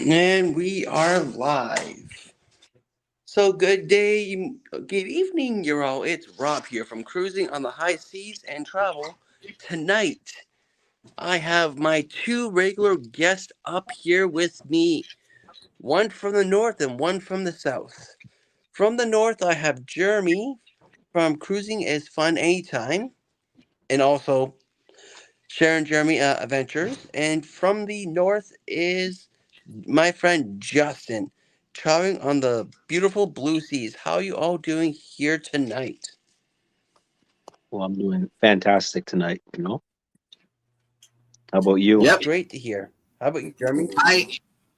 And we are live. So good day, good evening, you all. It's Rob here from Cruising on the High Seas and Travel. Tonight, I have my two regular guests up here with me. One from the north and one from the south. From the north, I have Jeremy from Cruising is Fun Anytime. And also Sharon Jeremy Adventures. And from the north is my friend Justin, traveling on the beautiful blue seas. How are you all doing here tonight? Well, I'm doing fantastic tonight. How about you? That's Yep. great to hear. How about you, Jeremy?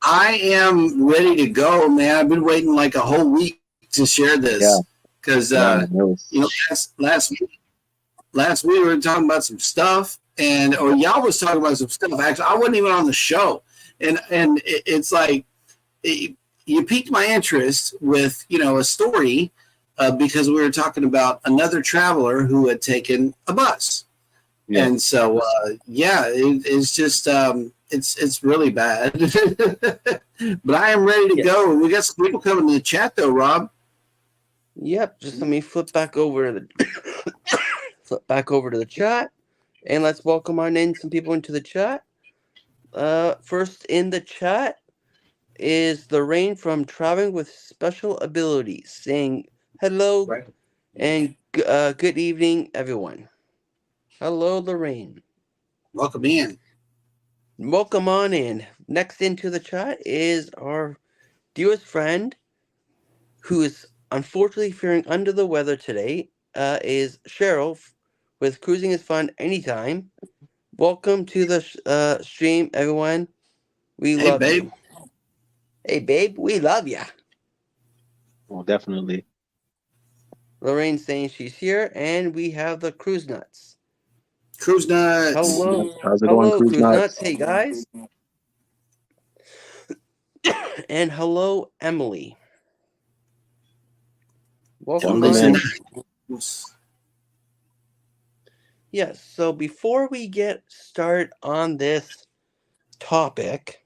I am ready to go, man. I've been waiting like a whole week to share this Yeah, because yeah, it was, last week we were talking about some stuff, and or y'all was talking about some stuff. Actually, I wasn't even on the show, and it's like you piqued my interest with a story because we were talking about another traveler who had taken a bus. yeah. And so, it's just it's really bad. But I am ready to Yes. go. We got some people coming to the chat though, Rob. Yep. Just let me flip back over to the chat, and let's welcome on in some people into the chat. First in the chat is Lorraine from Traveling with Special Abilities, saying hello and good evening, everyone. Hello, Lorraine. Welcome in. Welcome on in. Next into the chat is our dearest friend, who is unfortunately feeling under the weather today, is Cheryl with Cruising is Fun Anytime. Welcome to the stream, everyone. We Hey, love babe. you. Hey, babe, we love ya. Well, definitely. Lorraine's saying she's here, and we have the Cruise Nuts. Cruise nuts. Hello. How's it going, Hello, Cruise Cruise Nuts. Nuts? Hey, guys. And hello, Emily. Welcome Welcome on in. in. Yes, so before we get started on this topic,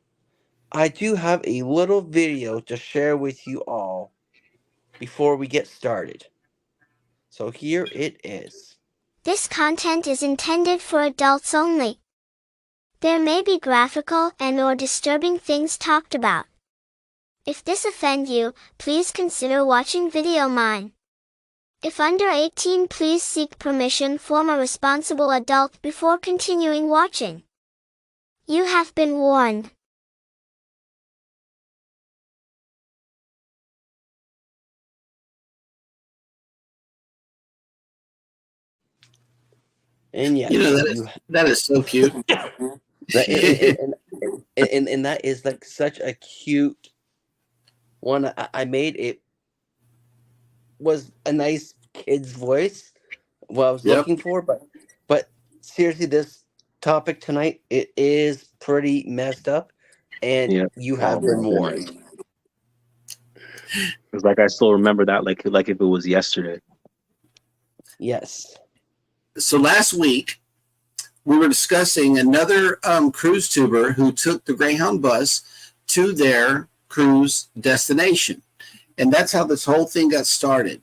I do have a little video to share with you all before we get started. So here it is. This content is intended for adults only. There may be graphical and/or disturbing things talked about. If this offend you, please consider watching video mine. If under 18, please seek permission from a responsible adult before continuing watching. You have been warned. And yes, That is so cute. and that is like such a cute one I made. It was a nice kid's voice, what I was Yep. looking for, but seriously, this topic tonight, it is pretty messed up, and Yeah. you Oh have been my goodness. warned. It's like I still remember that, like if it was yesterday. Yes. So last week we were discussing another cruise tuber who took the Greyhound bus to their cruise destination. And that's how this whole thing got started.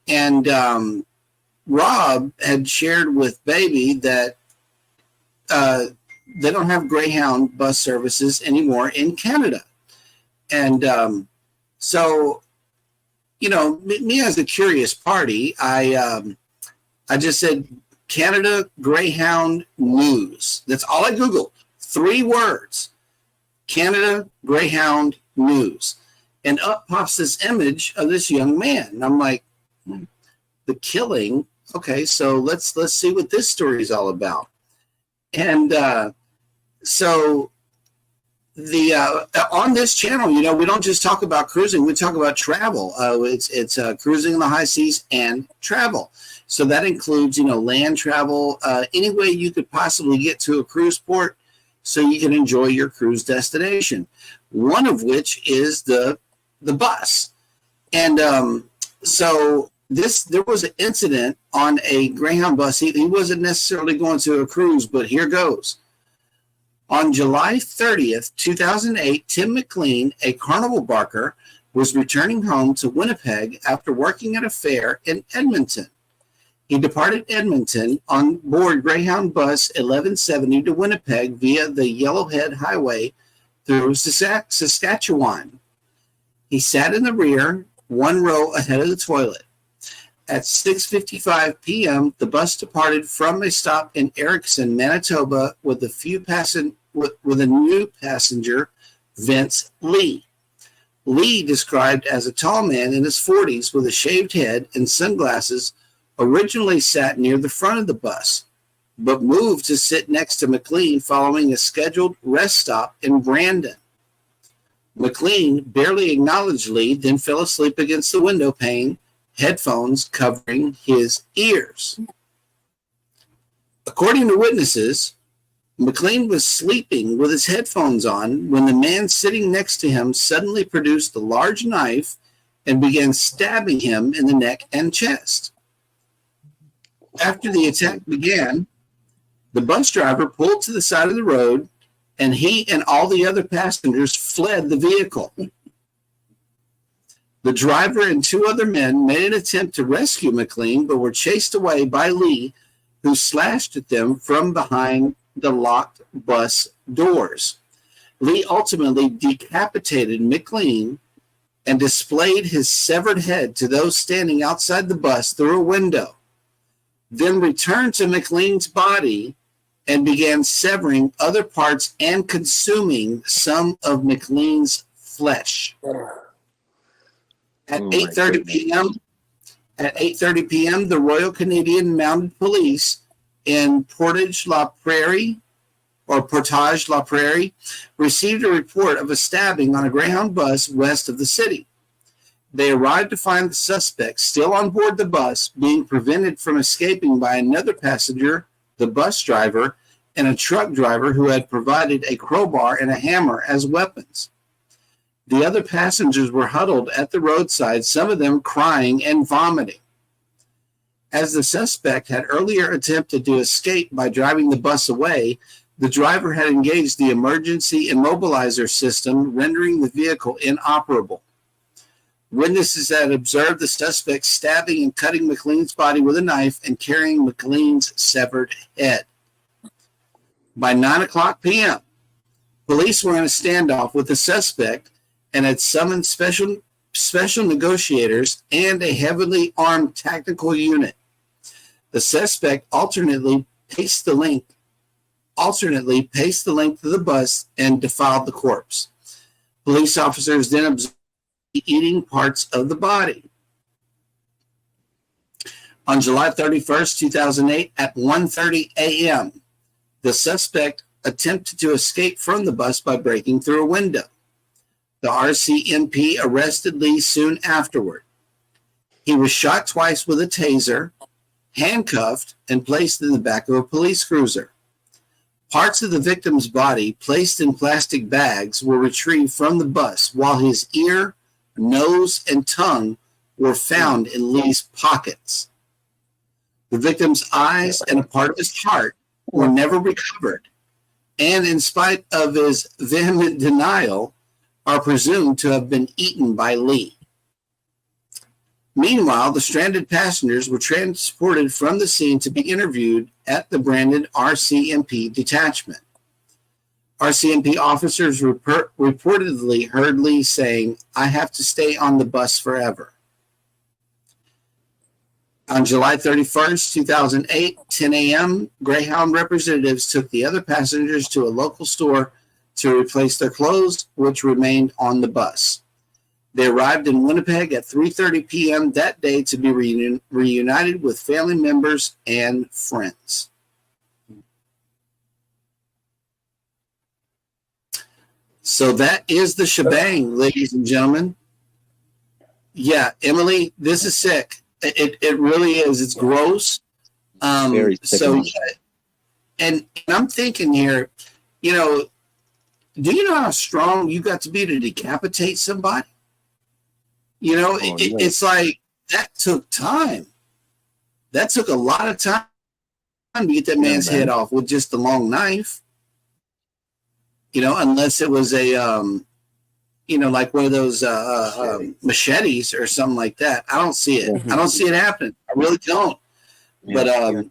And Rob had shared with Baby that they don't have Greyhound bus services anymore in Canada. And so, me as a curious party, I just said, Canada Greyhound news. That's all I Googled. 3 words. Canada Greyhound news. And up pops this image of this young man. And I'm like, the killing. Okay, so let's see what this story is all about. And so the on this channel, we don't just talk about cruising. We talk about travel. It's cruising in the high seas and travel. So that includes, land travel, any way you could possibly get to a cruise port so you can enjoy your cruise destination. One of which is the bus. And so there was an incident on a Greyhound bus. He wasn't necessarily going to a cruise, but here goes. On July 30th, 2008, Tim McLean, a carnival barker, was returning home to Winnipeg after working at a fair in Edmonton. He departed Edmonton on board Greyhound bus 1170 to Winnipeg via the Yellowhead Highway through Saskatchewan. He sat in the rear, one row ahead of the toilet. At 6:55 p.m., the bus departed from a stop in Erickson, Manitoba, with a new passenger, Vince Lee. Lee, described as a tall man in his 40s with a shaved head and sunglasses, originally sat near the front of the bus, but moved to sit next to McLean following a scheduled rest stop in Brandon. McLean barely acknowledged Lee, then fell asleep against the window pane, headphones covering his ears. According to witnesses, McLean was sleeping with his headphones on when the man sitting next to him suddenly produced a large knife and began stabbing him in the neck and chest. After the attack began, the bus driver pulled to the side of the road, and he and all the other passengers fled the vehicle. The driver and two other men made an attempt to rescue McLean, but were chased away by Lee, who slashed at them from behind the locked bus doors. Lee ultimately decapitated McLean and displayed his severed head to those standing outside the bus through a window, then returned to McLean's body and began severing other parts and consuming some of McLean's flesh. At 8:30 p.m., the Royal Canadian Mounted Police in Portage la Prairie received a report of a stabbing on a Greyhound bus west of the city. They arrived to find the suspect still on board the bus, being prevented from escaping by another passenger, the bus driver, and a truck driver who had provided a crowbar and a hammer as weapons. The other passengers were huddled at the roadside, some of them crying and vomiting. As the suspect had earlier attempted to escape by driving the bus away, the driver had engaged the emergency immobilizer system, rendering the vehicle inoperable. Witnesses had observed the suspect stabbing and cutting McLean's body with a knife and carrying McLean's severed head. By 9:00 p.m., police were in a standoff with the suspect and had summoned special negotiators and a heavily armed tactical unit. The suspect alternately paced the length of the bus and defiled the corpse. Police officers then observed eating parts of the body. On July 31st, 2008, at 1:30 a.m., the suspect attempted to escape from the bus by breaking through a window. The RCMP arrested Lee soon afterward. He was shot twice with a taser, handcuffed, and placed in the back of a police cruiser. Parts of the victim's body, placed in plastic bags, were retrieved from the bus, while his ear, nose, and tongue were found in Lee's pockets. The victim's eyes and a part of his heart were never recovered, and in spite of his vehement denial, are presumed to have been eaten by Lee. Meanwhile, the stranded passengers were transported from the scene to be interviewed at the Brandon RCMP detachment. RCMP officers reportedly heard Lee saying, "I have to stay on the bus forever." On July 31st, 2008, 10 a.m., Greyhound representatives took the other passengers to a local store to replace their clothes, which remained on the bus. They arrived in Winnipeg at 3:30 p.m. that day to be reunited with family members and friends. So that is the shebang, ladies and gentlemen. Yeah, Emily, this is sick. It really is. It's gross. Very sick. So, yeah, and I'm thinking here, you know, do you know how strong you got to be to decapitate somebody? You know, it's like that took time. That took a lot of time to get that man's head off with just a long knife. unless it was a like one of those machetes or something like that. I don't see it. I don't see it happening. I really don't. But I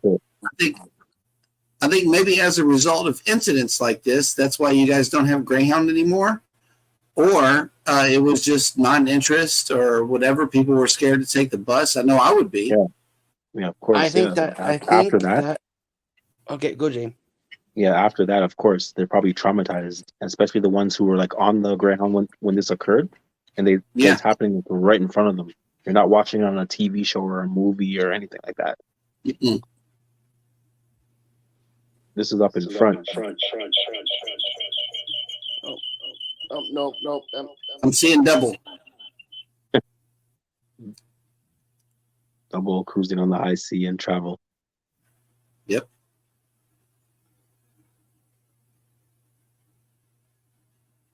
think maybe as a result of incidents like this, that's why you guys don't have Greyhound anymore, or it was just non-interest or whatever. People were scared to take the bus. I know I would be. Yeah, of course. I think after that. Okay, go, James. Yeah, after that, of course, they're probably traumatized, especially the ones who were like on the Greyhound when this occurred, and it's happening right in front of them. You're not watching it on a TV show or a movie or anything like that. Mm-mm. This is up in front. Oh, no. I'm seeing double. Double cruising on the high sea and travel. Yep.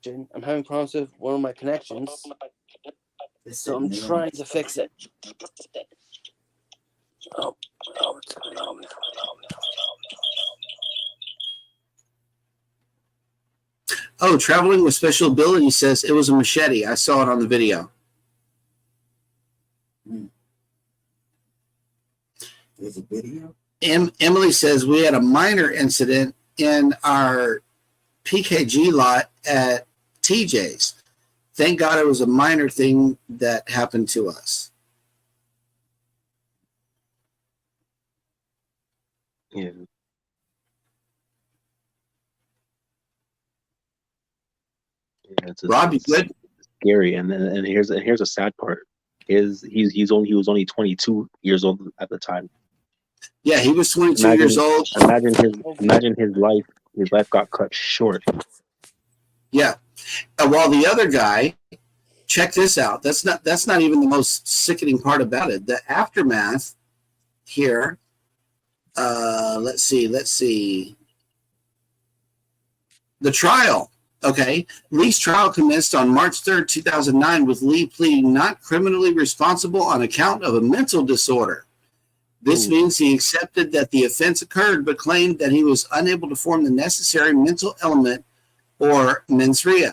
I'm having problems with one of my connections, so I'm trying to fix it. Oh, what's going on? Oh, Traveling with Special Abilities says it was a machete. I saw it on the video. There's a video? Emily says we had a minor incident in our PKG lot at TJ's. Thank God it was a minor thing that happened to us. Yeah. Rob, you good? Scary, and here's a sad part. He was only 22 years old at the time. Yeah, he was 22 years old. Imagine his life. His life got cut short. Yeah. While the other guy, check this out. That's not even the most sickening part about it. The aftermath here. Let's see. The trial. Okay. Lee's trial commenced on March 3rd, 2009, with Lee pleading not criminally responsible on account of a mental disorder. This means he accepted that the offense occurred, but claimed that he was unable to form the necessary mental element or mens rea.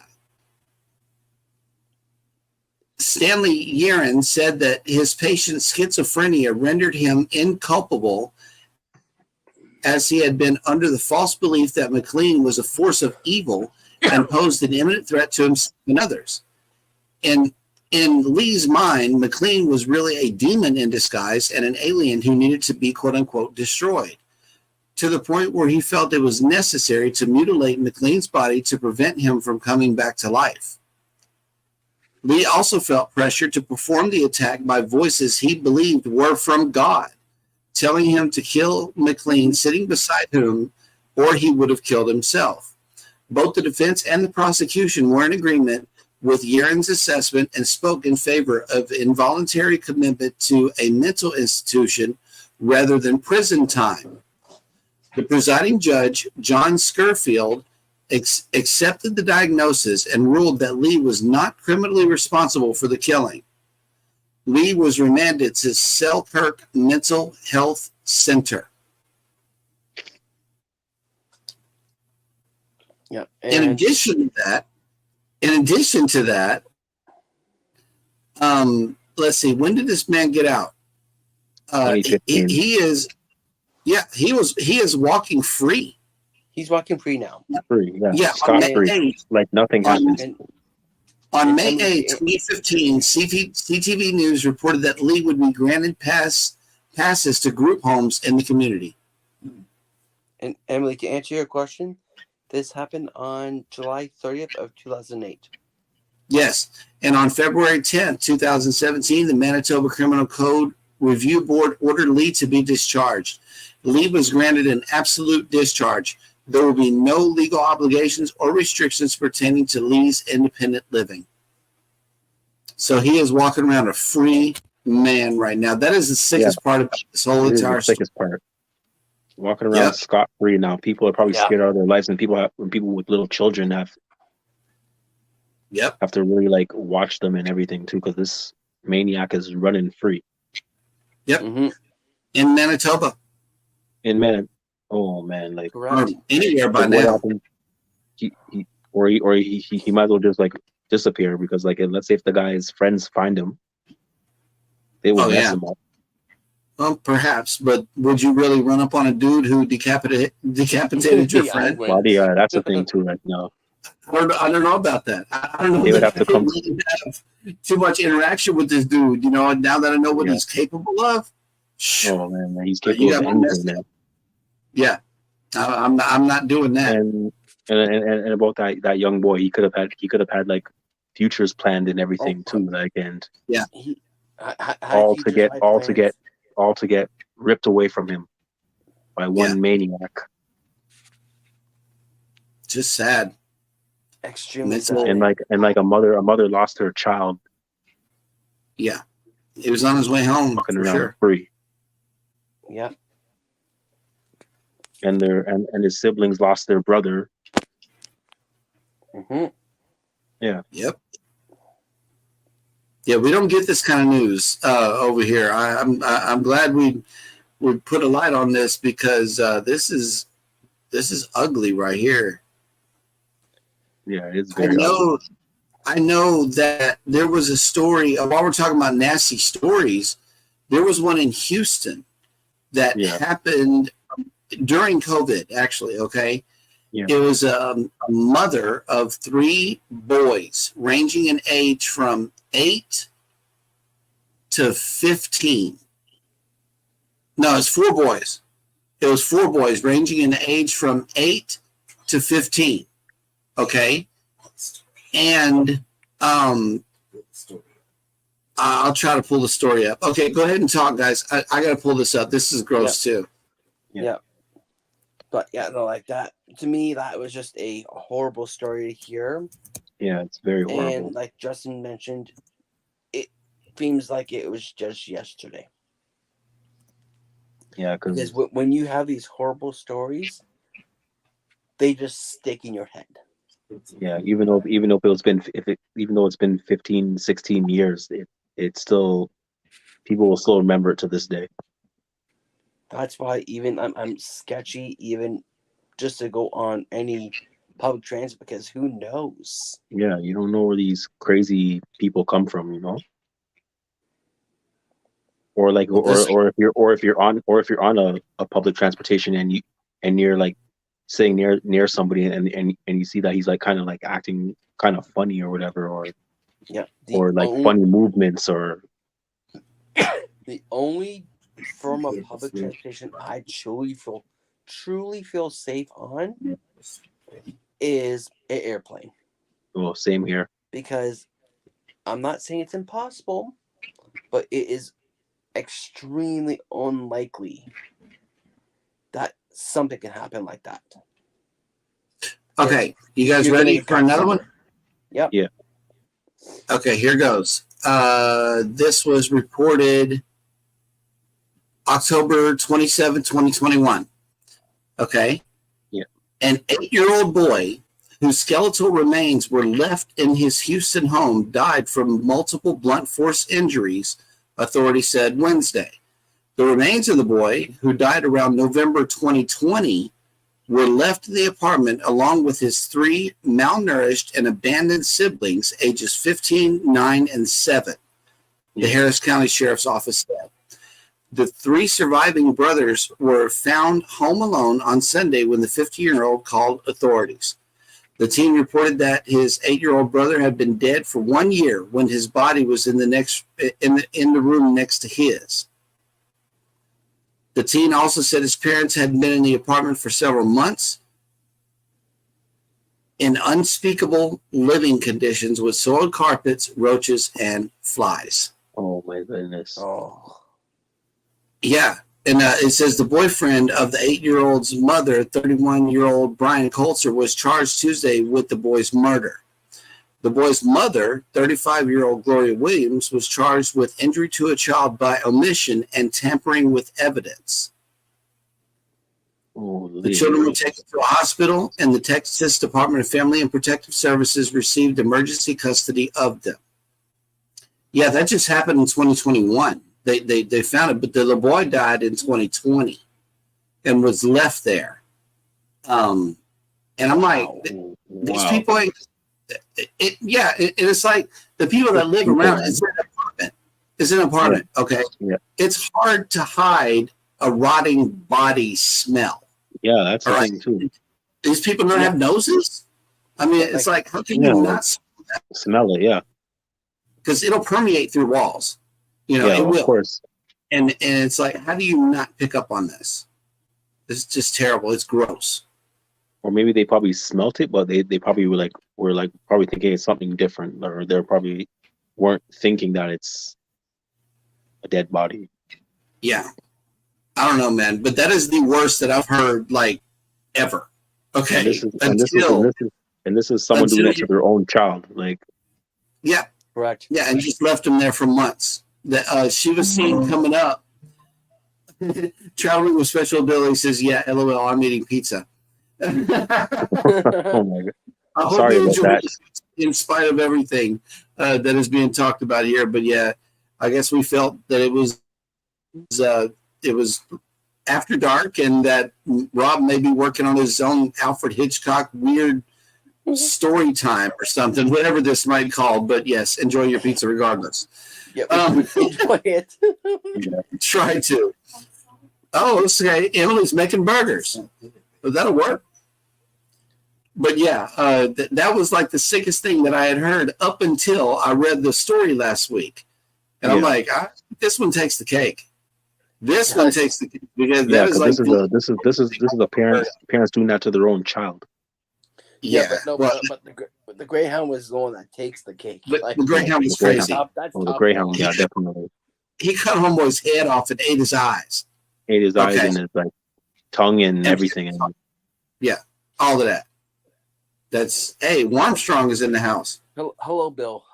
Stanley Yerin said that his patient's schizophrenia rendered him inculpable, as he had been under the false belief that McLean was a force of evil and posed an imminent threat to himself and others. In Lee's mind, McLean was really a demon in disguise and an alien who needed to be, quote unquote, destroyed, to the point where he felt it was necessary to mutilate McLean's body to prevent him from coming back to life. Lee also felt pressure to perform the attack by voices he believed were from God, telling him to kill McLean sitting beside him, or he would have killed himself. Both the defense and the prosecution were in agreement with Yerin's assessment and spoke in favor of involuntary commitment to a mental institution rather than prison time. The presiding judge, John Scurfield, accepted the diagnosis and ruled that Lee was not criminally responsible for the killing. Lee was remanded to Selkirk Mental Health Center. Yeah. In addition to that, let's see, when did this man get out? He is walking free. He's walking free now. Free, Yeah, scot-free, like nothing happened. On May 8, 2015, CTV News reported that Lee would be granted passes to group homes in the community. And Emily, to answer your question, this happened on July 30th of 2008. Yes, and on February 10th, 2017, the Manitoba Criminal Code Review Board ordered Lee to be discharged. Lee was granted an absolute discharge. There will be no legal obligations or restrictions pertaining to Lee's independent living. So he is walking around a free man right now. That is the sickest part about this whole entire story. Sickest part. Walking around scot-free now. People are probably scared out of their lives, and people with little children have to really like watch them and everything too, because this maniac is running free. Yep. Mm-hmm. In Manitoba. Oh man, like anywhere by now. Or he might as well just like disappear, because like, let's say if the guy's friends find him, they will mess him up. Well, perhaps, but would you really run up on a dude who decapitated your Yeah, I friend? wouldn't. Well, yeah, that's the thing too right now. I don't know about that. I don't know. They would That have to I come. really have too much interaction with this dude. You know, now that I know what Yeah. he's capable of, Oh man, he's you capable got of me anything, messed man. up. Yeah, I'm not doing that. And about that young boy, he could have had like futures planned and everything Oh, too, like, and He had all to futures, get had all to plans. get ripped away from him by one maniac. Just sad. Extremely Mental- sad. And like a mother lost her child Yeah, he was on his way home walking for around sure. free, Yeah. and his siblings lost their brother. Mm-hmm. Yep. Yeah, we don't get this kind of news over here. I'm glad we put a light on this, because this is ugly right here. Yeah, it's very ugly. I know that there was a story, while we're talking about nasty stories, there was one in Houston that happened during COVID, actually, okay? Yeah. It was a mother of 3 boys ranging in age from 8 to 15. No, it's 4 boys. It was 4 boys ranging in age from 8 to 15. Okay? And I'll try to pull the story up. Okay, go ahead and talk, guys. I got to pull this up. This is gross, too. Yeah. But yeah, no, like that. To me, that was just a horrible story to hear. Yeah, it's very horrible. And like Justin mentioned, it seems like it was just yesterday. Yeah, because when you have these horrible stories, they just stick in your head. Yeah, even though it's been 15, 16 years, it's still, people will still remember it to this day. That's why even I'm sketchy even just to go on any public transit, because who knows? Yeah, you don't know where these crazy people come from, you know? Or like or if you're on a public transportation and you're like sitting near somebody and you see that he's like kind of like acting kind of funny or whatever, or funny movements, or the only form of public transportation I truly feel safe on is an airplane. Well, same here. Because I'm not saying it's impossible, but it is extremely unlikely that something can happen like that. Okay, you guys ready for another one? Yep. Yeah. Okay, here goes. This was reported October 27, 2021. Okay. Yeah. An 8-year-old boy whose skeletal remains were left in his Houston home died from multiple blunt force injuries, authorities said Wednesday. The remains of the boy, who died around November 2020, were left in the apartment along with his 3 malnourished and abandoned siblings, ages 15, 9, and 7, the Harris County Sheriff's Office said. The 3 surviving brothers were found home alone on Sunday when the 15-year-old called authorities. The teen reported that his 8-year-old brother had been dead for 1 year when his body was in the room next to his. The teen also said his parents had been in the apartment for several months in unspeakable living conditions with soiled carpets, roaches, and flies. Oh my goodness. Oh. Yeah. And it says the boyfriend of the 8-year-old's mother, 31-year-old Brian Colzer, was charged Tuesday with the boy's murder. The boy's mother, 35-year-old Gloria Williams, was charged with injury to a child by omission and tampering with evidence. The children were taken to a hospital, and the Texas Department of Family and Protective Services received emergency custody of them. Yeah, that just happened in 2021. They found it, but the little boy died in 2020 and was left there. And And I'm like, these Wow. people ain't. It's like the people that live People, around. man. It's an apartment. It's an apartment. Okay. Yeah. It's hard to hide a rotting body smell. Yeah, that's the All right. thing too. These people don't have noses. I mean, it's like how can you not smell it? Yeah. Because it'll permeate through walls. You know, Yeah, it will. Of course. And it's like, how do you not pick up on this? It's just terrible. It's gross. Or maybe they probably smelt it, but they probably were probably thinking it's something different, or they probably weren't thinking that it's a dead body. Yeah. I don't know, man, but that is the worst that I've heard like ever. Okay. And this is someone doing it to their own child. Like, yeah. Correct. Yeah, and just left him there for months. She was seen coming up. Traveling with special ability says, yeah, LOL, I'm eating pizza. oh my god. I hope Sorry you about enjoy that. it in spite of everything that is being talked about here. But yeah, I guess we felt that it was after dark and that Rob may be working on his own Alfred Hitchcock weird story time or something, whatever this might call. But yes, enjoy your pizza regardless. Yep, enjoy it. Try to. Oh, okay. Emily's making burgers. That'll work. But yeah, that was like the sickest thing that I had heard up until I read the story last week. And I'm like, this one takes the cake. This one takes the cake because that is like this is a parents doing that to their own child. Yeah, but the Greyhound was the one that takes the cake. The Greyhound was crazy. The Greyhound, yeah, definitely. He cut Homeboy's head off and ate his eyes. Eyes and his like tongue and everything. Yeah, all of that. That's Armstrong is in the house. Hello, Bill.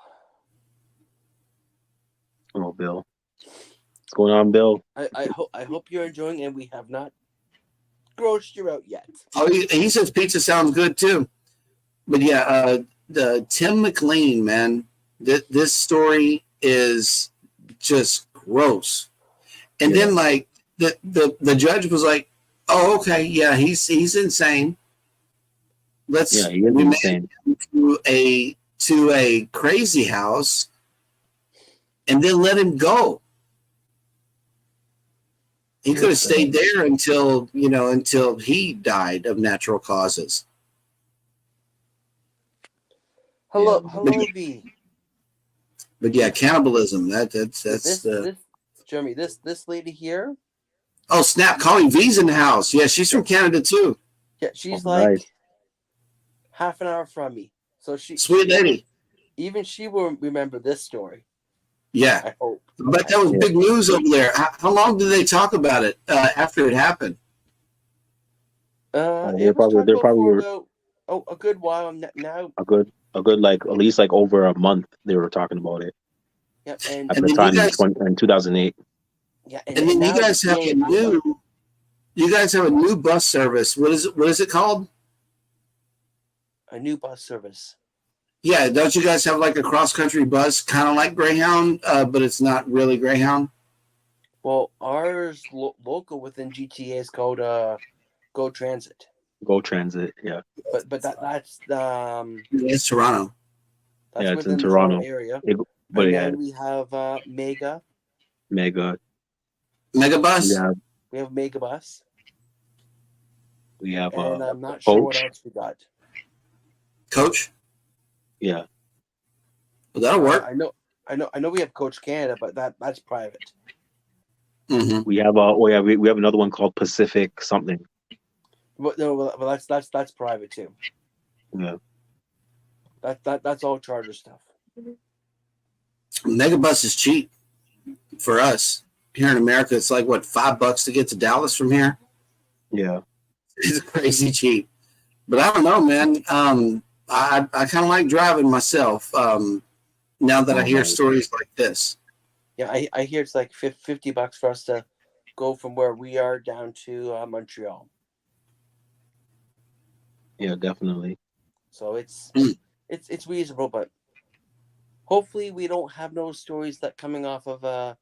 Hello, Bill. What's going on, Bill? I hope you're enjoying, and we have not grossed you out yet. Oh, he says pizza sounds good too. But yeah, the Tim McLean, man, this story is just gross. And then like the judge was like, "Oh, okay, yeah, he's insane. He is insane. To a crazy house, and then let him go. He could have stayed there until he died of natural causes." Hello, V. But yeah, cannibalism. That's Jeremy. This lady here. Oh snap! Calling V's in the house. Yeah, she's from Canada too. Yeah, she's like half an hour from me. So sweet lady. Even she will remember this story. Yeah, I hope. But that was big news over there. How long did they talk about it after it happened? They're probably a good while now. A good like at least like over a month they were talking about it. Yeah, at the time in 2008. Yeah, and then you guys have a new bus service. What is it called? A new bus service. Yeah, don't you guys have like a cross-country bus, kind of like Greyhound, but it's not really Greyhound? Well, ours local within GTA is called Go Transit. Go Transit, yeah. But that's it's Toronto. That's it's in Toronto area. Then we have Mega. Megabus. We have Megabus. We have and I'm not Coach. sure what else we got. Coach. Yeah. Well, that'll work. I know we have Coach Canada, but that's private. Mm-hmm. We have we have another one called Pacific something. But no, that's private too. Yeah. That's all charter stuff. Megabus is cheap for us here in America. It's like what, $5 to get to Dallas from here. Yeah, it's crazy cheap. But I don't know, man. I kind of like driving myself. Now that I hear stories like this. Yeah, I hear it's like $50 for us to go from where we are down to Montreal. Yeah, definitely. So it's reasonable, but hopefully we don't have no stories that coming off of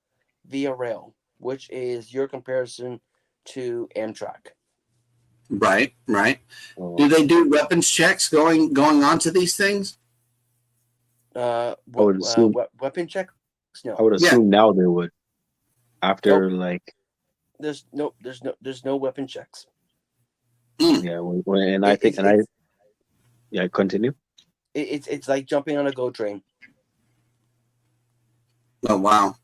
Via Rail, which is your comparison to Amtrak. Right. So Do they do weapons checks going onto these things? I would assume Weapon checks? I No. would Yeah. assume now they would after Nope. like There's no weapon checks. yeah and I think and I yeah continue. It's like jumping on a GO train. Oh wow.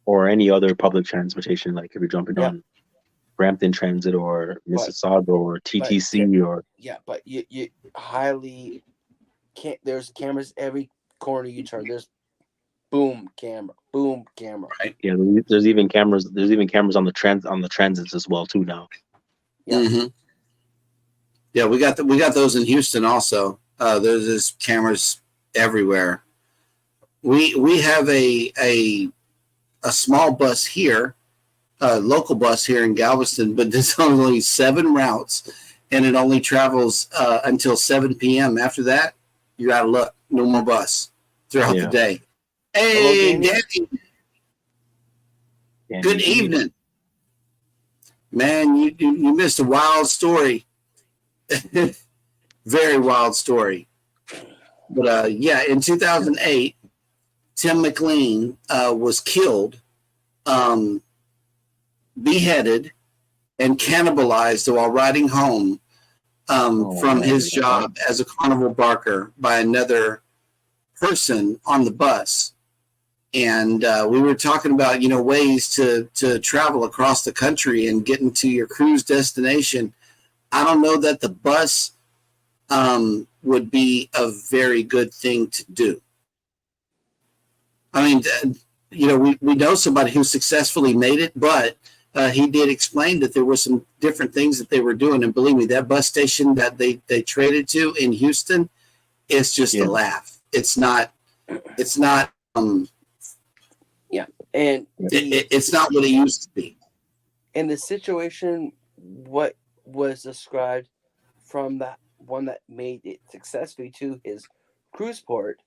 Or any other public transportation, like if you're jumping Yeah. on Brampton Transit or Mississauga or TTC or But you highly can't. There's cameras every corner you turn. There's boom camera. Right. yeah, there's even cameras on the transits as well too now. Yeah. Mm-hmm. Yeah, we got those in Houston also. There's cameras everywhere. We have a small bus here, a local bus here in Galveston, but there's only 7 routes, and it only travels until 7 p.m. After that, you're out of luck. No more bus throughout the day. Hey, Hello, Danny. Good evening. Man, you missed a wild story. Very wild story. But yeah, in 2008, Tim McLean was killed, beheaded, and cannibalized while riding home from his job as a carnival barker by another person on the bus. And we were talking about, ways to travel across the country and getting to your cruise destination. I don't know that the bus would be a very good thing to do. I mean, we know somebody who successfully made it, but he did explain that there were some different things that they were doing. And believe me, that bus station that they traded to in Houston is just a laugh. It's not. And it's not what it used to be. in the situation, what was described from that one that made it successfully to his cruise port,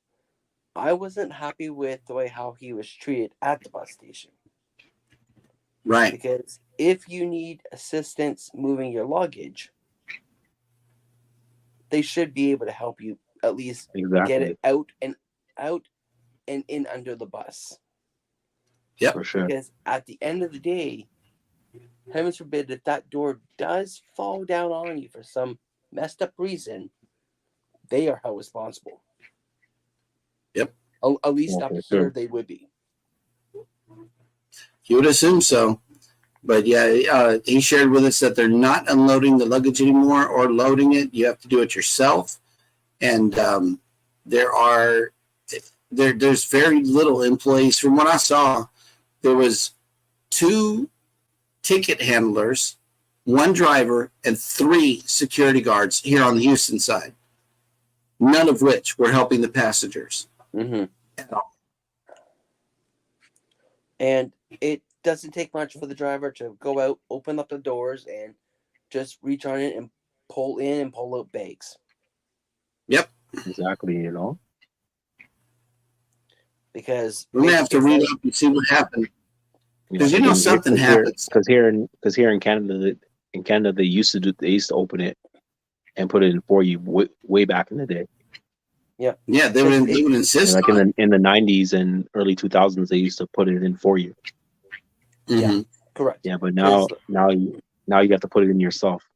I wasn't happy with the way how he was treated at the bus station. Right. Because if you need assistance moving your luggage, they should be able to help you at least get it out and in under the bus. Yep. For sure. Because at the end of the day, heavens forbid, if that door does fall down on you for some messed up reason, they are held responsible. Yep. At least up here they would be. You would assume so. But yeah, he shared with us that they're not unloading the luggage anymore or loading it. You have to do it yourself. And there's very little employees. From what I saw, there was 2 ticket handlers, 1 driver, and 3 security guards here on the Houston side. None of which were helping the passengers at all. And it doesn't take much for the driver to go out, open up the doors, and just reach on it and pull in and pull out bags. Yep. Exactly, Because we're gonna have to read up and see what happened. Because something happens. Because here in Canada, they used to open it and put it in for you way back in the day. Yeah. Yeah, they would insist. Like in the 90s and early 2000s, they used to put it in for you. Mm-hmm. Yeah, correct. Yeah, but now you have to put it in yourself.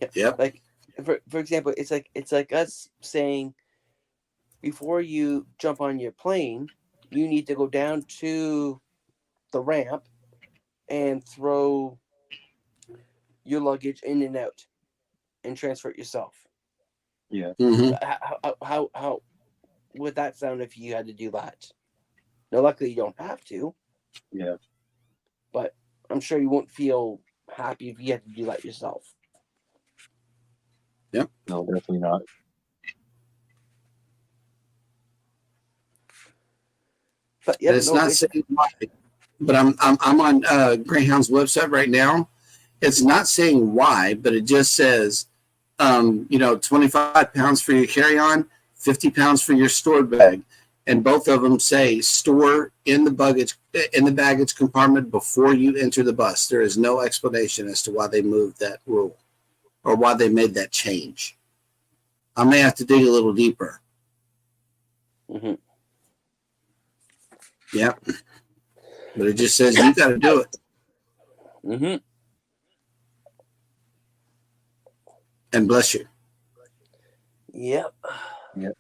Yeah. Yep. Like for example, it's like us saying, before you jump on your plane, you need to go down to the ramp and throw your luggage in and out and transfer it yourself. Yeah. Mm-hmm. How would that sound if you had to do that? Now, luckily, you don't have to. Yeah. But I'm sure you won't feel happy if you had to do that yourself. Yep. No, definitely not. But yeah, it's not saying why. But I'm on Greyhound's website right now. It's not saying why, but it just says, 25 pounds for your carry-on, 50 pounds for your stored bag, and both of them say store in the baggage compartment before you enter the bus. There is no explanation as to why they moved that rule. or why they made that change. I may have to dig a little deeper. Mm-hmm. Yep. But it just says you got to do it. Mm-hmm. And bless you. Yep. Yep.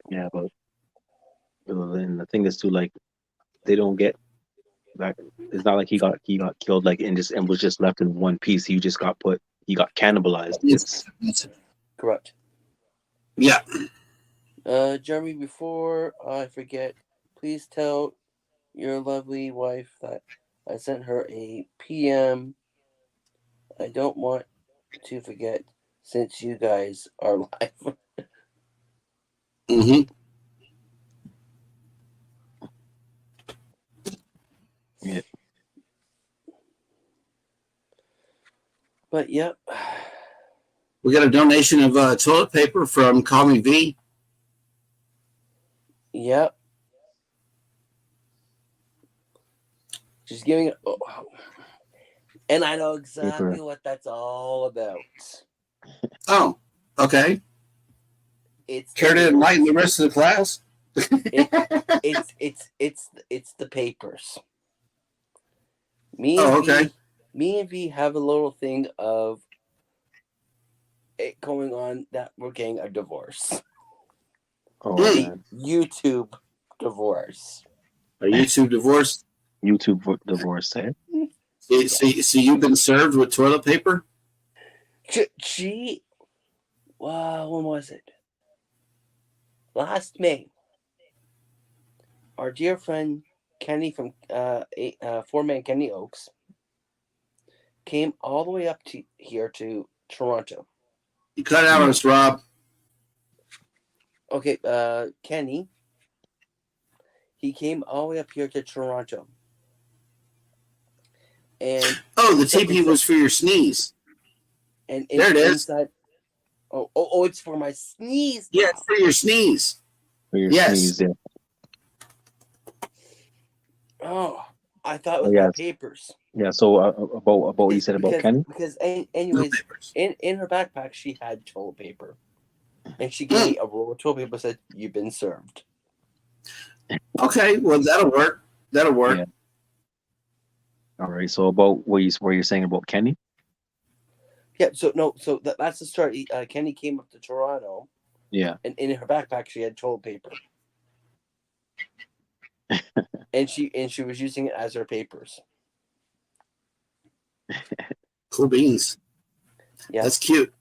Yeah, but then the thing is too, like, they don't get like, it's not like he got killed like and was just left in one piece. He got cannibalized. It's correct. Yeah. Jeremy, before I forget, please tell your lovely wife that I sent her a PM. I don't want to forget since you guys are live. Mm-hmm. yeah. But yep. We got a donation of toilet paper from Call Me V. Yep. She's giving it. Oh, and I know exactly Paper. what that's all about. Oh, okay. It's Care to enlighten the rest of the class? it's the papers. Me and V have a little thing of it going on that we're getting a divorce. Oh man. YouTube divorce. A YouTube divorce? YouTube divorce, eh? So you've been served with toilet paper? She when was it? Last May. Our dear friend Kenny from Four-Man Kenny Oaks came all the way up to here to Toronto. You cut out on us, Rob. Okay, Kenny. He came all the way up here to Toronto. And the TP was for your sneeze. And there it is. Inside, oh, it's for my sneeze. Yeah, it's for your sneeze. For your sneeze, yeah. Oh, I thought it was my papers. Yeah, so about what you said about Kenny? Because anyways, in her backpack, she had toilet paper. And she gave me a roll of toilet paper and said, "You've been served." Okay, well, that'll work. That'll work. Yeah. All right, so about what you're saying about Kenny? Yeah, so that's the start. Kenny came up to Toronto. Yeah. And in her backpack, she had toilet paper. and she was using it as her papers. Cool beans. Yeah. That's cute.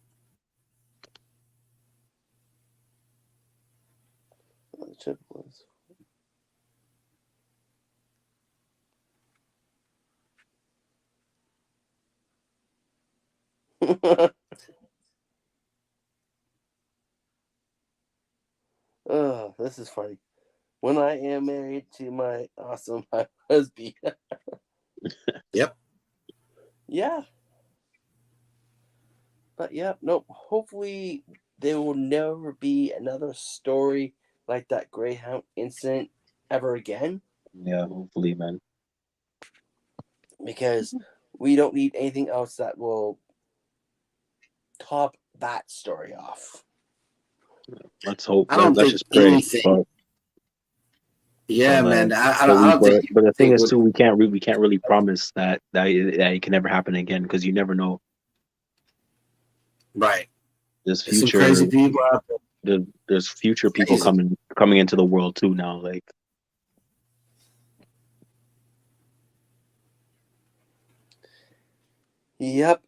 Oh, this is funny. When I am married to my awesome husband. Yep. Yeah. But yeah, no, hopefully there will never be another story like that Greyhound incident ever again. Yeah, hopefully, man. Because we don't need anything else that will top that story off. Let's hope. I don't think just pray. anything. Yeah, man. I don't think. But the thing is, too, we can't really promise that it can never happen again because you never know. Right. There's future some crazy people out there. There's future people coming into the world too now. Like. Yep.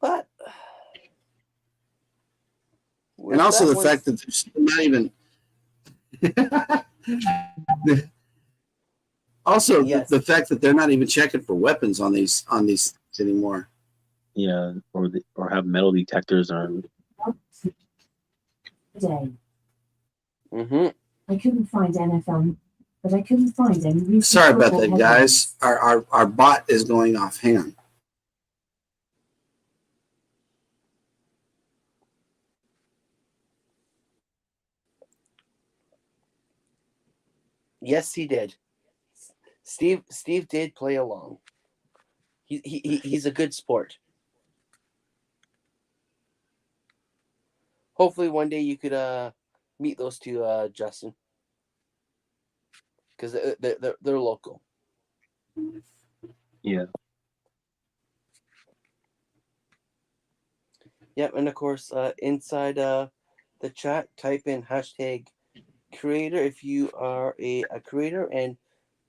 But. And also the fact that there's not even. Also, the fact that they're not even checking for weapons on these anymore. Yeah, or have metal detectors or. Today. Mm-hmm. I couldn't find NFL, but I couldn't find any. Sorry about that, guys. Our bot is going off. Hang on. Yes, he did. Steve did play along. He's a good sport. Hopefully one day you could meet those two, Justin, because they're local. Yeah. Yep, and of course, inside the chat, type in hashtag creator if you are a creator, and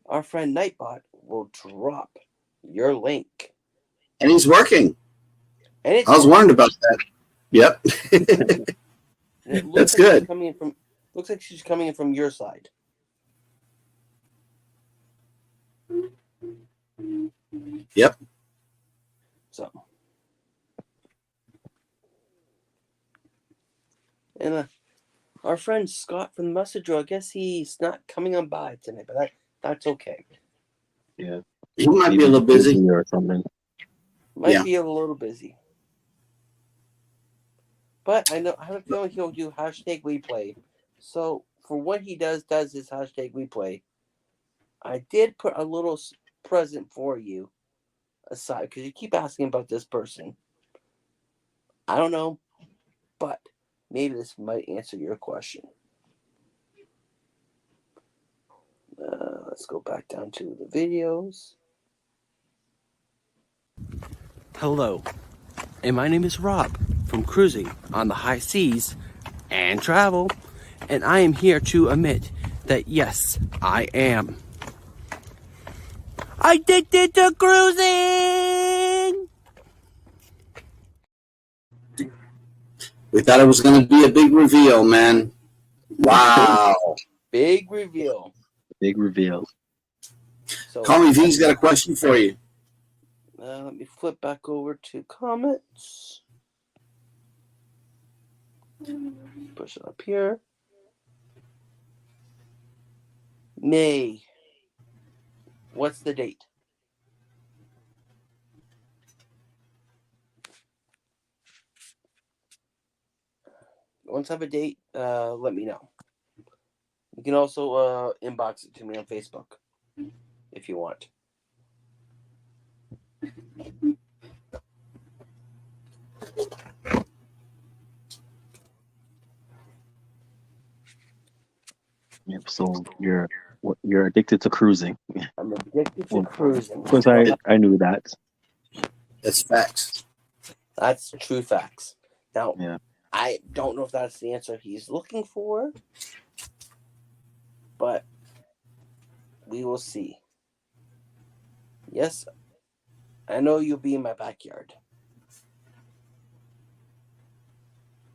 our friend Nightbot will drop your link. And he's working. And it's I was wondering about that. Yep. That's good. Looks like she's coming in from your side. Yep. So, and our friend Scott from the Messenger, I guess he's not coming on by tonight, but that's okay. Yeah. He might be a little busy or something. Might be a little busy. But I have a feeling he'll do hashtag WePlay. So for what he does his hashtag WePlay. I did put a little present for you aside because you keep asking about this person. I don't know, but maybe this might answer your question. Let's go back down to the videos. Hello, and my name is Rob from Cruising on the High Seas and Travel, and I am here to admit that yes, I am addicted to cruising! We thought it was going to be a big reveal, man. Wow. Big reveal. Big reveal. So, Call Me V's got a question for you. Let me flip back over to comments. Push it up here. May. What's the date? Once I have a date, let me know. You can also inbox it to me on Facebook if you want. Yep. So you're addicted to cruising. I'm addicted to cruising. Of course, I knew that. That's facts. That's true facts. Now, yeah. I don't know if that's the answer he's looking for, but we will see. Yes, I know you'll be in my backyard.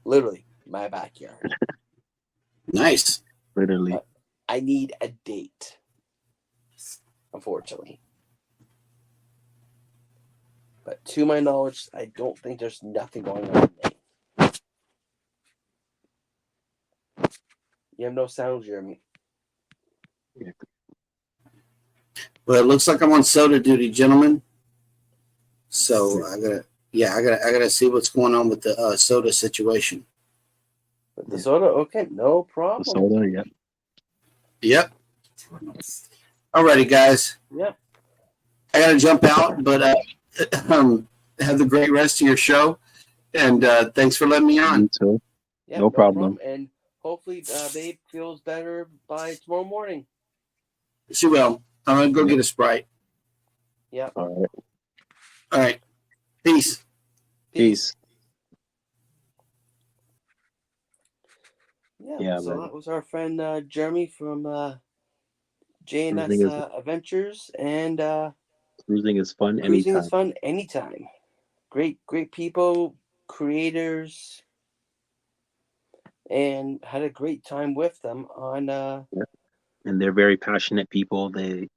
Literally, my backyard. Nice. Literally. But I need a date, unfortunately. But to my knowledge, I don't think there's nothing going on in May. You have no sound, Jeremy. Yeah. Well, it looks like I'm on soda duty, gentlemen. So I gotta see what's going on with the soda situation. With the soda, okay, no problem. The soda, yeah. Yep. Alrighty, guys. Yep. I gotta jump out, but have the great rest of your show, and thanks for letting me on. You too. Yep, no problem. And hopefully, Babe feels better by tomorrow morning. She will. I'm gonna go get a Sprite. Yep. All right. Peace. Yeah, so man. that was our friend Jeremy from JNS Adventures, and cruising is fun anytime. Cruising is fun anytime. Great people, creators, and had a great time with them on. And they're very passionate people. They.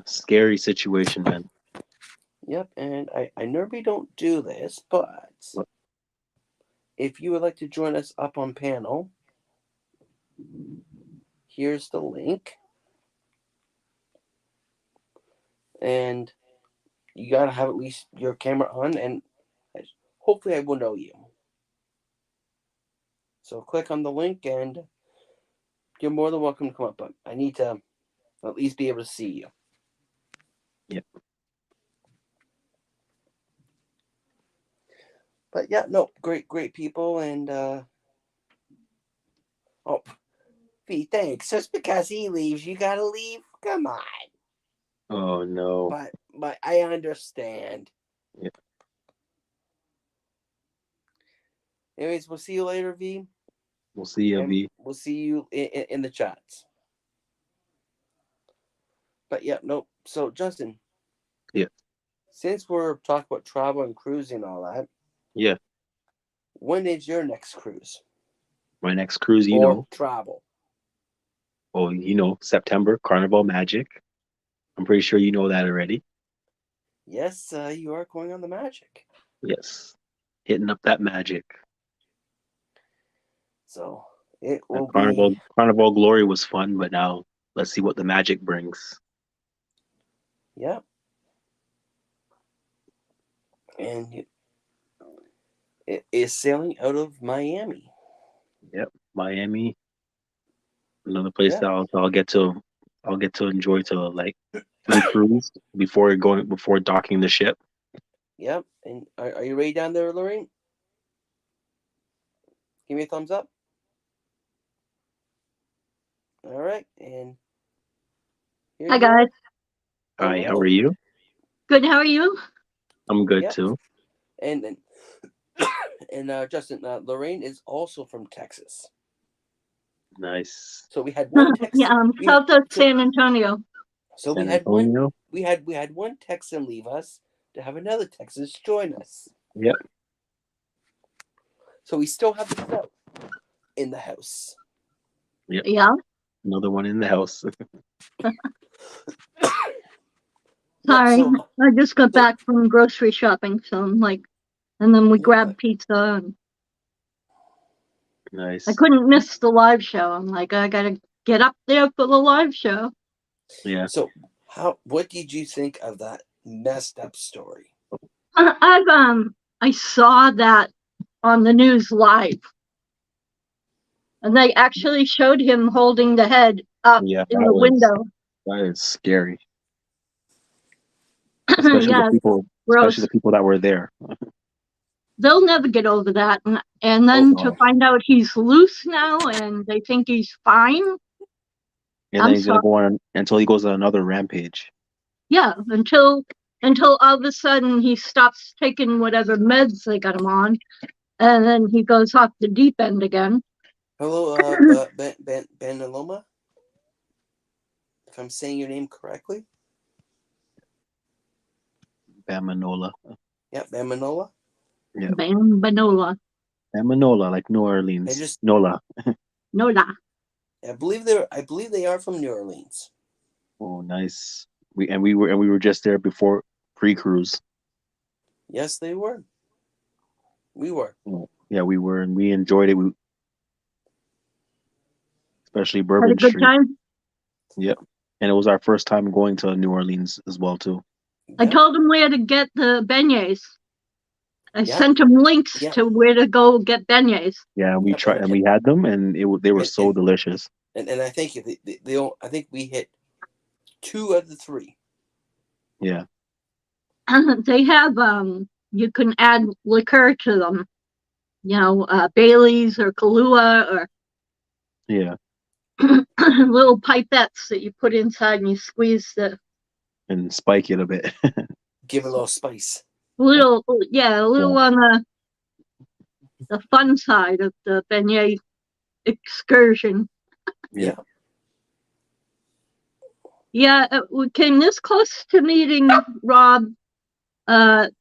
Scary situation, man. Yep, and I normally don't do this, but if you would like to join us up on panel, here's the link. And you got to have at least your camera on, and hopefully I will know you. So click on the link and you're more than welcome to come up. But I need to at least be able to see you. Yep. But yeah, no, great people, and Fee, thanks. Just because he leaves, you gotta leave? Come on. Oh no. But I understand. Yeah. Anyways, we'll see you later, V. We'll see you, V. We'll see you in the chats. But yeah, no. So Justin. Yeah. Since we're talking about travel and cruising and all that. Yeah. When is your next cruise? My next cruise, or travel? Oh, September, Carnival Magic. I'm pretty sure you know that already. Yes, you are going on the Magic. Yes. Hitting up that Magic. So it will be... Carnival Glory was fun, but now let's see what the Magic brings. Yeah. And it is sailing out of Miami. Yep, Miami. Another place that I'll get to enjoy to like cruise before docking the ship. Yep. And are you ready down there, Lorraine? Give me a thumbs up. All right. And hi guys. Hi, how are you? Good. How are you? I'm good too. And Justin, Lorraine is also from Texas. Nice. So we had one Texan. Yeah, south of San Antonio. So we had one Texan leave us to have another Texan join us. Yep. So we still have the South in the house. Yep. Yeah. Another one in the house. Sorry, I just got back from grocery shopping, so I'm like, and then we grabbed pizza. And nice. I couldn't miss the live show. I'm like, I gotta get up there for the live show. Yeah. So, what did you think of that messed up story? I saw that on the news live, and they actually showed him holding the head up in the window. That is scary. Especially the people that were there. They'll never get over that, and then to find out he's loose now, and they think he's fine. And then he's gonna go on until he goes on another rampage. Yeah, until all of a sudden he stops taking whatever meds they got him on, and then he goes off the deep end again. Hello, Benaloma. If I'm saying your name correctly. Bamanola. Yeah, Bamanola. Yeah. Bamanola. Bamanola, like New Orleans. Nola. Nola. I believe they are from New Orleans. Oh, nice. We were just there before pre-cruise. Yes, they were. We were. Yeah, we were, and we enjoyed it. Especially Bourbon Had a good Street. Time? Yep. And it was our first time going to New Orleans as well too. I told him where to get the beignets. I sent him links to where to go get beignets. Yeah, we tried, and we had them, and they were so delicious. And I think I think we hit 2 of the 3. Yeah. They have you can add liquor to them. Bailey's or Kahlua or little pipettes that you put inside and you squeeze and spike it a bit. Give it a little spice. A little on the fun side of the beignet excursion. Yeah. Yeah, we came this close to meeting Rob. It's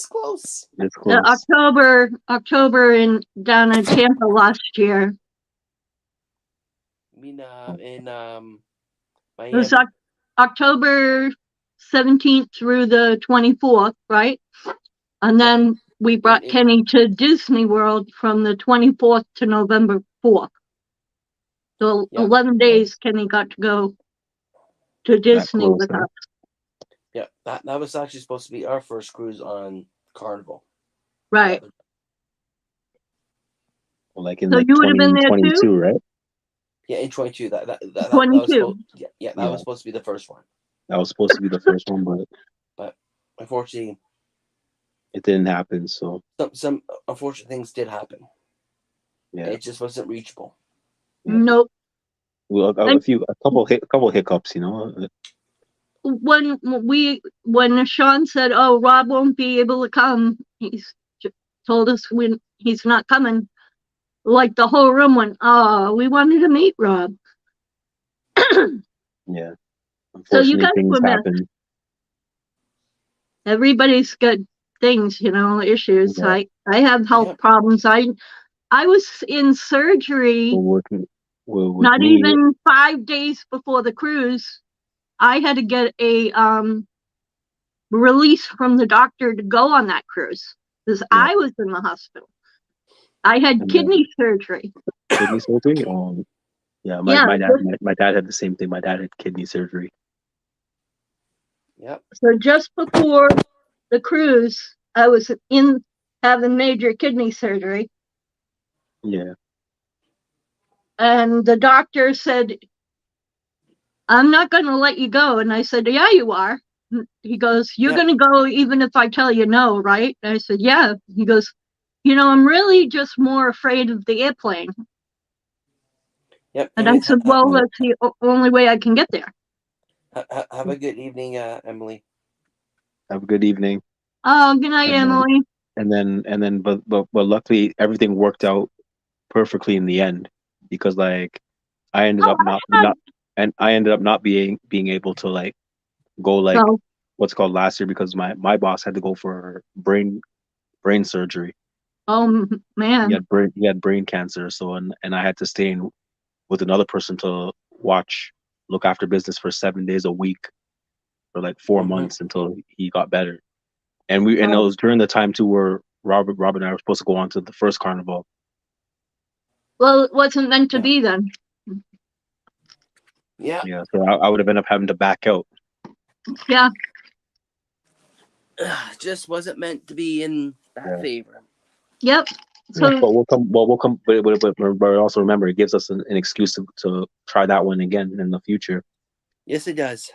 close. It's close. October down in Tampa last year. I mean, in Miami. It was October 17th through the 24th, right? And then we brought Kenny to Disney World from the 24th to November 4th. So 11 days Kenny got to go to Disney with us. Yeah, that was actually supposed to be our first cruise on Carnival. Right. Like in So like you would have been there too? 2022, right? Yeah, in 22. That was 22. supposed. Yeah, that Yeah. was supposed to be the first one, That was supposed to be the first one, but unfortunately, it didn't happen. So some unfortunate things did happen. yeah, It just wasn't reachable. Nope. well, And a couple hiccups, you know. when Sean said, "Oh, Rob won't be able to come," he's told us when he's not coming. Like the whole room went, "Oh, we wanted to meet Rob." Yeah, So you unfortunately, guys things were missed. happen. Everybody's got things, issues. Yeah, I have health Yep. problems. I was in surgery with not me. even 5 days before the cruise. I had to get a release from the doctor to go on that cruise because Yeah, I was in the hospital. I had and kidney surgery. kidney surgery. Yeah, Yeah, my dad had the same thing. My dad had kidney surgery. Yep. so just before the cruise, I was in having major kidney surgery. Yeah, And the doctor said, "I'm not going to let you go." And I said, "Yeah, you are." He goes, "You're Yep. going to go even if I tell you no, right?" And I said, "Yeah." He goes, "I'm really just more afraid of the airplane." Yep. And I Anyways, said, "Well, that's the only way I can get there." have a good evening, Emily. have a good evening. Oh, good night, And then Emily. but luckily everything worked out perfectly in the end because like I ended Oh, up not being able to like go like so, what's called last year because my boss had to go for brain surgery. oh man. He had brain cancer, so and I had to stay in with another person to look after business for 7 days a week for like 4 months until he got better. And it was during the time too where Rob and I were supposed to go on to the first carnival. Well, it wasn't meant to be then. Yeah. Yeah, so I would have ended up having to back out. Yeah. Just wasn't meant to be in that favor. Yep. So, But we'll come. But also remember, it gives us an excuse to try that one again in the future. Yes, it does.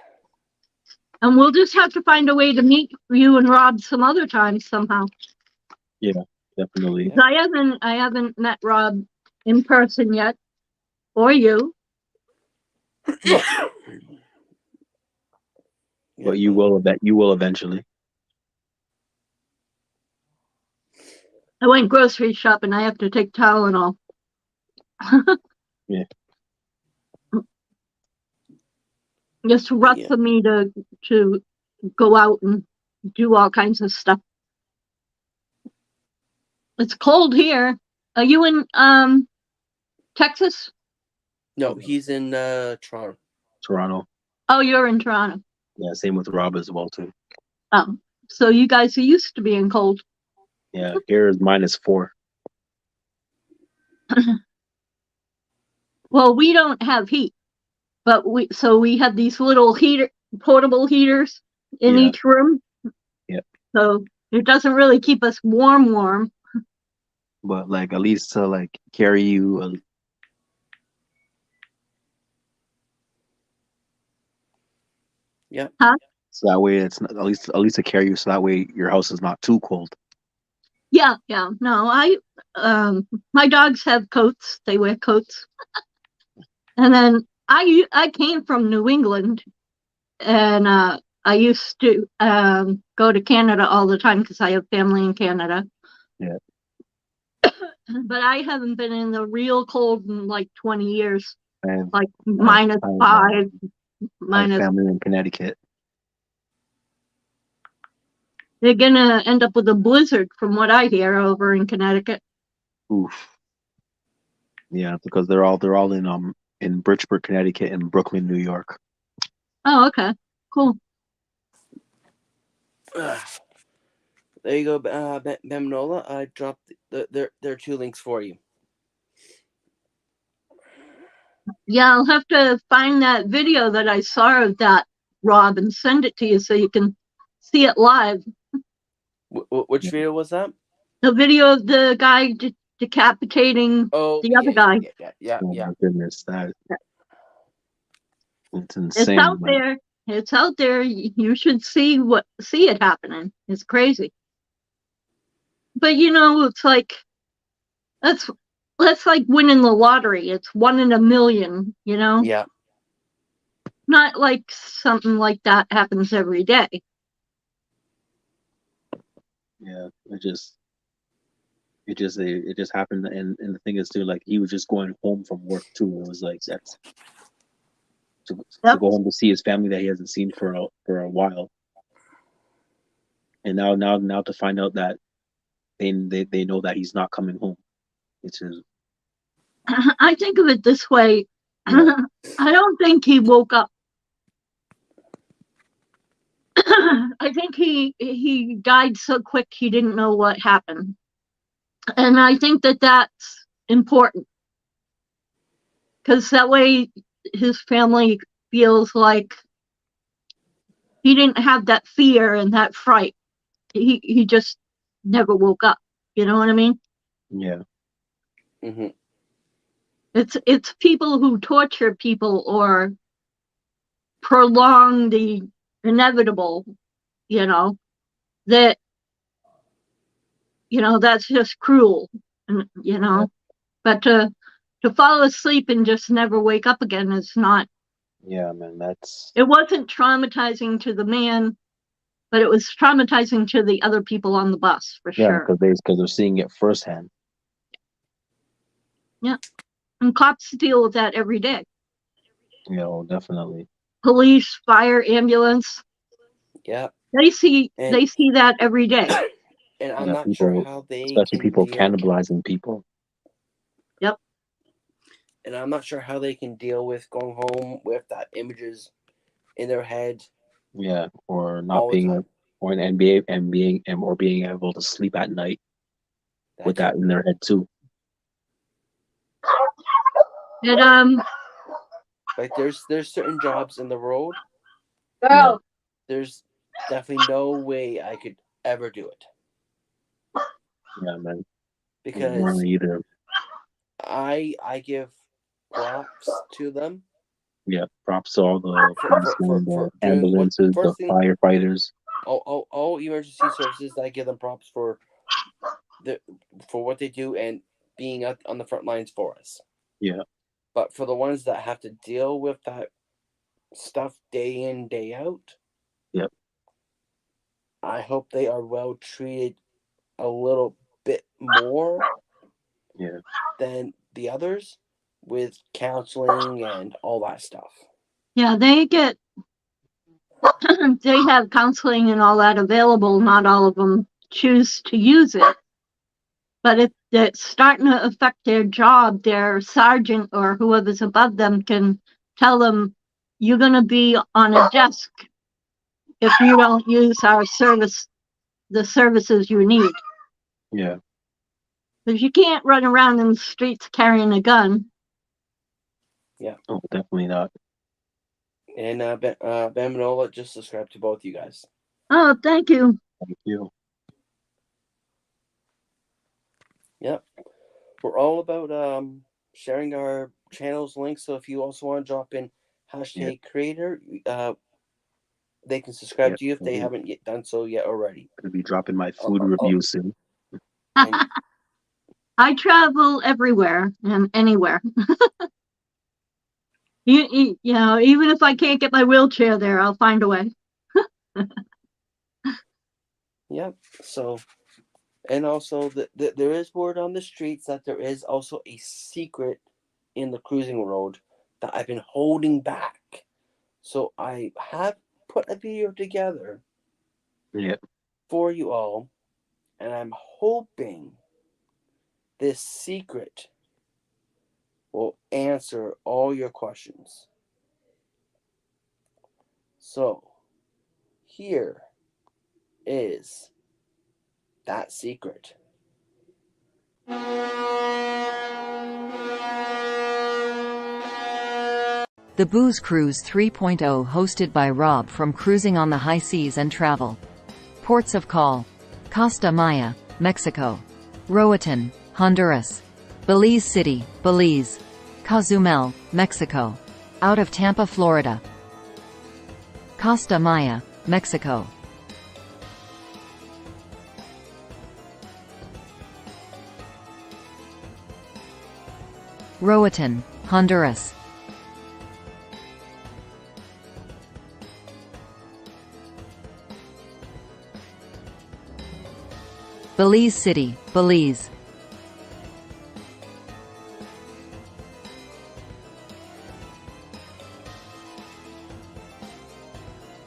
and we'll just have to find a way to meet you and Rob some other time somehow. Yeah, definitely. Yeah. I haven't met Rob in person yet, or you. But you will eventually. I went grocery shopping. I have to take Tylenol. Yeah. Just rough for me to go out and do all kinds of stuff. It's cold here. Are you in Texas? No, he's in Toronto. Toronto. Oh, you're in Toronto. Yeah, same with Rob as well too. Oh, so you guys are used to being cold. Yeah, here is -4. Well, we don't have heat, but we have these little portable heaters in each room. Yeah. So it doesn't really keep us warm. But like at least to like carry you. Yeah. Huh? So that way it's not, at least to carry you. So that way your house is not too cold. Yeah. No, my dogs have coats. They wear coats. And then I came from New England, and I used to go to Canada all the time because I have family in Canada. Yeah. But I haven't been in the real cold in like 20 years. Like -5, I have minus. family in Connecticut. They're gonna end up with a blizzard, from what I hear, over in Connecticut. Oof. Yeah, because they're all in Bridgeport, Connecticut, and Brooklyn, New York. Oh, okay, cool. There you go, Bemnola. I dropped their 2 links for you. Yeah, I'll have to find that video that I saw of that, Rob, and send it to you so you can see it live. Which video was that? The video of the guy decapitating Oh, the other guy. yeah. Oh my goodness, it's It's insane. out Man. there. It's out there. You should see it happening. It's crazy. But it's like that's like winning the lottery. It's 1 in a million. Yeah. Not like something like that happens every day. Yeah, it just happened, and the thing is too, like he was just going home from work too. It was like that's to Yep. go home to see his family that he hasn't seen for a while, and now to find out that they know that he's not coming home. It's just I think of it this way. Yeah. I don't think he woke up. I think he died so quick he didn't know what happened. And I think that that's important. Because that way his family feels like he didn't have that fear and that fright. He just never woke up. You know what I mean? Yeah. Mm-hmm. It's people who torture people or prolong the inevitable, that that's just cruel, and but to fall asleep and just never wake up again is not. Yeah, man, It wasn't traumatizing to the man, but it was traumatizing to the other people on the bus for sure. because they're seeing it firsthand. Yeah, and cops deal with that every day. Definitely. Police, fire, ambulance. Yeah. They see that every day. And I'm Yeah, not people, sure how they especially can people deal. cannibalizing people. Yep. And I'm not sure how they can deal with going home with that images in their head. Yeah, or not all the being time. or being able to sleep at night with that in their head too. And like there's certain jobs in the road. Girl. There's definitely no way I could ever do it. Yeah, man. Because either. I give props to them. Yeah, props to all the policemen, the ambulances, the firefighters. All emergency services. I give them props for what they do and being on the front lines for us. Yeah. But for the ones that have to deal with that stuff day in, day out. Yep. I hope they are well treated a little bit more. Yeah. Than the others with counseling and all that stuff. Yeah, they have counseling and all that available. Not all of them choose to use it. But if it's starting to affect their job, their sergeant or whoever's above them can tell them, you're going to be on a desk if you don't use the services you need. Yeah. Because you can't run around in the streets carrying a gun. Yeah. Oh, definitely not. And Ben Manola just subscribed to both you guys. Oh, thank you. Thank you. Yep. We're all about sharing our channels links. So if you also want to drop in hashtag creator, they can subscribe to you if they haven't yet done so yet already. Gonna be dropping my food review soon. I travel everywhere and anywhere. You know, even if I can't get my wheelchair there, I'll find a way. Yep. So, and also there is word on the streets that there is also a secret in the cruising world that I've been holding back. So I have put a video together for you all, and I'm hoping this secret will answer all your questions. So, here is that secret. The Booze Cruise 3.0, hosted by Rob from Cruising on the High Seas and Travel. Ports of call: Costa Maya, Mexico; Roatan, Honduras. Belize City, Belize. Cozumel, Mexico. Out of Tampa, Florida. Costa Maya, Mexico. Roatan, Honduras. Belize City, Belize.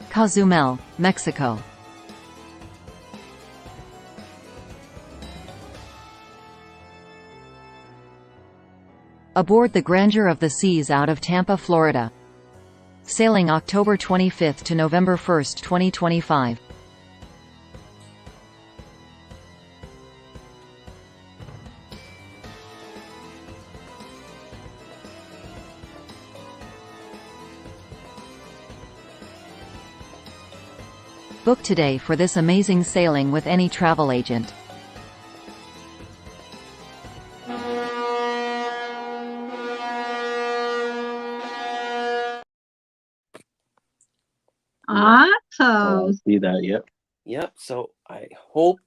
Cozumel, Mexico. Aboard the Grandeur of the Seas out of Tampa, Florida. Sailing October 25 to November 1, 2025. Book today for this amazing sailing with any travel agent. Oh, I Awesome. see that. Yep. Yep. So I hope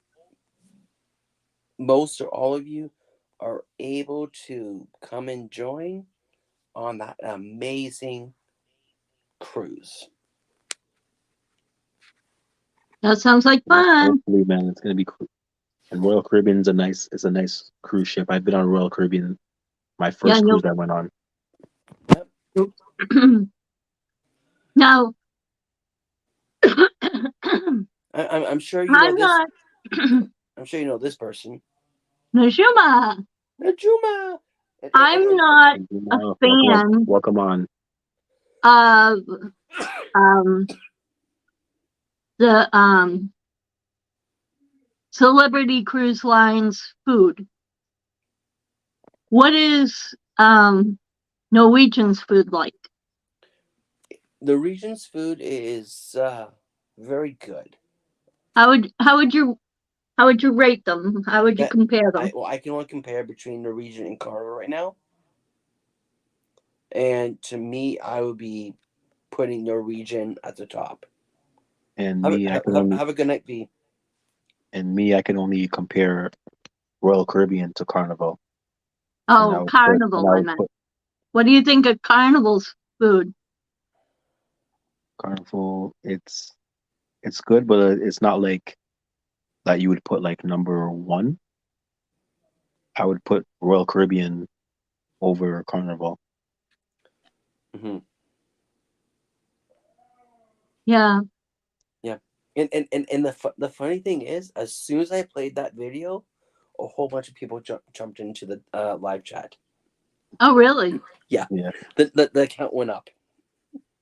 most or all of you are able to come and join on that amazing cruise. That sounds like fun. Hopefully, man, it's gonna be cool. And Royal Caribbean's a nice cruise ship. I've been on Royal Caribbean, my first cruise I went on. Now, I'm sure you know I'm this. not. I'm sure you know this person. Najuma, Najuma. I'm not a Welcome, fan welcome on. of the Celebrity Cruise Line's food. What is Norwegian's food like? The region's food is very good. How would you rate them? How would you compare them? I can only compare between Norwegian and Carnival right now. And to me, I would be putting Norwegian at the top. And have, me, have, have a good night, B. And me, I can only compare Royal Caribbean to Carnival. Oh, Carnival, I meant. What do you think of Carnival's food? Carnival, it's good, but it's not like that you would put like number one. I would put Royal Caribbean over Carnival. Mm-hmm. Yeah. Yeah. And the funny thing is, as soon as I played that video, a whole bunch of people jumped into the live chat. Oh, really? Yeah. The account went up.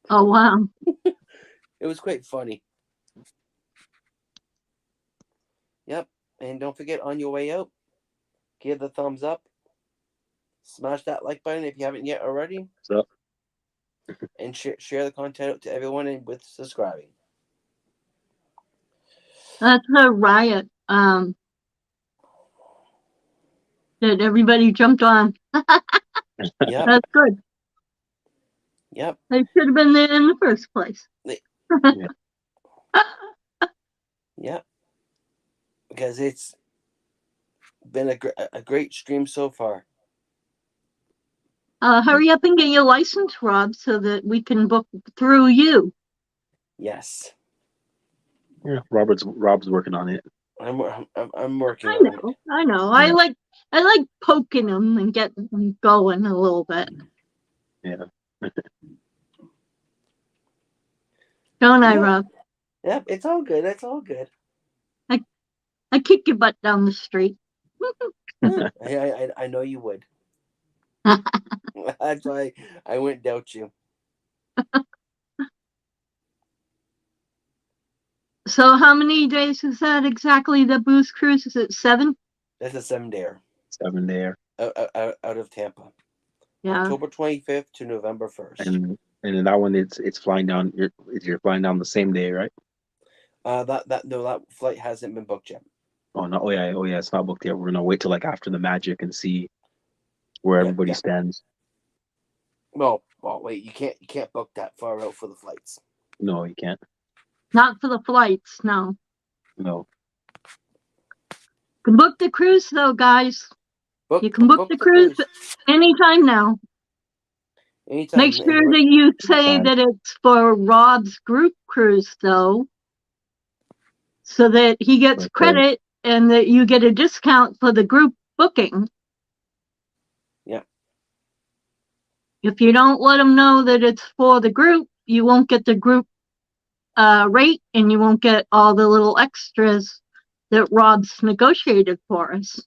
Oh, wow. It was quite funny. Yep. And don't forget, on your way out, give the thumbs up. Smash that like button if you haven't yet already. So. And share the content out to everyone and with subscribing. That's a riot. That everybody jumped on. Yep. That's good. Yep. They should have been there in the first place. Yep. Because it's been a great stream so far. Hurry up and get your license, Rob, so that we can book through you. Yes. Yeah, Rob's working on it. I'm working on it. I know. Yeah. I like poking them and getting them going a little bit. Yeah. Don't I, Rob? Yep, it's all good. It's all good. I kick your butt down the street. I know you would. That's why I wouldn't doubt you. So how many days is that exactly, the booze cruise? Is it 7? That's a 7-dayer. 7-dayer. Out of Tampa. Yeah. October 25th to November 1st. And in that one, it's flying down. You're flying down the same day, right? That flight hasn't been booked yet. Oh no! Oh yeah! It's not booked yet. We're gonna wait till like after the Magic and see where Yep, everybody yep. stands. Well, wait. You can't book that far out for the flights. No, you can't. Not for the flights, no. No. You can book the cruise though, guys. You can book the cruise anytime now. Anytime. Make sure that you say that it's for Rob's group cruise though, so that he gets Okay. credit and that you get a discount for the group booking. Yeah. If you don't let them know that it's for the group, you won't get the group rate and you won't get all the little extras that Rob's negotiated for us.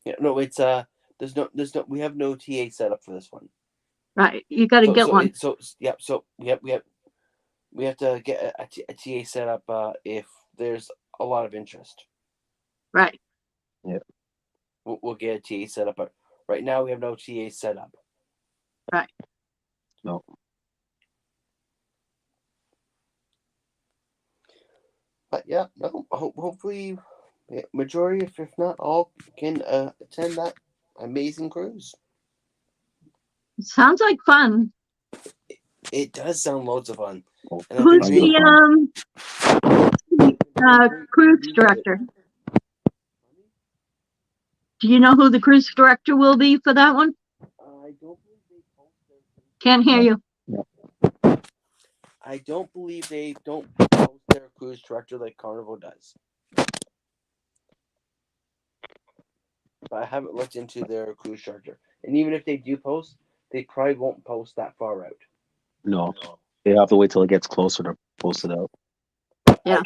Yeah, no, it's there's no we have no TA set up for this one. Right, you got to get one. We have to get a TA set up if there's a lot of interest. Right. Yeah. We'll get a TA set up, but right now we have no TA set up. Right. No. But yeah, no. Hopefully, majority, if not all, can attend that amazing cruise. Sounds like fun. It does sound loads of fun. And Who's the cruise director? Do you know who the cruise director will be for that one? I don't believe they post their. Can't hear you. I don't believe they don't post their cruise director like Carnival does. But I haven't looked into their cruise director. And even if they do post, they probably won't post that far out. No. They have to wait till it gets closer to post it out. Yeah.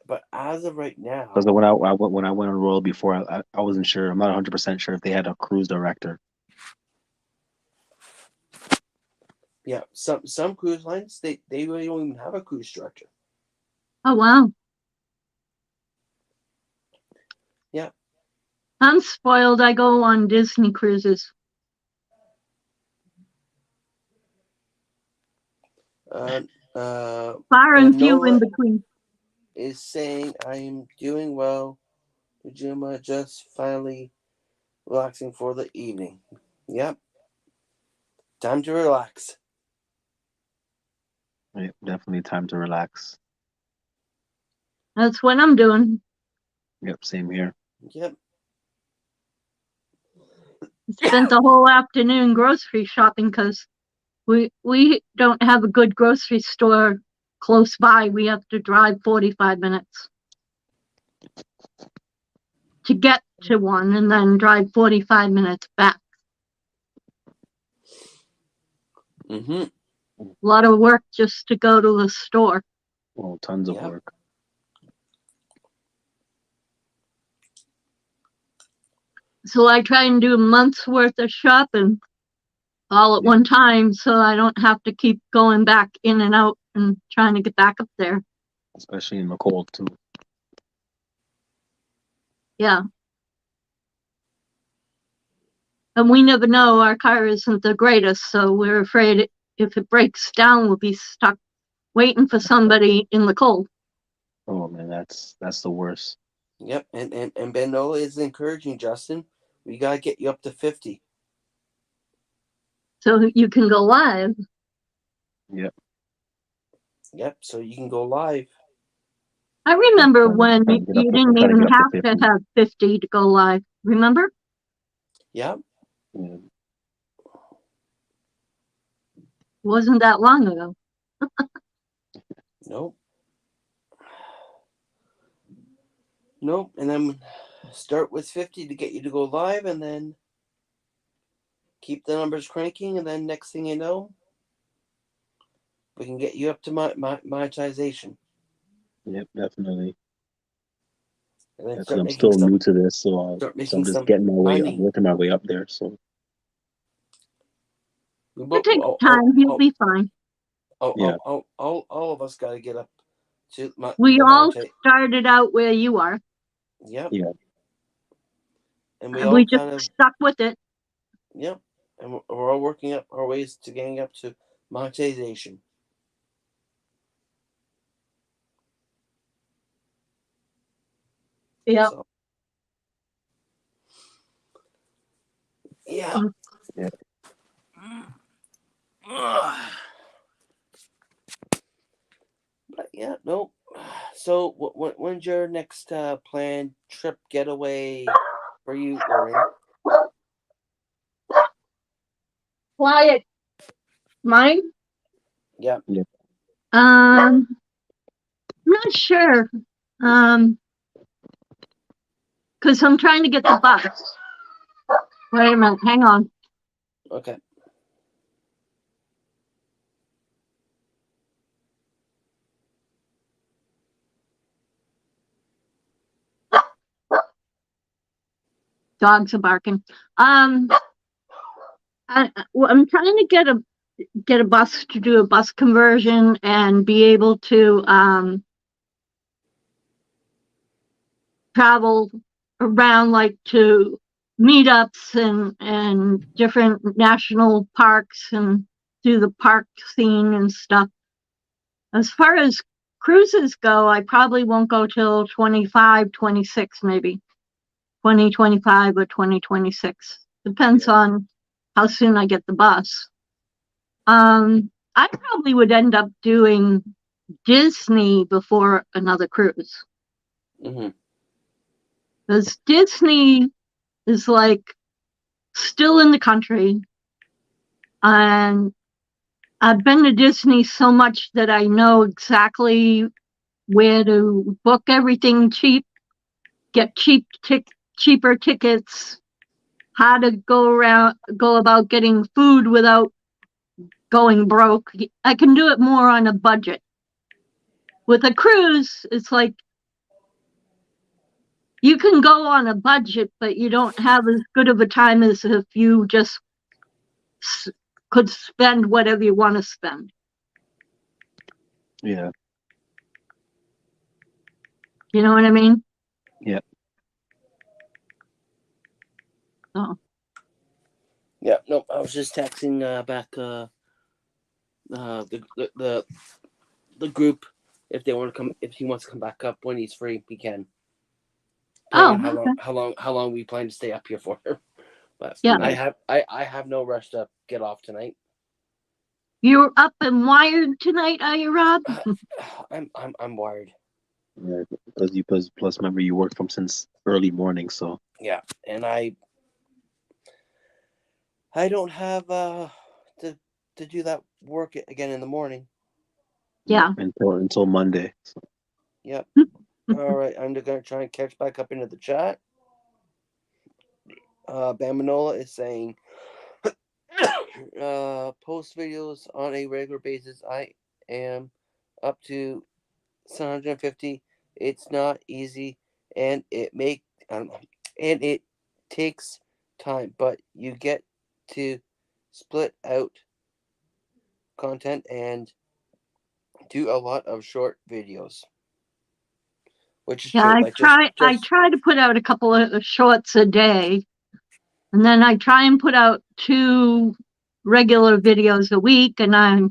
But as of right now, because when I went on Royal before, I wasn't sure. I'm not 100% sure if they had a cruise director. Yeah, some cruise lines they really don't even have a cruise director. Oh wow. Yeah. I'm spoiled. I go on Disney cruises. Far and few in between. Is saying I am doing well. Juma just finally relaxing for the evening. Yep. Time to relax. Right, definitely time to relax. That's what I'm doing. Yep, same here. Yep. Spent the whole afternoon grocery shopping because we don't have a good grocery store close by. We have to drive 45 minutes to get to one and then drive 45 minutes back. Mm-hmm. A lot of work just to go to the store. Well, tons of work. So I try and do a month's worth of shopping all at one time so I don't have to keep going back in and out and trying to get back up there. Especially in the cold, too. Yeah. And we never know. Our car isn't the greatest, so we're afraid if it breaks down, we'll be stuck waiting for somebody in the cold. Oh, man, that's the worst. Yep, and Benola is encouraging Justin. We gotta get you up to 50. So you can go live. Yep. Yep, so you can go live. I remember when you didn't even have to have 50 to go live. Remember? Yep. Yeah. Wasn't that long ago. Nope. Nope, and then start with 50 to get you to go live, and then keep the numbers cranking, and then next thing you know, we can get you up to monetization. Yep, definitely. And then I'm still new to this, so I'm just getting my way. I'm working my way up there. So it takes time. You'll be fine. All of us got to get up to. We all started out where you are. Yep. Yeah. And we just stuck with it. Yep. And we're all working up our ways to getting up to monetization. Yeah. So, Yeah. Yeah. But yeah, no. So, when's your next planned trip getaway for you, Lorraine? Quiet. Mine? Yeah. I'm not sure. Because I'm trying to get the bus. Wait a minute, hang on. Okay. Dogs are barking. I'm trying to get a bus to do a bus conversion and be able to travel around, like to meetups and different national parks and do the park scene and stuff. As far as cruises go, I probably won't go till 25, 26 maybe. 2025 or 2026. Depends on how soon I get the bus. I probably would end up doing Disney before another cruise. Mm-hmm. Because Disney is like still in the country. And I've been to Disney so much that I know exactly where to book everything cheap, get cheaper tickets, how to go about getting food without going broke. I can do it more on a budget. With a cruise, it's like you can go on a budget, but you don't have as good of a time as if you just could spend whatever you want to spend. Yeah. You know what I mean? Yeah. Oh. Yeah. Nope. I was just texting back the group if they want to come, if he wants to come back up when he's free, he can. Oh, How long we plan to stay up here for. But yeah. I have no rush to get off tonight. You're up and wired tonight, are you, Rob? I'm wired. Yeah, because plus remember you worked from since early morning, so yeah, and I don't have to do that work again in the morning. Yeah. Until Monday. So. Yep. All right, I'm gonna try and catch back up into the chat. Bamanola is saying, post videos on a regular basis. I am up to 750. It's not easy, and it takes time, but you get to split out content and do a lot of short videos, which is true. I try to put out a couple of shorts a day, and then I try and put out 2 regular videos a week. And I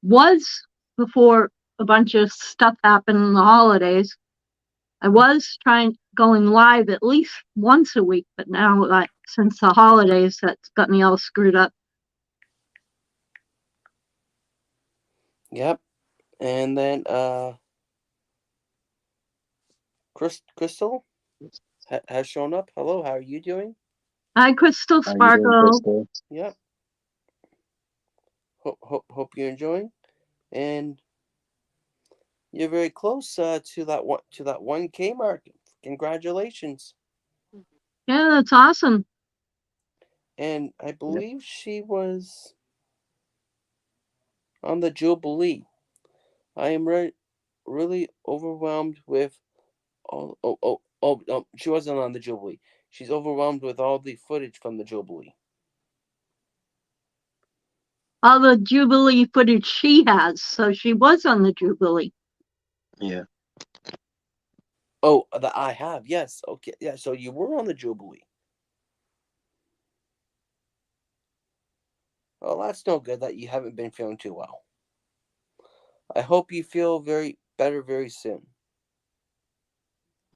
was, before a bunch of stuff happened in the holidays, I was going live at least once a week, but now, like, since the holidays, that's got me all screwed up. Yep. And then Crystal has shown up. Hello, how are you doing? Hi, Crystal Sparkle. Yep. Hope you're enjoying, and you're very close to that 1K mark. Congratulations. Yeah, that's awesome. And I believe she was on the Jubilee. I am really overwhelmed with she wasn't on the Jubilee. She's overwhelmed with all the footage from the Jubilee. All the Jubilee footage she has, so she was on the Jubilee. Yeah. Oh, that I have, yes. Okay, yeah, so you were on the Jubilee. Well, that's no good that you haven't been feeling too well. I hope you feel very better very soon.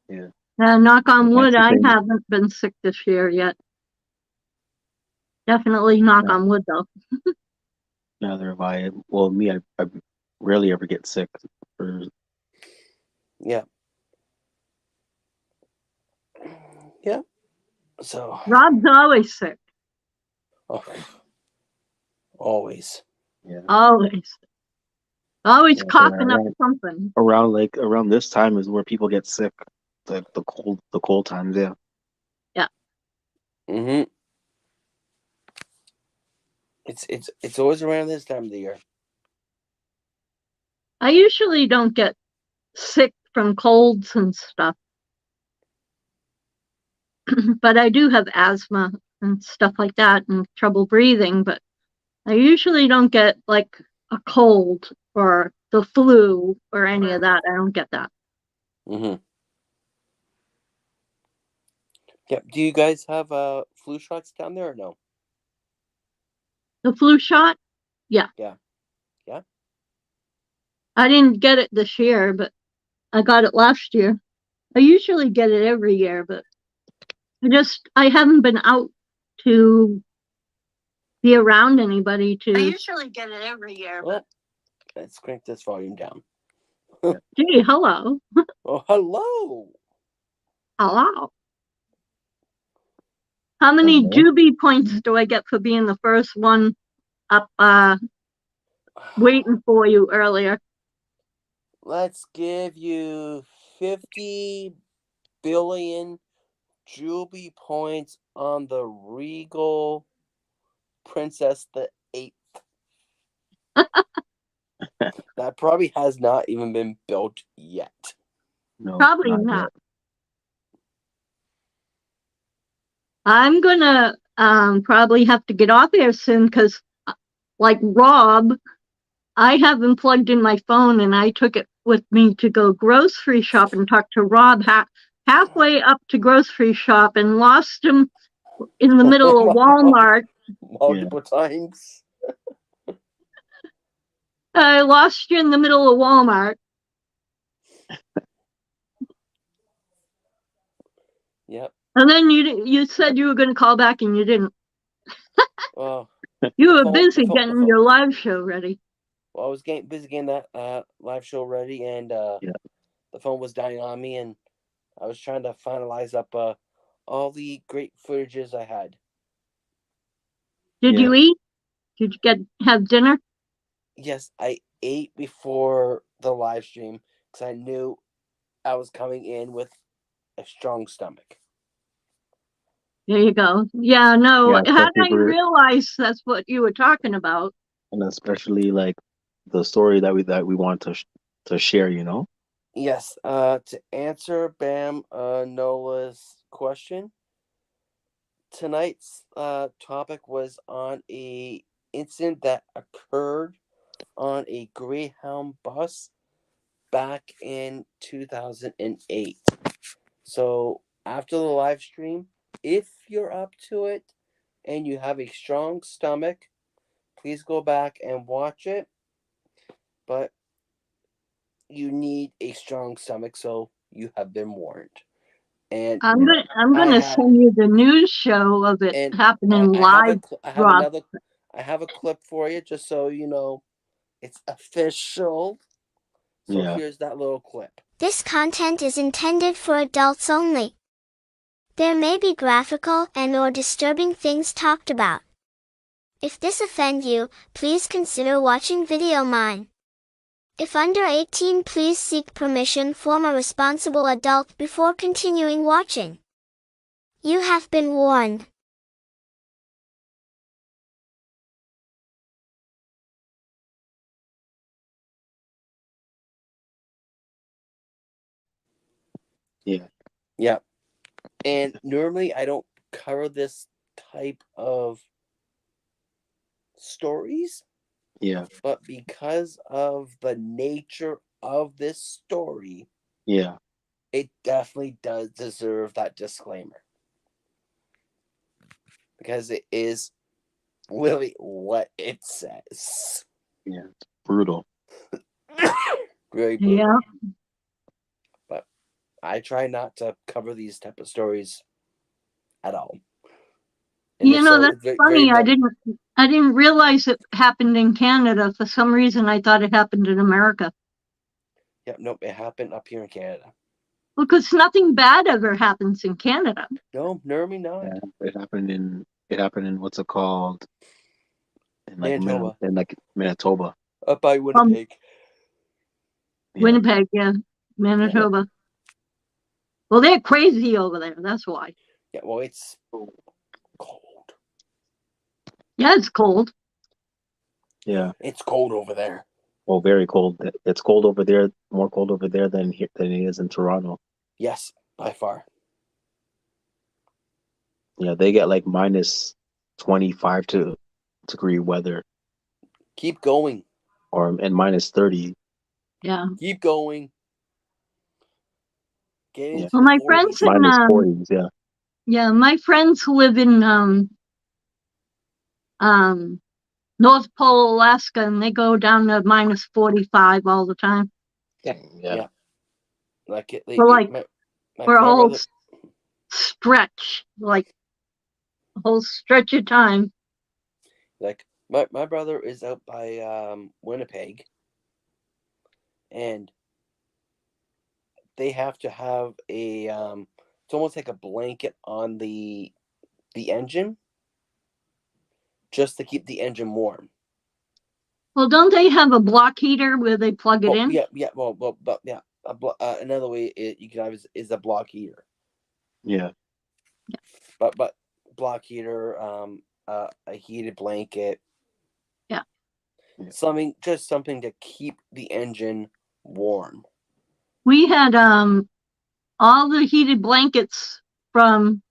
Yeah. Knock on wood, I haven't been sick this year yet. Definitely knock on wood, though. Neither have I. Well, me, I rarely ever get sick. Or, Yeah. Yeah. So. Rob's always sick. Oh, always. yeah. Always Yeah, but coughing up something. around this time is where people get sick. The cold times, yeah. Yeah. Mm-hmm. It's always around this time of the year. I usually don't get sick from colds and stuff, but I do have asthma and stuff like that and trouble breathing, but I usually don't get like a cold or the flu or any of that. I don't get that. Mm-hmm. Yeah. Do you guys have flu shots down there or no? The flu shot? Yeah. Yeah. Yeah. I didn't get it this year, but I got it last year. I usually get it every year, but I haven't been out to be around anybody to. I usually get it every year. Well, let's crank this volume down. Gee, hello. Oh, hello. Hello. How many Juby points do I get for being the first one up waiting for you earlier? Let's give you 50 billion Juby points on the Regal Princess the 8th. That probably has not even been built yet. No, Probably not. Yet. I'm gonna probably have to get off here soon because, like Rob, I haven't plugged in my phone and I took it with me to go grocery shop and talk to Rob halfway up to grocery shop and lost him in the middle of Walmart. Multiple times. I lost you in the middle of Walmart. Yep. And then you said you were going to call back and you didn't. Well, you were busy getting your live show ready. Well, I was busy getting that live show ready, and the phone was dying on me, and I was trying to finalize up all the great footages I had. Did you eat? Did you have dinner? Yes, I ate before the live stream because I knew I was coming in with a strong stomach. There you go. Yeah, no, had I realized that's what you were talking about. And especially like the story that we want to share, you know? Yes, to answer Bam Nola's question, tonight's topic was on a incident that occurred on a Greyhound bus back in 2008. So after the live stream, if you're up to it and you have a strong stomach, please go back and watch it. But you need a strong stomach, so you have been warned. And I'm gonna send you the news show of it happening live. I have a clip for you just so you know it's official. So here's that little clip. This content is intended for adults only. There may be graphical and/or disturbing things talked about. If this offends you, please consider watching video mine. If under 18, please seek permission from a responsible adult before continuing watching. You have been warned. Yeah. Yeah. And normally I don't cover this type of stories. Yeah. But because of the nature of this story, it definitely does deserve that disclaimer. Because it is literally what it says. Yeah, it's brutal. Very brutal. Yeah. But I try not to cover these type of stories at all. And if so, That's it's very, very funny. low. I didn't realize it happened in Canada. For some reason, I thought it happened in America. Yep, nope, it happened up here in Canada. Because nothing bad ever happens in Canada. No, normally not. Yeah, it happened in what's it called? In like Manitoba. Manitoba. Up by Winnipeg. Yeah. Winnipeg, yeah. Manitoba. Well, they're crazy over there. That's why. Yeah, well, it's cold. Yeah, it's cold. Yeah. It's cold over there. Well, very cold. It's cold over there, more cold over there than here than it is in Toronto. Yes, by far. Yeah, they get like minus 25 degree weather, Keep going. and minus 30. Yeah. Keep going. Get Yeah. into Well, the my 40s. friends in Minus 40s. Yeah. yeah, my friends who live in North Pole, Alaska, and they go down to minus 45 all the time. Yeah. Like it, For like my for a whole brother, stretch, like a whole stretch of time. like my brother is out by Winnipeg, and they have to have a it's almost like a blanket on the engine just to keep the engine warm. Well, don't they have a block heater where they plug it in? Yeah. But yeah. Another way you can have is a block heater. Yeah. But block heater, a heated blanket. Yeah. Something to keep the engine warm. We had all the heated blankets from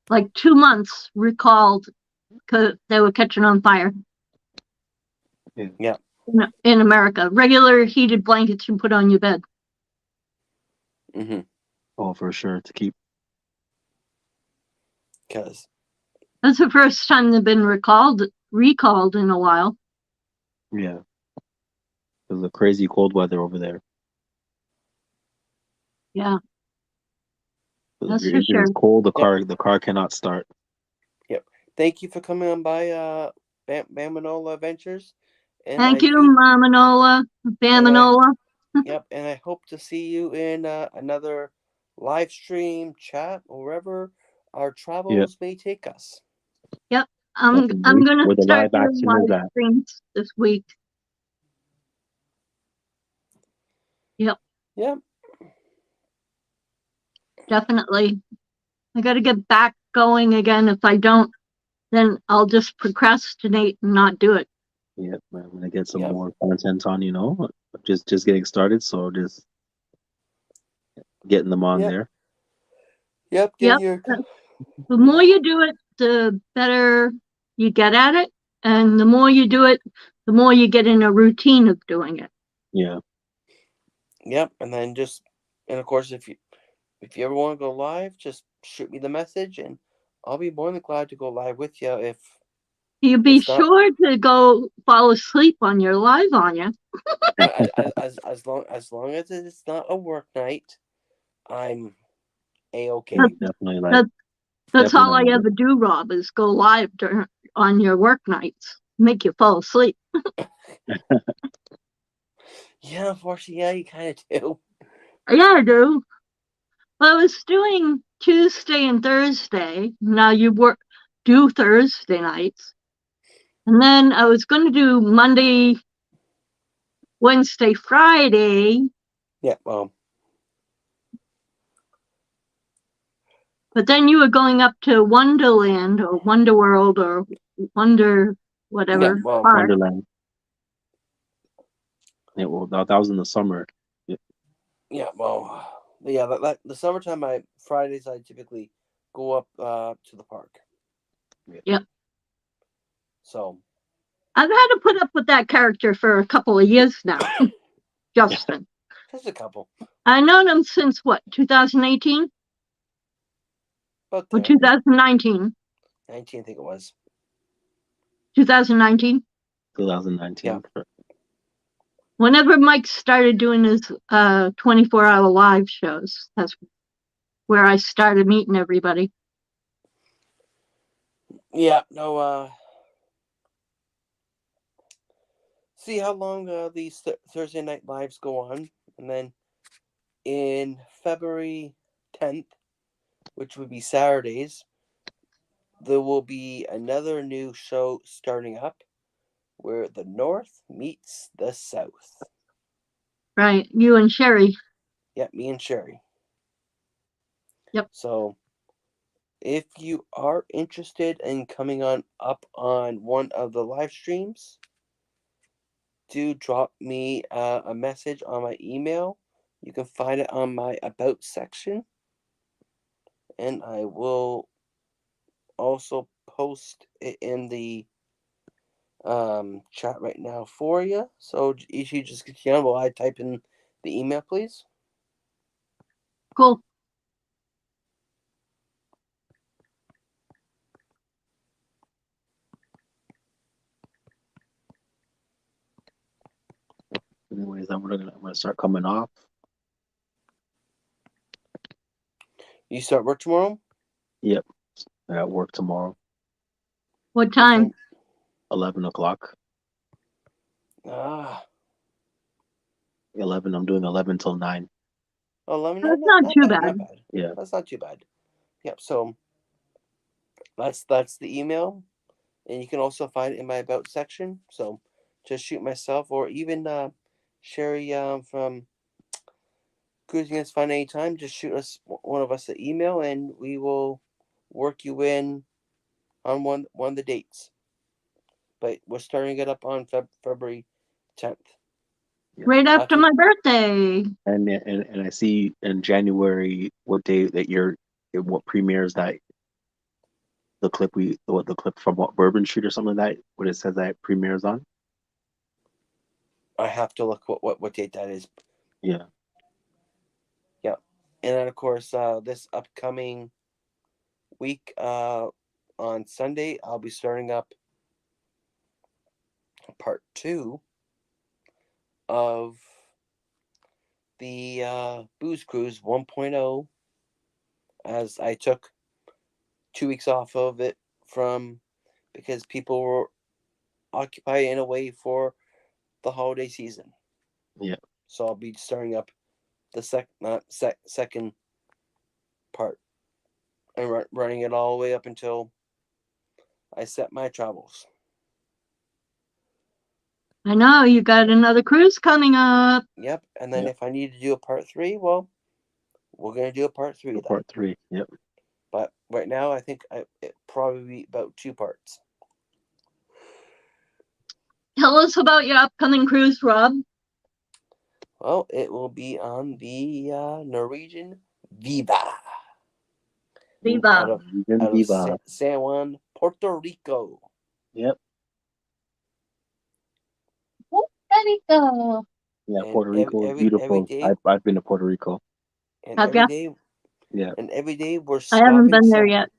like 2 months recalled because they were catching on fire. Yeah. In America, regular heated blankets you put on your bed. Mm-hmm. Oh, for sure, to keep. Because that's the first time they've been recalled in a while. Yeah. There's a crazy cold weather over there. Yeah. That's If for sure. it's cold, the car cannot start. Yep. Thank you for coming on by Bamanola Adventures. And thank you, Mamanola, Bamanola. Yep, and I hope to see you in another live stream, chat, or wherever our travels may take us. Yep, I'm gonna start doing live streams this week. Yep. Yep. Definitely. I got to get back going again. If I don't, then I'll just procrastinate and not do it. Yep, I'm gonna get some more content on. Just getting started, so just getting them on there. Yep. The more you do it, the better you get at it, and the more you do it, the more you get in a routine of doing it. Yeah. Yep, and then and of course, if you ever want to go live, just shoot me the message, and I'll be more than glad to go live with you. If you be sure to go fall asleep on your live, Anya. as long as it's not a work night, I'm A-okay. That's all I ever do, Rob, is go live on your work nights. Make you fall asleep. Yeah, unfortunately, you kind of do. Yeah, I do. Well, I was doing Tuesday and Thursday. Now you do Thursday nights. And then I was going to do Monday, Wednesday, Friday. Yeah, well. But then you were going up to Wonderland or Wonder World or Wonder whatever. Yeah, well, Wonderland. Yeah, well, that was in the summer. Yeah, well, yeah, the summertime, Fridays, I typically go up to the park. Yep. So. I've had to put up with that character for a couple of years now. Justin. Just a couple. I've known him since what, 2018? Or 2019? 19, I think it was. 2019? 2019. Yeah. Whenever Mike started doing his 24-hour live shows, that's where I started meeting everybody. Yeah, no, see how long these Thursday night lives go on, and then in February 10th, which would be Saturdays, there will be another new show starting up where the North meets the South. Right, you and Sherry. Yeah, me and Sherry. Yep. So if you are interested in coming on up on one of the live streams, do drop me a message on my email. You can find it on my About section. And I will also post it in the chat right now for you. So if you just get on while I type in the email, please. Cool. Anyways, I'm gonna start coming off. You start work tomorrow? Yep, I got work tomorrow. What time? 11 o'clock. 11. I'm doing 11 till 9. 11? That's not too bad. Not bad. Yeah. That's not too bad. Yep, so that's the email. And you can also find it in my About section. So just shoot myself or even Sherry from Cruising is Fun Anytime. Just shoot us, one of us, an email, and we will work you in on one of the dates. But we're starting it up on February 10th. Right after my birthday. And I see in January what day that what premieres that the clip from what Bourbon Street or something like that, what it says that premieres on. I have to look what date that is. Yeah. Yep. And then of course this upcoming week on Sunday I'll be starting up part 2 of the Booze Cruise 1.0, as I took 2 weeks off of it because people were occupied and away for the holiday season. Yeah. So I'll be starting up the second part and running it all the way up until I set my travels. I know, you got another cruise coming up. Yep. And then if I need to do a part 3, well, we're going to do a part 3 then. Part 3, yep. But right now, I think it probably be about 2 parts. Tell us about your upcoming cruise, Rob. Well, it will be on the Norwegian Viva. Viva. Out of San Juan, Puerto Rico. Yep. Puerto Rico. Yeah, Puerto Rico is beautiful. I've been to Puerto Rico. And every day, yeah. And every day we're I stopping. haven't been there yet.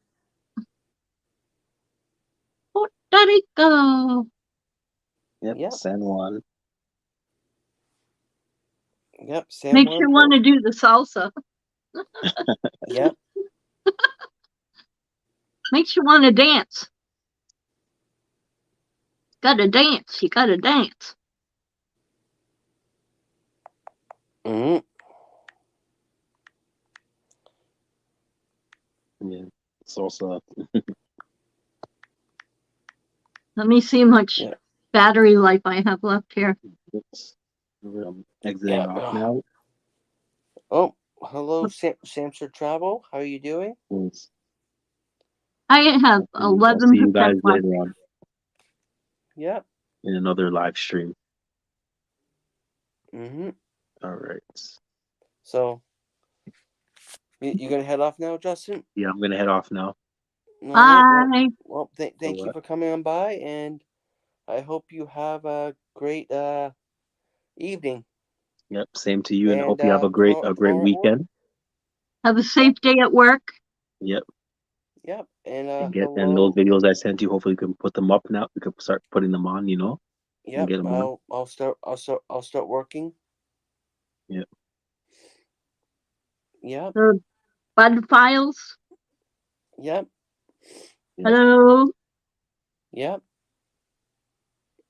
Puerto Rico. Yep. San Juan. Yep. San Makes Juan, you want to do the salsa. Yep. Makes you want to dance. Gotta dance. You gotta dance. Mm-hmm. Yeah. Salsa. Let me see how much battery life I have left here. I'm exiting off now. Oh, hello, Samster Travel. How are you doing? Thanks. I have 11%. I'll see you guys later on. Yep. In another live stream. Mm-hmm. All right. So, you gonna head off now, Justin? Yeah, I'm gonna head off now. Bye. Well, thank you for coming on by, and I hope you have a great evening. Yep, same to you, and hope you have a great weekend. Have a safe day at work. Yep. Yep, and those videos I sent you, hopefully you can put them up now. We can start putting them on, Yep, and get them on. I'll start working. Yep. Yep. The Bud Files. Yep. Hello. Yep.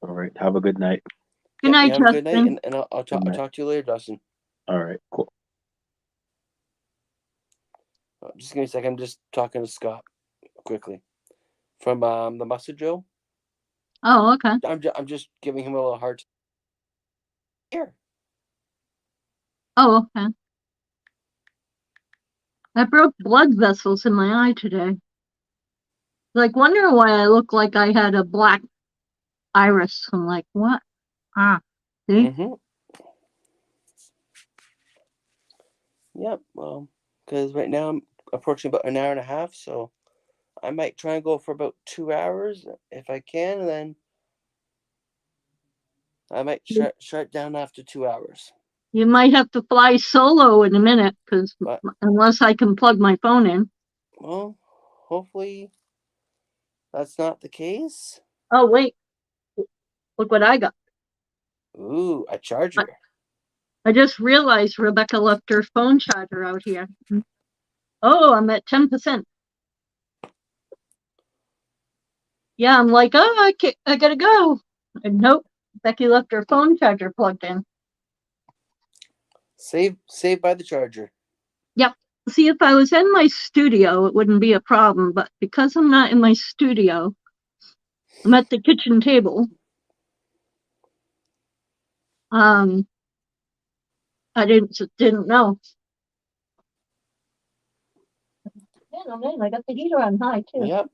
All right. Have a good night. Good Yep, you night, have a good night, Justin. and I'll Good night. talk to you later, Dustin. All right. Cool. Just give me a second. I'm just talking to Scott quickly from the Mustard Joe. Oh, okay. I'm just giving him a little hard time. Here. Oh, okay. I broke blood vessels in my eye today. Like, wondering why I look like I had a black iris. I'm like, what? Ah, see? Mm-hmm. Yep. Well, because right now I'm approaching about an hour and a half, so I might try and go for about 2 hours if I can, and then I might shut down after 2 hours. You might have to fly solo in a minute, because unless I can plug my phone in. Well, hopefully that's not the case. Oh, wait. Look what I got. Ooh, a charger. I just realized Rebecca left her phone charger out here. Oh, I'm at 10%. Yeah, I'm like, oh, I gotta go. And nope, Becky left her phone charger plugged in. Saved by the charger. Yep. See, if I was in my studio, it wouldn't be a problem. But because I'm not in my studio, I'm at the kitchen table. I didn't know. Man, I got the heater on high too. Yep.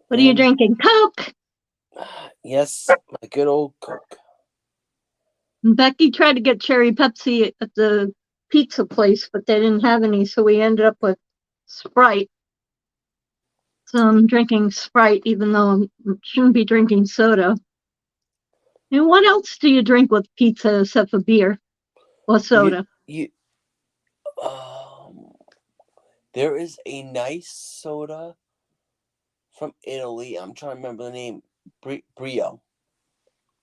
What are you drinking? Coke. Yes, my good old Coke. Becky tried to get cherry Pepsi at the pizza place, but they didn't have any, so we ended up with Sprite. So I'm drinking Sprite, even though I shouldn't be drinking soda. And what else do you drink with pizza except for beer or soda? There is a nice soda from Italy. I'm trying to remember the name. Brio.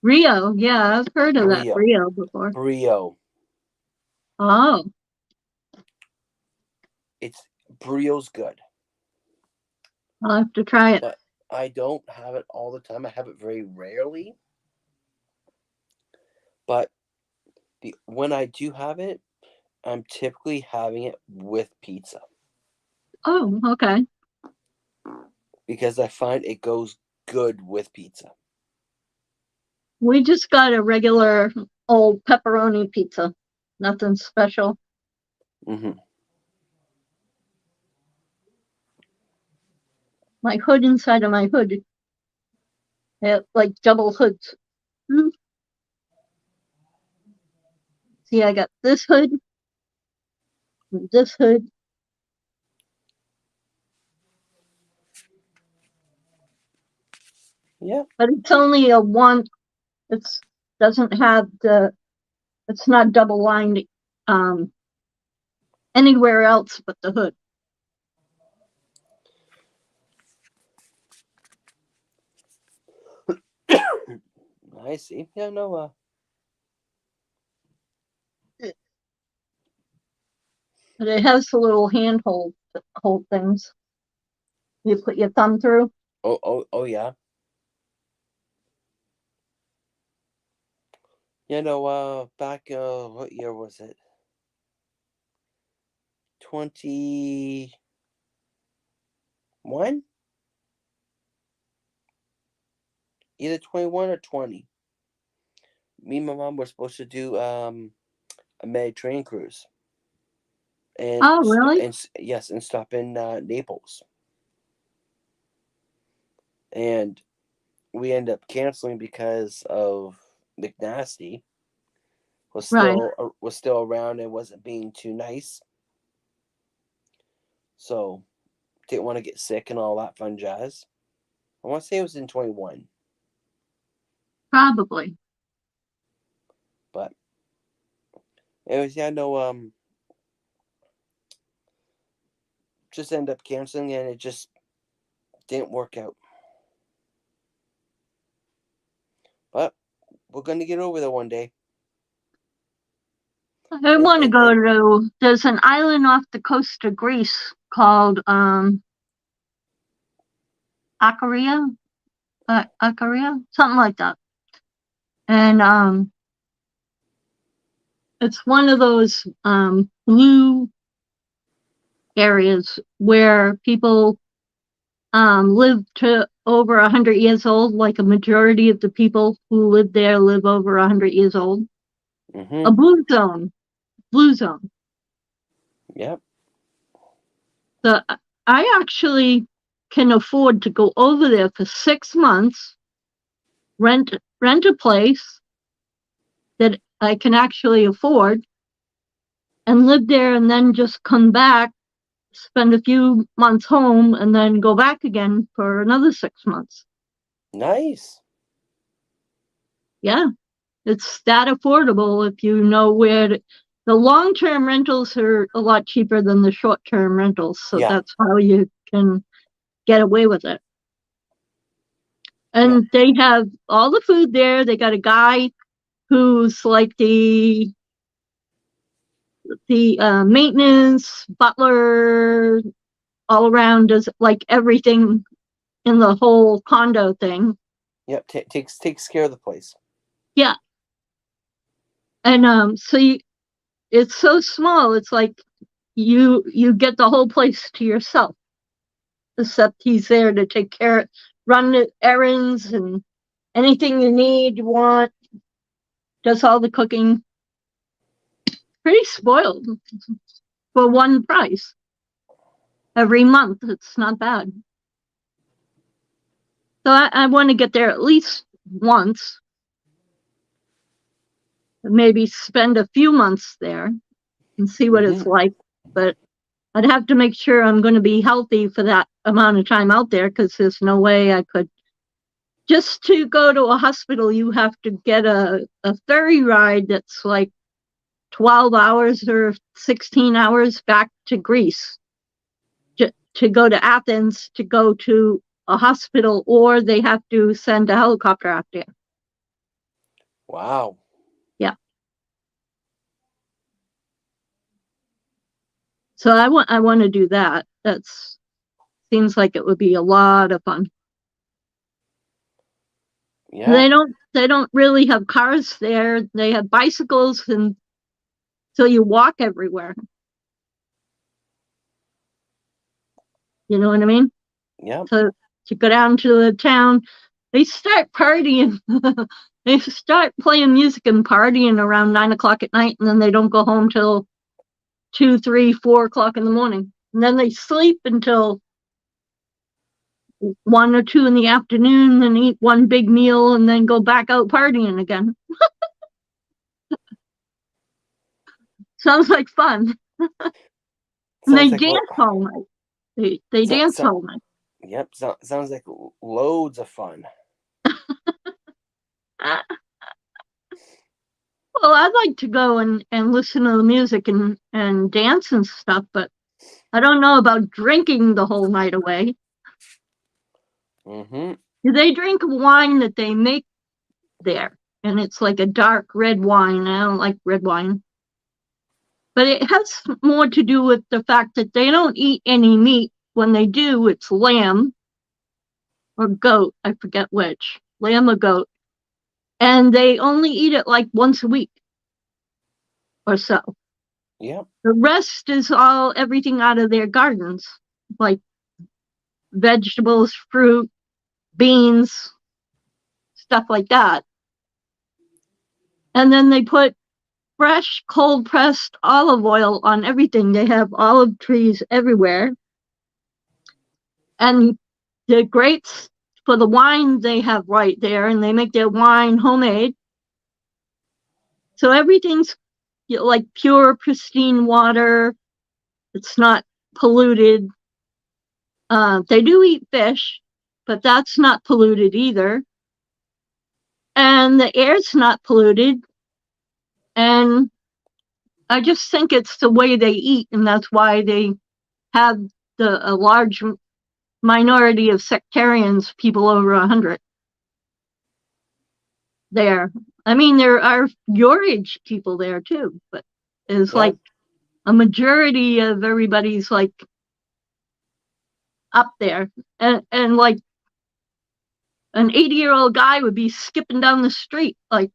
Rio, yeah, I've heard of that Rio before. Brio. Oh. Brio's good. I'll have to try it. But I don't have it all the time. I have it very rarely. But when I do have it, I'm typically having it with pizza. Oh, okay. Because I find it goes good with pizza. We just got a regular old pepperoni pizza. Nothing special. Mm-hmm. My hood inside of my hood. They have like double hoods. See, I got this hood, and this hood. Yeah. But it's only a one. It's doesn't have it's not double lined anywhere else but the hood. I see. Yeah, no. But it has the little handhold hold things. You put your thumb through. Oh yeah. Yeah, no. Back what year was it? 21? Either 21 or 20. Me and my mom were supposed to do a Mediterranean cruise. And oh, really? And stop in Naples. And we ended up canceling because of McNasty was still around and wasn't being too nice. So didn't want to get sick and all that fun jazz. I want to say it was in 21. Probably. But anyways, just end up canceling and it just didn't work out. But we're gonna get over there one day. I want to go to, there's an island off the coast of Greece called Acaria, something like that. And it's one of those blue areas where people live to over 100 years old. Like a majority of the people who live there live over 100 years old. Mm-hmm. A blue zone. Yep. So I actually can afford to go over there for 6 months, rent a place that I can actually afford, and live there, and then just come back, spend a few months home, and then go back again for another 6 months. Nice. Yeah, it's that affordable if you know where to. The long-term rentals are a lot cheaper than the short-term rentals, so Yeah. that's how you can get away with it. And they have all the food there. They got a guy who's like the maintenance butler, all around, does like everything in the whole condo thing. Yep. Takes care of the place. Yeah. And so it's so small. It's like you get the whole place to yourself, except he's there to take care, run the errands and anything you need, you want, does all the cooking. Pretty spoiled for one price. Every month, it's not bad. So I want to get there at least once. Maybe spend a few months there and see what it's like. But I'd have to make sure I'm going to be healthy for that amount of time out there, because there's no way I could. Just to go to a hospital, you have to get a ferry ride that's like 12 hours or 16 hours back to Greece to go to Athens to go to a hospital, or they have to send a helicopter out there. Wow. Yeah. So I want to do that. That's seems like it would be a lot of fun. Yeah. They don't really have cars there. They have bicycles, and so you walk everywhere. You know what I mean? Yeah. So to go down to the town, they start partying. They start playing music and partying around 9 o'clock at night, and then they don't go home till 2, 3, 4 o'clock in the morning. And then they sleep until 1 or 2 in the afternoon, then eat one big meal, and then go back out partying again. Sounds like fun. And they dance all night. They dance all night. Yep. Sounds like loads of fun. Well, I'd like to go and listen to the music and dance and stuff, but I don't know about drinking the whole night away. Mm-hmm. They drink wine that they make there, and it's like a dark red wine. I don't like red wine. But it has more to do with the fact that they don't eat any meat. When they do, it's lamb or goat. I forget which. Lamb or goat. And they only eat it like once a week or so. Yeah. The rest is everything out of their gardens, like vegetables, fruit, beans, stuff like that. And then they put fresh, cold pressed olive oil on everything. They have olive trees everywhere. And the grapes for the wine they have right there, and they make their wine homemade. So everything's like pure, pristine water. It's not polluted. They do eat fish, but that's not polluted either. And the air's not polluted. And I just think it's the way they eat, and that's why they have a large minority of sectarians, people over 100 there. I mean, there are your age people there too, but it's like a majority of everybody's like up there, and like an 80-year-old guy would be skipping down the street, like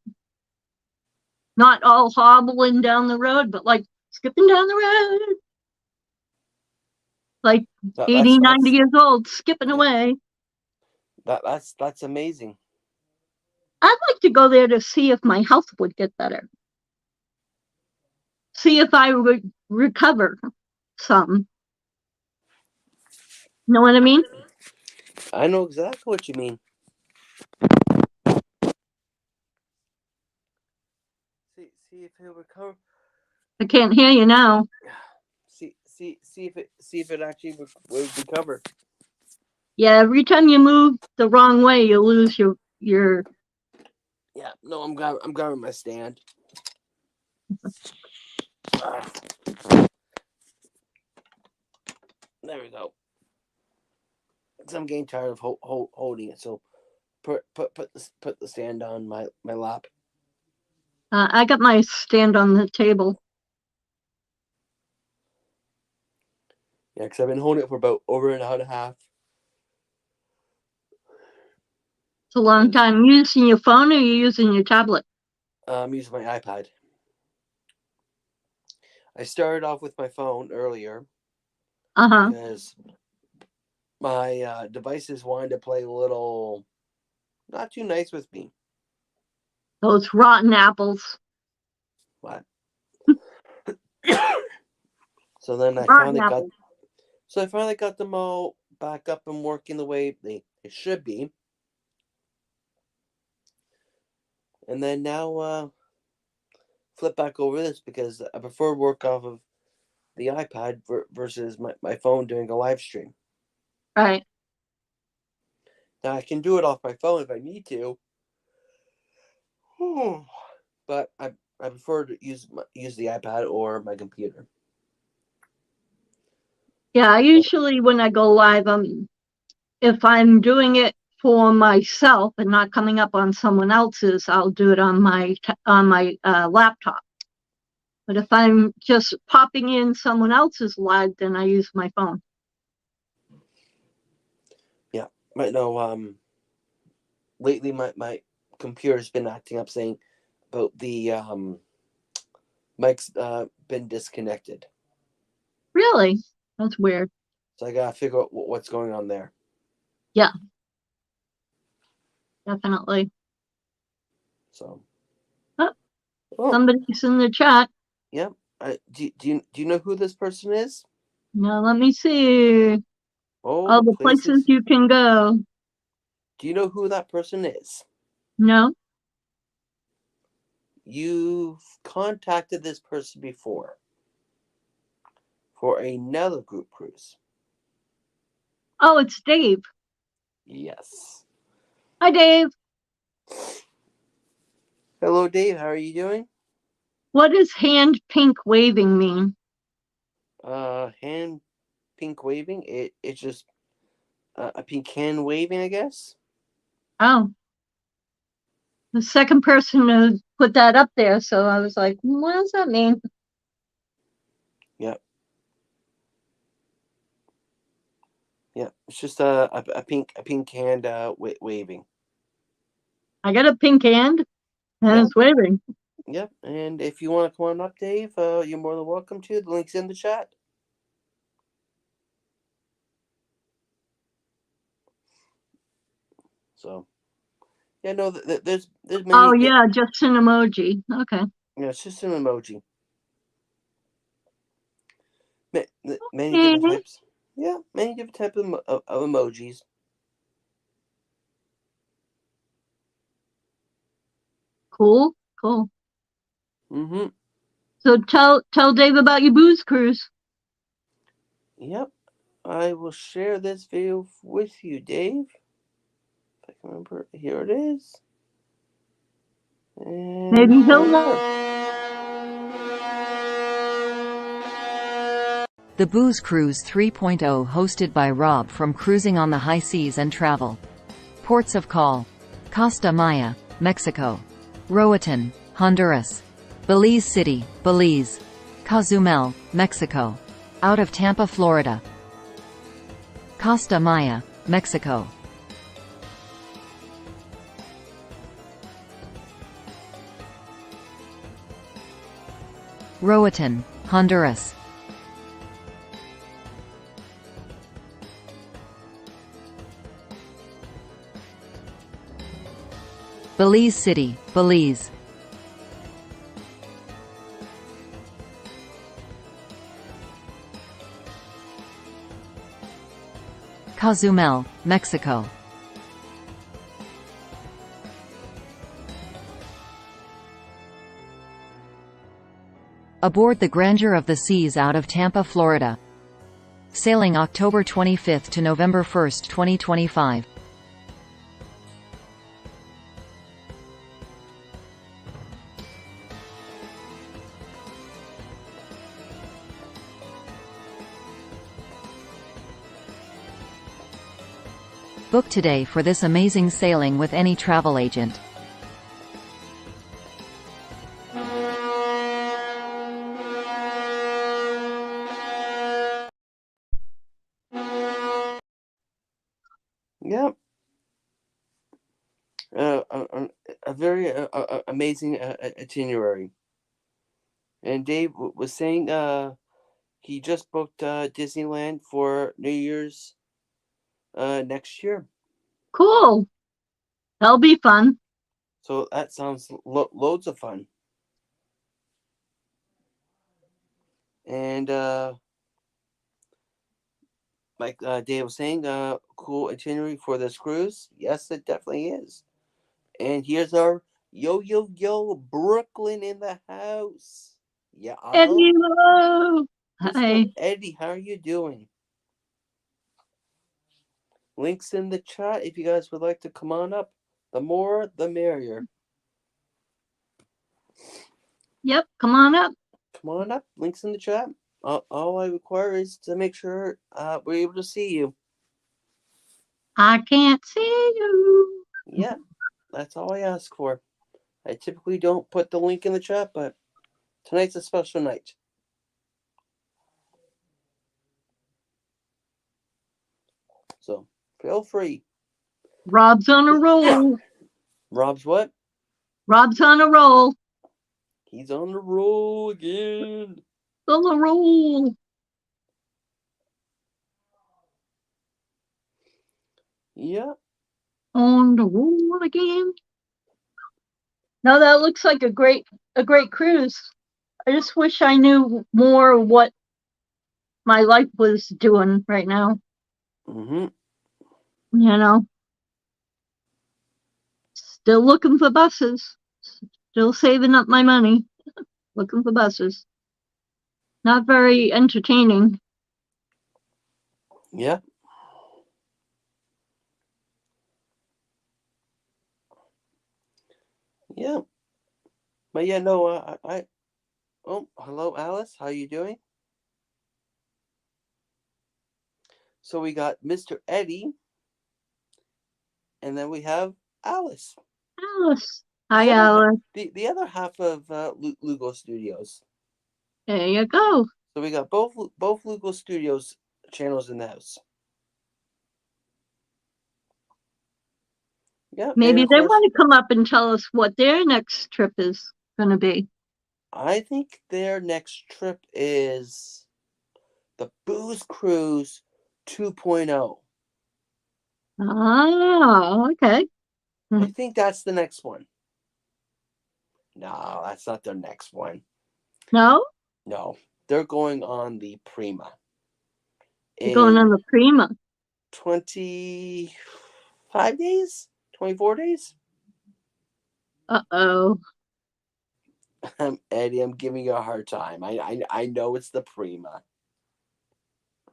not all hobbling down the road, but like skipping down the road, like That, 80, that's 90 that's years old, skipping yeah, away. that's amazing. I'd like to go there to see if my health would get better. See if I would recover some. Know what I mean? I know exactly what you mean. See if he'll recover. I can't hear you now. See if it actually will recover. Yeah, every time you move the wrong way, you lose your. Yeah, no, I'm grabbing my stand. There we go. I'm getting tired of holding it, so put the stand on my lap. I got my stand on the table. Yeah, because I've been holding it for about over an hour and a half. It's a long time. You using your phone or you using your tablet? I'm using my iPad. I started off with my phone earlier because my devices wanted to play a little not too nice with me. Those rotten apples. What? So then I Rotten finally got them all back up and working the way it should be. And then now flip back over this because I prefer work off of the iPad versus my phone doing a live stream. Right. Now I can do it off my phone if I need to. But I prefer to use the iPad or my computer. Yeah, I usually when I go live, if I'm doing it for myself and not coming up on someone else's, I'll do it on my laptop. But if I'm just popping in someone else's live, then I use my phone. Yeah, right. No, lately my computer's been acting up, saying about the mic's been disconnected. Really? That's weird. So I gotta figure out what's going on there. Yeah. Definitely. So. Oh, somebody's in the chat. Yep. Do you know who this person is? No, let me see. All the places you can go. Do you know who that person is? No. You've contacted this person before for another group cruise. Oh, it's Dave. Yes. Hi, Dave. Hello, Dave. How are you doing? What does hand pink waving mean? Hand pink waving. It's just a pink hand waving, I guess. Oh. The second person to put that up there, so I was like, what does that mean? Yep. Yeah, it's just a pink hand waving. I got a pink hand, and it's waving. Yep, and if you want to come on up, Dave, you're more than welcome to. The link's in the chat. So, yeah, no, there's many. Oh yeah, just an emoji. Okay. Yeah, it's just an emoji. Many different types. Yeah, many different types of emojis. Cool. Mm-hmm. So tell Dave about your booze cruise. Yep, I will share this video with you, Dave. If I can remember, here it is. And maybe he'll know. The Booze Cruise 3.0, hosted by Rob from Cruising on the High Seas and Travel. Ports of call: Costa Maya, Mexico; Roatan, Honduras; Belize City, Belize; Cozumel, Mexico; out of Tampa, Florida. Costa Maya, Mexico. Roatan, Honduras. Belize City, Belize. Cozumel, Mexico. Aboard the Grandeur of the Seas out of Tampa, Florida. Sailing October 25 to November 1, 2025. Book today for this amazing sailing with any travel agent. Yep. A very amazing itinerary. And Dave was saying he just booked Disneyland for New Year's next year. Cool. That'll be fun. So that sounds loads of fun. And like Dave was saying, cool itinerary for this cruise. Yes, it definitely is. And here's our yo Brooklyn in the house. Yeah, Eddie, hello. Mr. Hi. Eddie, how are you doing? Links in the chat if you guys would like to come on up. The more, the merrier. Yep, come on up. Come on up. Links in the chat. All I require is to make sure we're able to see you. I can't see you. Yeah, that's all I ask for. I typically don't put the link in the chat, but tonight's a special night. So feel free. Rob's on a roll. Rob's what? Rob's on a roll. He's on the roll again. On a roll. Yeah. On the roll again. No, that looks like a great cruise. I just wish I knew more what my life was doing right now. Mm-hmm. You know, still looking for buses. Still saving up my money. Looking for buses. Not very entertaining. Yeah. Yeah. But yeah, no, oh, hello, Alice. How you doing? So we got Mr. Eddie, and then we have Alice. Alice. Hi, Alice. The other half of Lugo Studios. There you go. So we got both Lugo Studios channels in the house. Yeah. Maybe they want to come up and tell us what their next trip is going to be. I think their next trip is the Booze Cruise 2.0. Oh, okay. I think that's the next one. No, that's not their next one. No? No, they're going on the Prima. They're going on the Prima. 25 days? 24 days? Uh-oh. Eddie, I'm giving you a hard time. I know it's the Prima.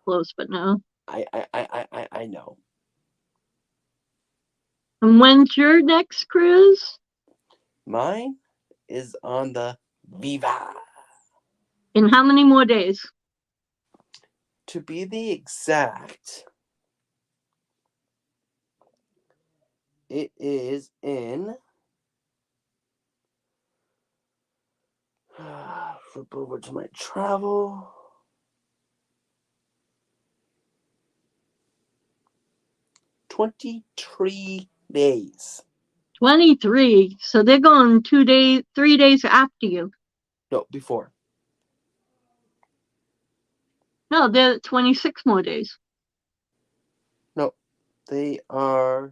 Close, but no. I know. And when's your next cruise? Mine is on the Viva. In how many more days? To be the exact, it is in flip over to my travel. 23 days. 23. So they're going 3 days after you. No, before. No, they're 26 more days. No, they are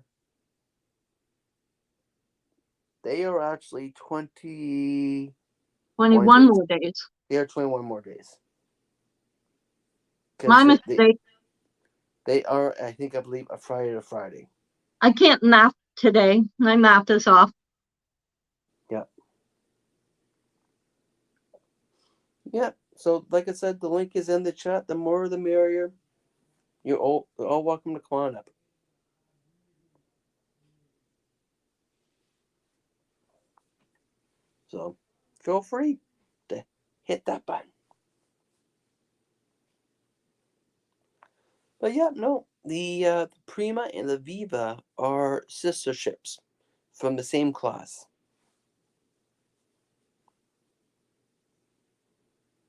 actually 21 21 days. more days. They are 21 more days. My mistake. They are, I believe, a Friday to Friday. I can't math today. My math is off. Yep. Yep. So, like I said, the link is in the chat. The more the merrier. You're all welcome to come on up. So, feel free to hit that button. But yeah, no, the Prima and the Viva are sister ships from the same class.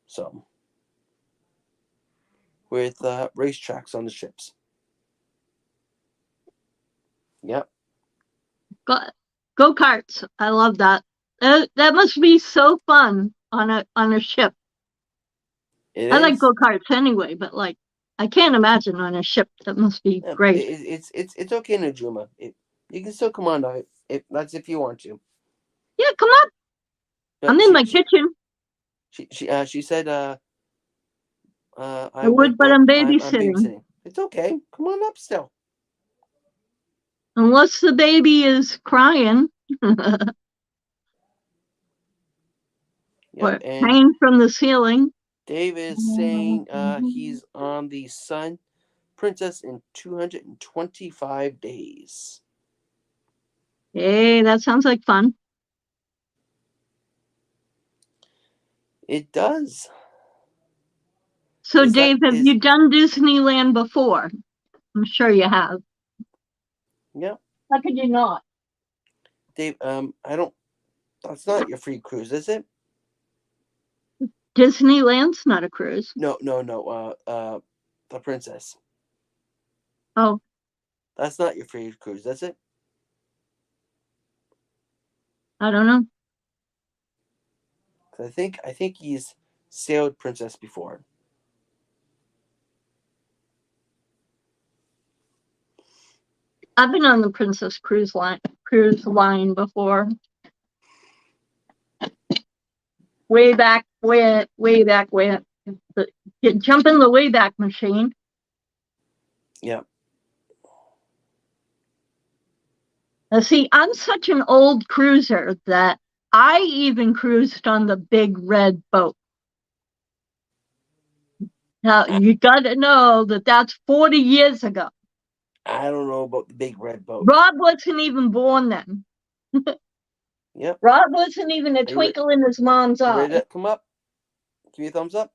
So, with racetracks on the ships. Yep. Go-karts. I love that. That must be so fun on a ship. I like go-karts anyway, but like I can't imagine on a ship. That must be great. It's okay, Najuma. You can still come on out if you want to. Yeah, come up. No, I'm in my kitchen. She said I would, but I'm babysitting. It's okay. Come on up still. Unless the baby is crying. Or hanging from the ceiling. Dave is saying he's on the Sun Princess in 225 days. Hey, that sounds like fun. It does. So, Dave, have you done Disneyland before? I'm sure you have. Yeah. How could you not? Dave, I don't. That's not your free cruise, is it? Disneyland's not a cruise. No. The Princess. Oh. That's not your free cruise, is it? I don't know. I think he's sailed Princess before. I've been on the Princess cruise line before. Way back when. Jump in the Wayback Machine. Yeah. Now, see, I'm such an old cruiser that I even cruised on the big red boat. Now, you got to know that that's 40 years ago. I don't know about the big red boat. Rob wasn't even born then. Yep. Rob wasn't even a twinkle in his mom's eye. Ready to come up? Give me a thumbs up.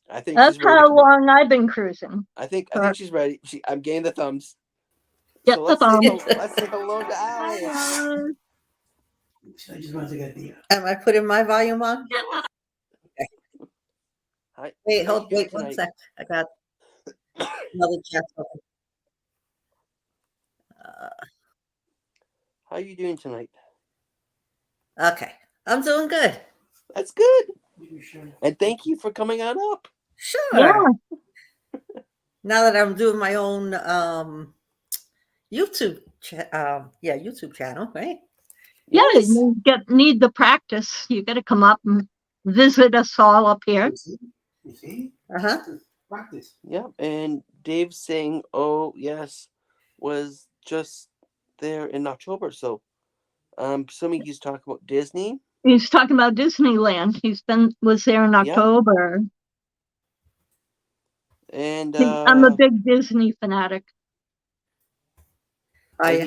I think that's she's ready how long I've been cruising. I think she's ready. I'm getting the thumbs. Get so the thumbs. Let's say hello to Alice. I just want to get the. Am I putting my volume on? Okay. Hi. Wait, wait 1 sec. I got another chat open. How are you doing tonight? Okay, I'm doing good. That's good. And thank you for coming on up. Sure. Yeah. Now that I'm doing my own YouTube channel, right? Yeah, you need the practice. You got to come up and visit us all up here. You see? Practice. Yeah, and Dave's saying, "Oh yes," was just there in October. So, I'm assuming he's talking about Disney. He's talking about Disneyland. Was there in October. And I'm a big Disney fanatic. And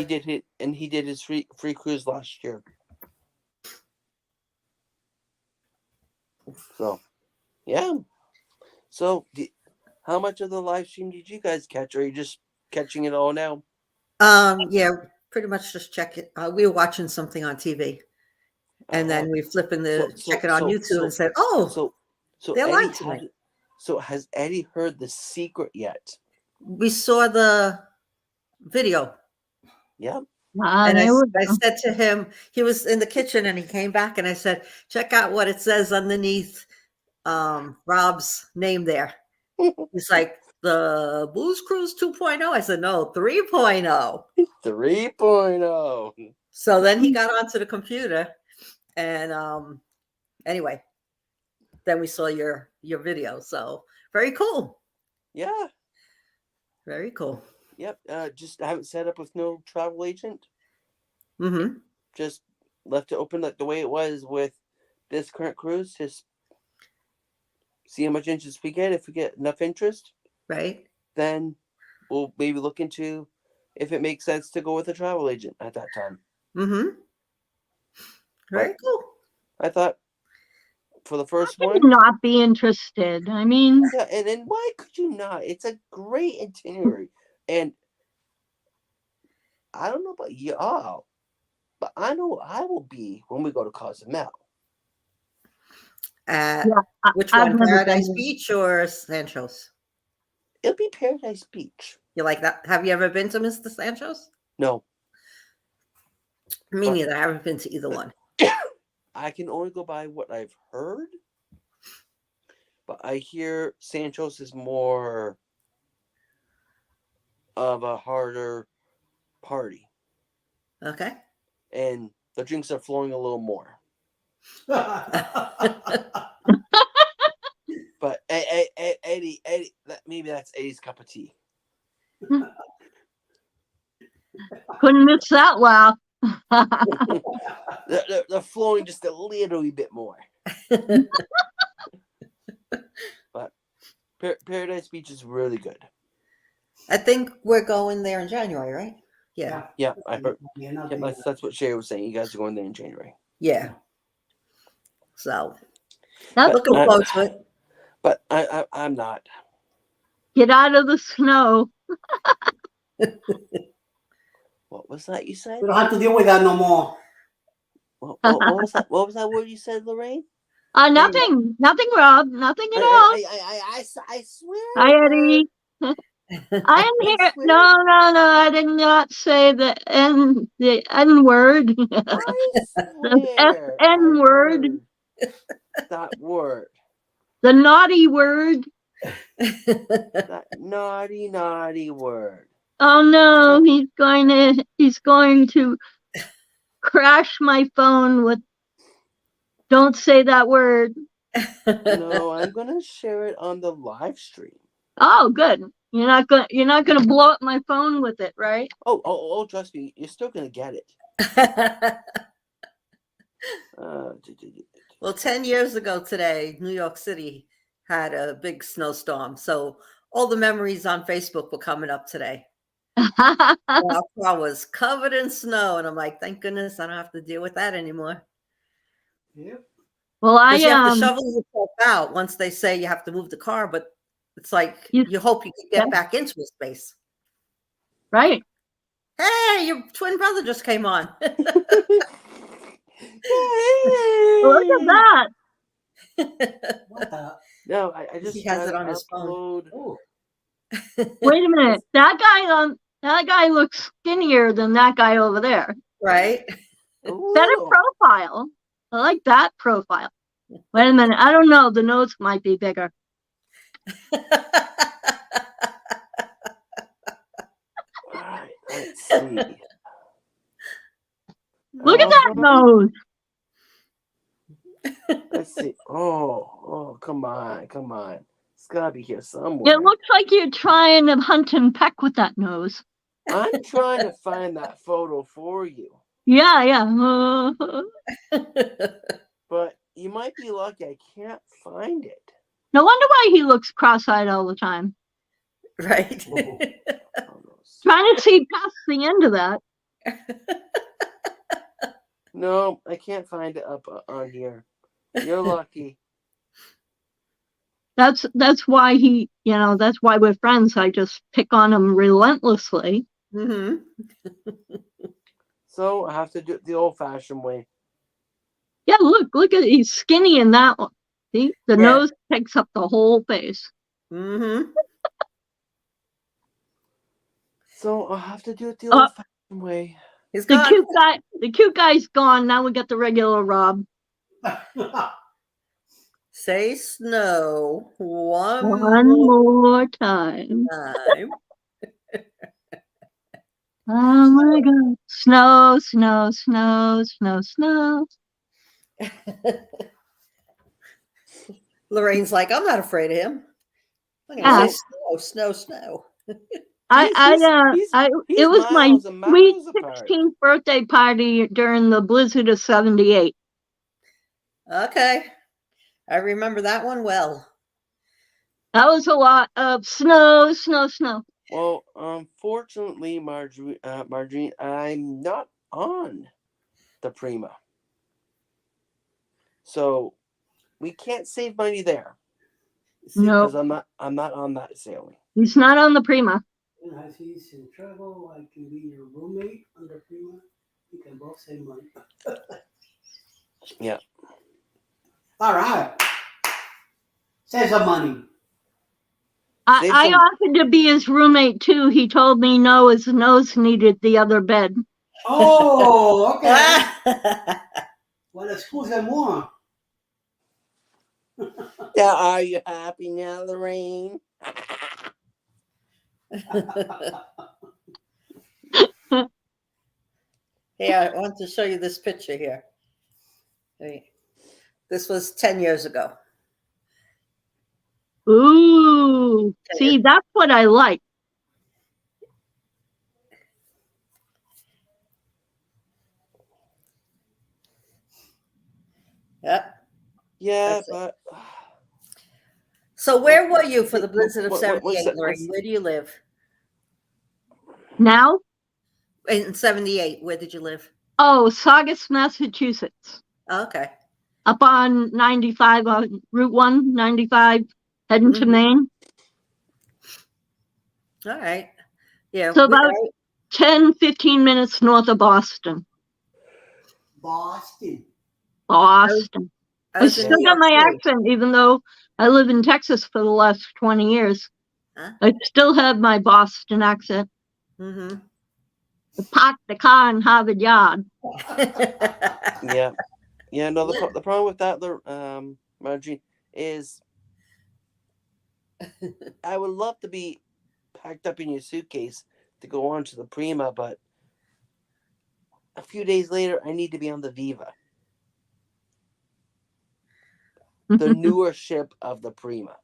he did his free cruise last year. So, yeah. So, how much of the live stream did you guys catch? Or are you just catching it all now? Yeah, pretty much just check it. We were watching something on TV, and then we flip in check it on YouTube and said, "Oh, so they're Eddie live tonight." So has Eddie heard the secret yet? we saw the video. Yep. And I There we said to him, he was in the kitchen and he came back and I said, check out what it says underneath Rob's name there. He's like, the Booze Cruise 2.0. I said, no, 3.0. 3.0. So then he got onto the computer and anyway, then we saw your video. So very cool. Yeah. Very cool. Yep. Just I haven't set up with no travel agent. Mm-hmm. Just left it open like the way it was with this current cruise. Just see how much interest we get. If we get enough interest, Right. then we'll maybe look into if it makes sense to go with a travel agent at that time. Mm-hmm. Very cool. I thought for the first would one, not be interested. I mean, yeah, and then why could you not? It's a great itinerary, and I don't know about y'all, but I know I will be when we go to Cozumel. Which I've one, never Paradise been. Beach or Sancho's? It'll be Paradise Beach. You like that? Have you ever been to Mr. Sancho's? No, Me But- neither. I haven't been to either one. I can only go by what I've heard, but I hear Sancho's is more of a harder party, Okay. and the drinks are flowing a little more. But Eddie, maybe that's Eddie's cup of tea. Couldn't miss that laugh. They're flowing just a little bit more. But Paradise Beach is really good. I think we're going there in January, right? Yeah. Yeah, I heard. Yeah, Yeah, that's what Shay was saying. You guys are going there in January. Yeah. So That's looking cool. forward to it. But I'm not. Get out of the snow. What was that you said? We don't have to deal with that no more. What was that? What was that word you said, Lorraine? Nothing, Rob, nothing at all. I swear. Hi, Eddie. I am here. No, I did not say the N word. I The swear. N word. That word. The naughty word. That naughty word. Oh no, he's going to crash my phone with don't say that word. No, I'm gonna share it on the live stream. Oh, good. You're not gonna blow up my phone with it, right? Oh, trust me, you're still gonna get it. Well, 10 years ago today, New York City had a big snowstorm. So all the memories on Facebook were coming up today. Our car was covered in snow. And I'm like, thank goodness I don't have to deal with that anymore. Yep. Well, You have to shovel yourself out once they say you have to move the car, but it's like you hope you can get back into a space. Right. Hey, your twin brother just came on. Look at that. What the? No, I just He has it on his phone. Oh. Wait a minute. That guy looks skinnier than that guy over there. Right? Better profile. I like that profile. Wait a minute. I don't know. The nose might be bigger. Alright, let's see. Look at that nose. Let's see. Oh, come on. It's gotta be here somewhere. It looks like you're trying to hunt and peck with that nose. I'm trying to find that photo for you. Yeah. But you might be lucky. I can't find it. No wonder why he looks cross-eyed all the time. Right. Trying to see past the end of that. No, I can't find it up on here. You're lucky. That's why that's why we're friends. I just pick on him relentlessly. Mm-hmm. So I have to do it the old-fashioned way. Yeah, look at he's skinny in that one. See, the nose takes up the whole face. Mm-hmm. So I'll have to do it the Oh. old-fashioned way. He's The gone. cute guy's gone. Now we got the regular Rob. Say snow One more time. time. Oh my God. Snow, snow, snow, snow, snow. Lorraine's like, I'm not afraid of him. I'm gonna Yeah. say snow, snow, snow. It was my miles and sweet miles apart. 16th birthday party during the blizzard of 78. Okay. I remember that one well. That was a lot of snow, snow, snow. Well, unfortunately, Marjorie, I'm not on the Prima, so we can't save money there. No, because I'm not on that sailing. he's not on the Prima. And as he's in trouble, I can be your roommate on the Prima. You can both save money. Yeah. All right. Save some money. I offered to be his roommate too. He told me no, his nose needed the other bed. Oh, okay. Well, excusez-moi. Yeah, are you happy now, Lorraine? Hey, I want to show you this picture here. Hey, this was 10 years ago. Ooh, see, that's what I like. Yep. Yeah, That's but So where were you for the blizzard of what's 78, that- Lorraine? Where do you live? Now? In 78, where did you live? Oh, Saugus, Massachusetts. Okay. Up on 95, on Route 195, heading to Mhm. Maine. All right. Yeah. So about 10, 15 minutes north of Boston. Boston. Boston. I was in still New got York my City. accent, even though I live in Texas for the last 20 years. Huh? I still have my Boston accent. Mm-hmm. Park the car in Harvard Yard. yeah, no. The problem with that, Marjorie, is I would love to be packed up in your suitcase to go on to the Prima, but a few days later, I need to be on the Viva, the newer ship of the Prima.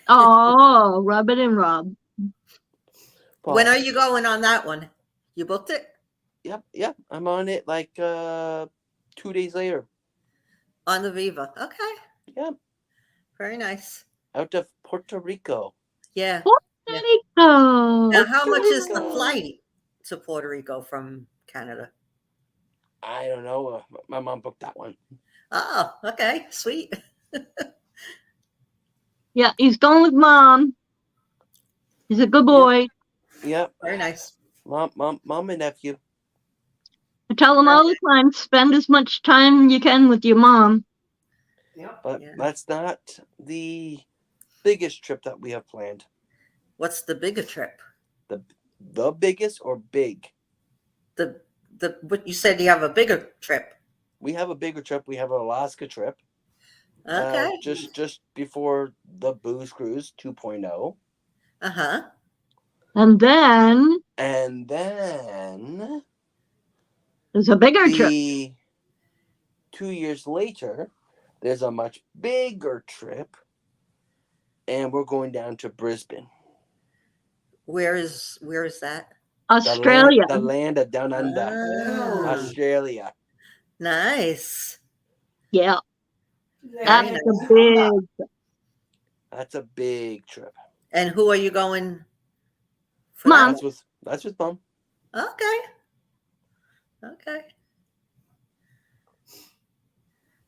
Oh, rub it in, Rob. When are you going on that one? You booked it? Yep. I'm on it like 2 days later. On the Viva. Okay. Yep. Very nice. Out of Puerto Rico. Yeah. Puerto Rico. Now, how much is the flight to Puerto Rico from Canada? I don't know. My mom booked that one. Oh, okay. Sweet. Yeah, he's going with Mom. He's a good boy. Yep. Very nice. Mom and nephew. I tell him all the time, spend as much time you can with your mom. Yep. But that's not the biggest trip that we have planned. What's the bigger trip? The biggest or big? What you said, you have a bigger trip. We have a bigger trip. We have an Alaska trip. Okay. Just before the Booze Cruise 2.0. Uh-huh. And then there's a bigger trip. 2 years later, there's a much bigger trip, and we're going down to Brisbane. Where is that? Australia. The land of down under. Oh. Australia. Nice. Yeah. Very That's a big trip. And who are you going for? Mom. That's with Mom. Okay.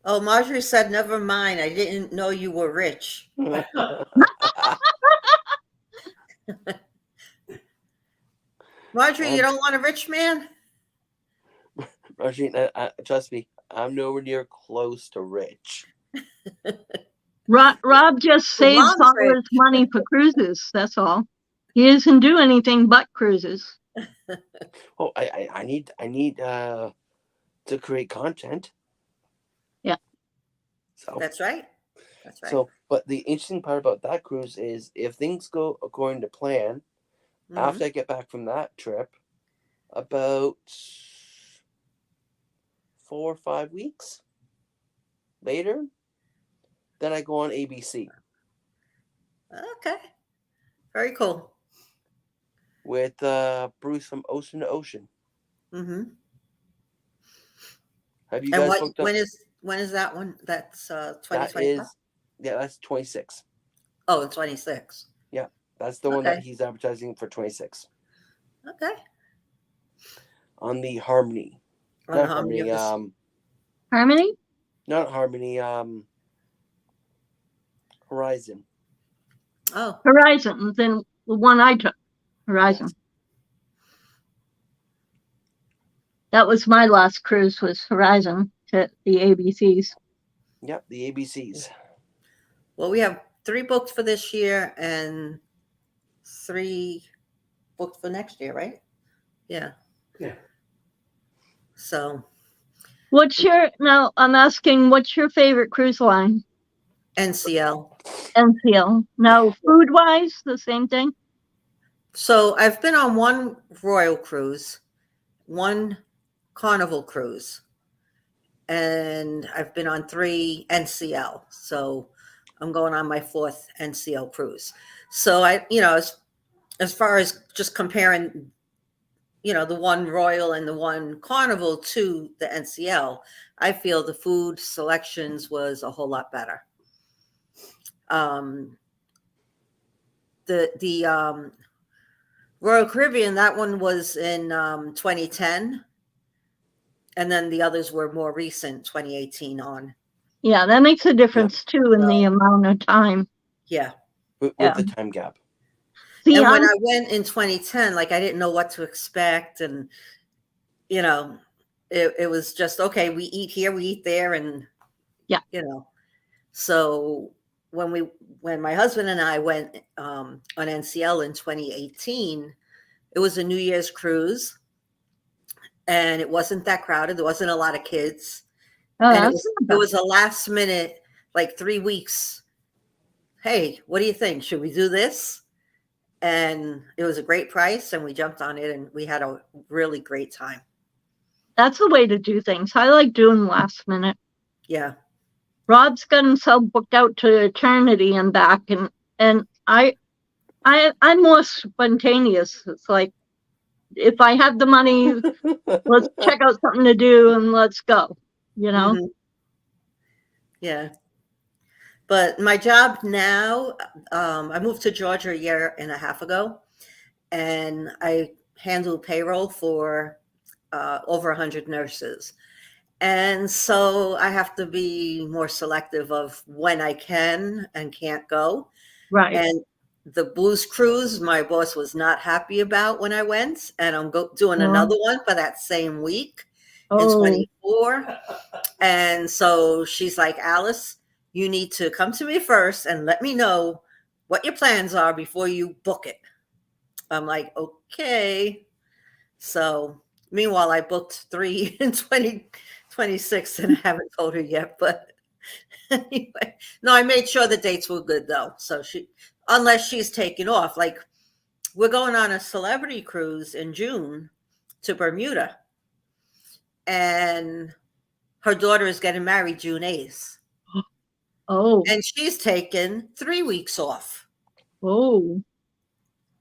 Oh, Marjorie said, never mind. I didn't know you were rich. Marjorie, you don't want a rich man? Marjorie, trust me, I'm nowhere near close to rich. Rob just saves Mom's all rich. his money for cruises. That's all. He doesn't do anything but cruises. Oh, I need to create content. Yeah. So That's right. That's right. so, but the interesting part about that cruise is if things go according to plan, Mhm. after I get back from that trip, about 4 or 5 weeks later, then I go on ABC Okay. Very cool. with Bruce from Ocean to Ocean. Mm-hmm. Have you And guys what booked up? when is that one? That's That 2025. is, yeah, that's 26. Oh, 26. Yeah, that's the one that Okay. he's advertising for 26 Okay. on the Harmony. On Not the Harmony Harmony. of the Harmony? Not Harmony. Horizon. Oh, Horizon, then the one I took. Horizon. Yes. That was my last cruise, was Horizon to the ABCs. Yep, the ABCs. well, we have 3 booked for this year and 3 booked for next year, right? Yeah. Yeah. So Now I'm asking, what's your favorite cruise line? NCL. NCL. Now, food-wise, the same thing? So I've been on 1 Royal cruise, 1 Carnival cruise, and I've been on 3 NCL. So I'm going on my 4th NCL cruise. So as far as just comparing, the 1 Royal and the 1 Carnival to the NCL, I feel the food selections was a whole lot better. The Royal Caribbean, that one was in 2010. And then the others were more recent, 2018 on. Yeah, that makes a difference too in the amount of time. Yeah. With the time gap. See, And when I went in 2010, like I didn't know what to expect. And, it was just, okay, we eat here, we eat there. And, so when my husband and I went on NCL in 2018, it was a New Year's cruise. And it wasn't that crowded. There wasn't a lot of kids. And it was a last minute, like 3 weeks. Hey, what do you think? Should we do this? And it was a great price, and we jumped on it, and we had a really great time. That's the way to do things. I like doing last minute. Yeah. Rob's got himself booked out to eternity and back, and I'm more spontaneous. It's like, if I have the money, let's check out something to do and let's go, Mm-hmm. Yeah. But my job now, I moved to Georgia 1.5 years ago, and I handle payroll for over 100 nurses. And so I have to be more selective of when I can and can't go. Right. And the booze cruise, my boss was not happy about when I went, and I'm doing another one for that same week in 24. And so she's like, Alice, you need to come to me first and let me know what your plans are before you book it. I'm like, okay. So meanwhile, I booked 3 in 2026 and I haven't told her yet. But anyway, no, I made sure the dates were good though. So unless she's taking off, like we're going on a celebrity cruise in June to Bermuda. And her daughter is getting married June 8th. Oh. And she's taken 3 weeks off. Oh.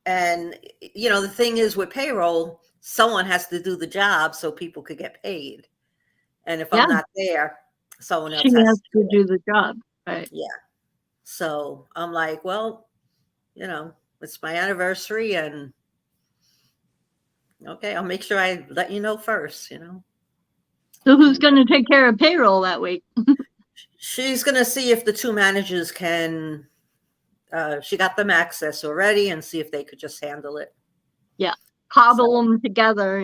And, the thing is with payroll, someone has to do the job so people could get paid. And if I'm not there, someone else has to do the job. Right. Yeah. So I'm like, well, it's my anniversary, and okay, I'll make sure I let you know first, So who's going to take care of payroll that week? She's going to see if the 2 managers can, she got them access already, and see if they could just handle it. Yeah. Cobble them together,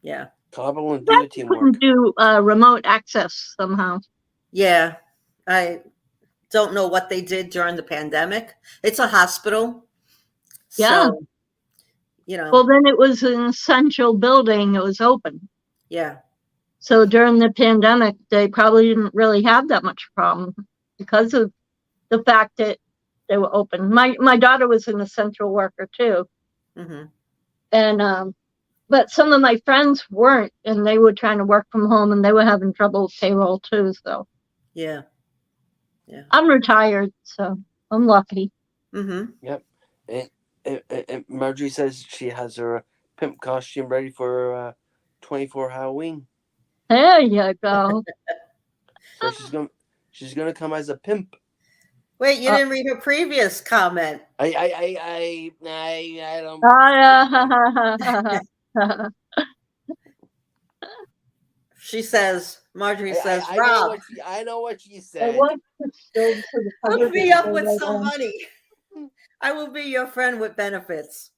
Yeah. Cobble and do the teamwork. Couldn't do remote access somehow. Yeah. I don't know what they did during the pandemic. It's a hospital. Yeah. So, you know. Well, then it was an essential building. It was open. Yeah. So during the pandemic, they probably didn't really have that much problem because of the fact that they were open. My daughter was an essential worker too. Mm-hmm. And but some of my friends weren't, and they were trying to work from home, and they were having trouble with payroll too. So Yeah. Yeah. I'm retired, so I'm lucky. Mm-hmm. Yep. And Marjorie says she has her pimp costume ready for 24 Halloween. There you go. So she's gonna come as a pimp. Wait, you didn't read her previous comment. I don't. She says, Marjorie says, I Rob, know what she said. hook me up with some money. I will be your friend with benefits.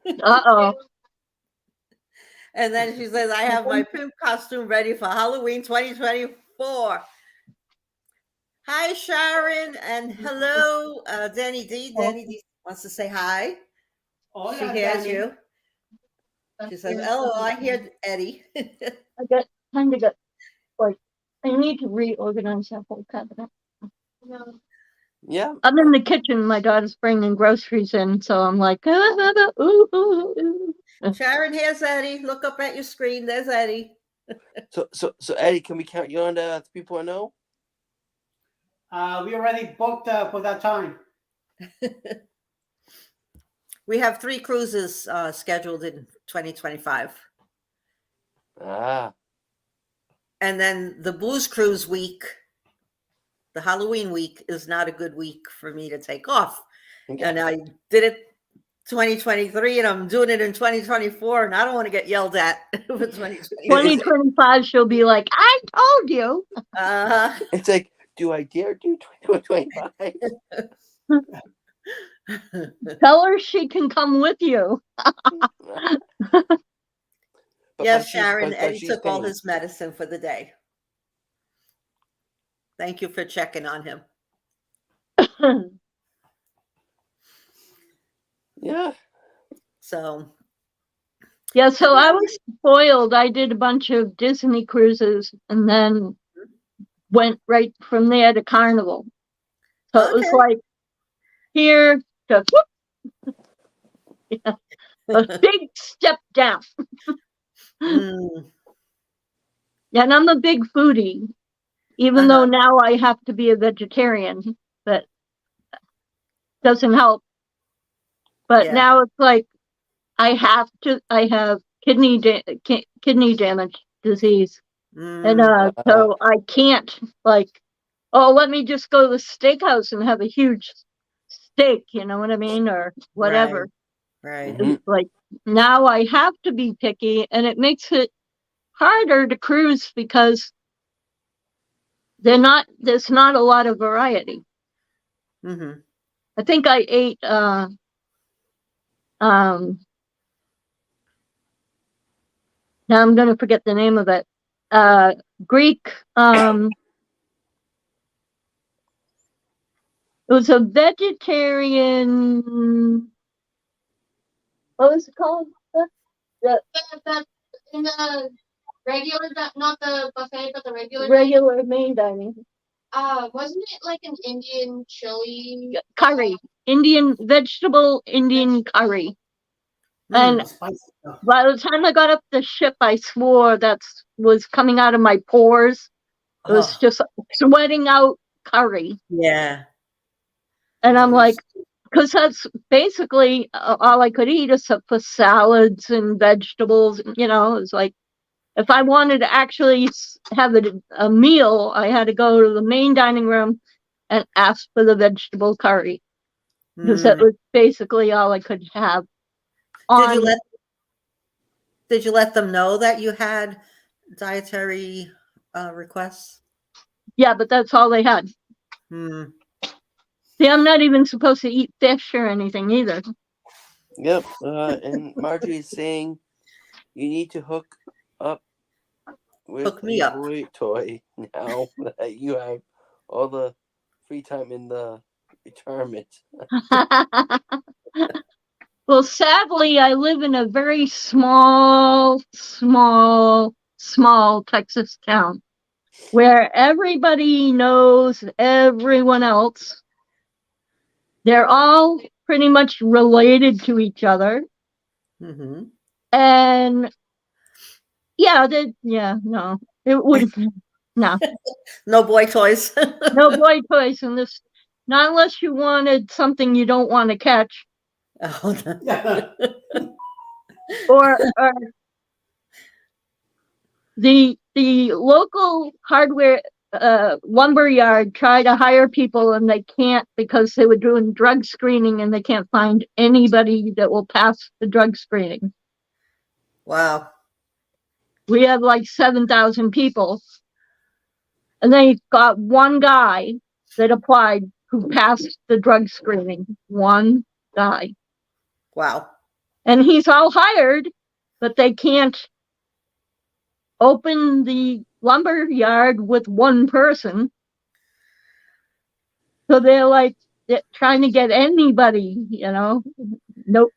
Uh-oh. And then she says, I have my pimp costume ready for Halloween 2024. Hi, Sharon, and hello, Danny D. Danny D wants to say hi. Hola, She hears Danny. you. She says, "Hello, I hear Eddie." I got time to go. Like, I need to reorganize that whole cabinet. Yeah. I'm in the kitchen. My daughter's bringing groceries in, so I'm like, ooh, ooh, ooh. Sharon, here's Eddie. Look up at your screen. There's Eddie. So Eddie, can we count you on the 3.0? We already booked for that time. We have 3 cruises scheduled in 2025. Ah. And then the Blues Cruise week, the Halloween week, is not a good week for me to take off. Okay. And I did it 2023, and I'm doing it in 2024, and I don't want to get yelled at for 2025, she'll be like, I told you. It's like, do I dare do 2025? Tell her she can come with you. Yes, Sharon, Eddie took all his medicine for the day. Thank you for checking on him. Yeah. So. Yeah, so I was spoiled. I did a bunch of Disney cruises and then went right from there to Carnival. So it was like here to yeah, a big step down. And I'm a big foodie, even though now I have to be a vegetarian, but doesn't help. But now it's like I have kidney damage disease. And so I can't let me just go to the steakhouse and have a huge steak, you know what I mean? Or whatever. Right. It's like now I have to be picky, and it makes it harder to cruise because there's not a lot of variety. Mm-hmm. I think I ate now I'm gonna forget the name of it. Greek it was a vegetarian, what was it called? In the regular, not the buffet, but the regular main dining. Wasn't it like an Indian chili curry? Indian vegetable Indian curry. And by the time I got up the ship, I swore that was coming out of my pores. It was just sweating out curry. Yeah. And I'm like, because that's basically all I could eat except for salads and vegetables. You know, it's like if I wanted to actually have a meal, I had to go to the main dining room and ask for the vegetable curry. Because that was basically all I could have. Did you let them know that you had dietary requests? Yeah, but that's all they had. See, I'm not even supposed to eat fish or anything either. Yep. And Marjorie is saying you need to hook up with a boy toy now that you have all the free time in the retirement. Well, sadly, I live in a very small Texas town where everybody knows everyone else. They're all pretty much related to each other. Mm-hmm. And yeah, no, it would, no. No boy toys. No boy toys in this, not unless you wanted something you don't want to catch. Oh, no. Or the local hardware lumber yard try to hire people and they can't because they were doing drug screening and they can't find anybody that will pass the drug screening. Wow. We have like 7,000 people and they got one guy that applied who passed the drug screening. One guy. Wow. And he's all hired, but they can't open the lumber yard with one person. So they're trying to get anybody, Nope.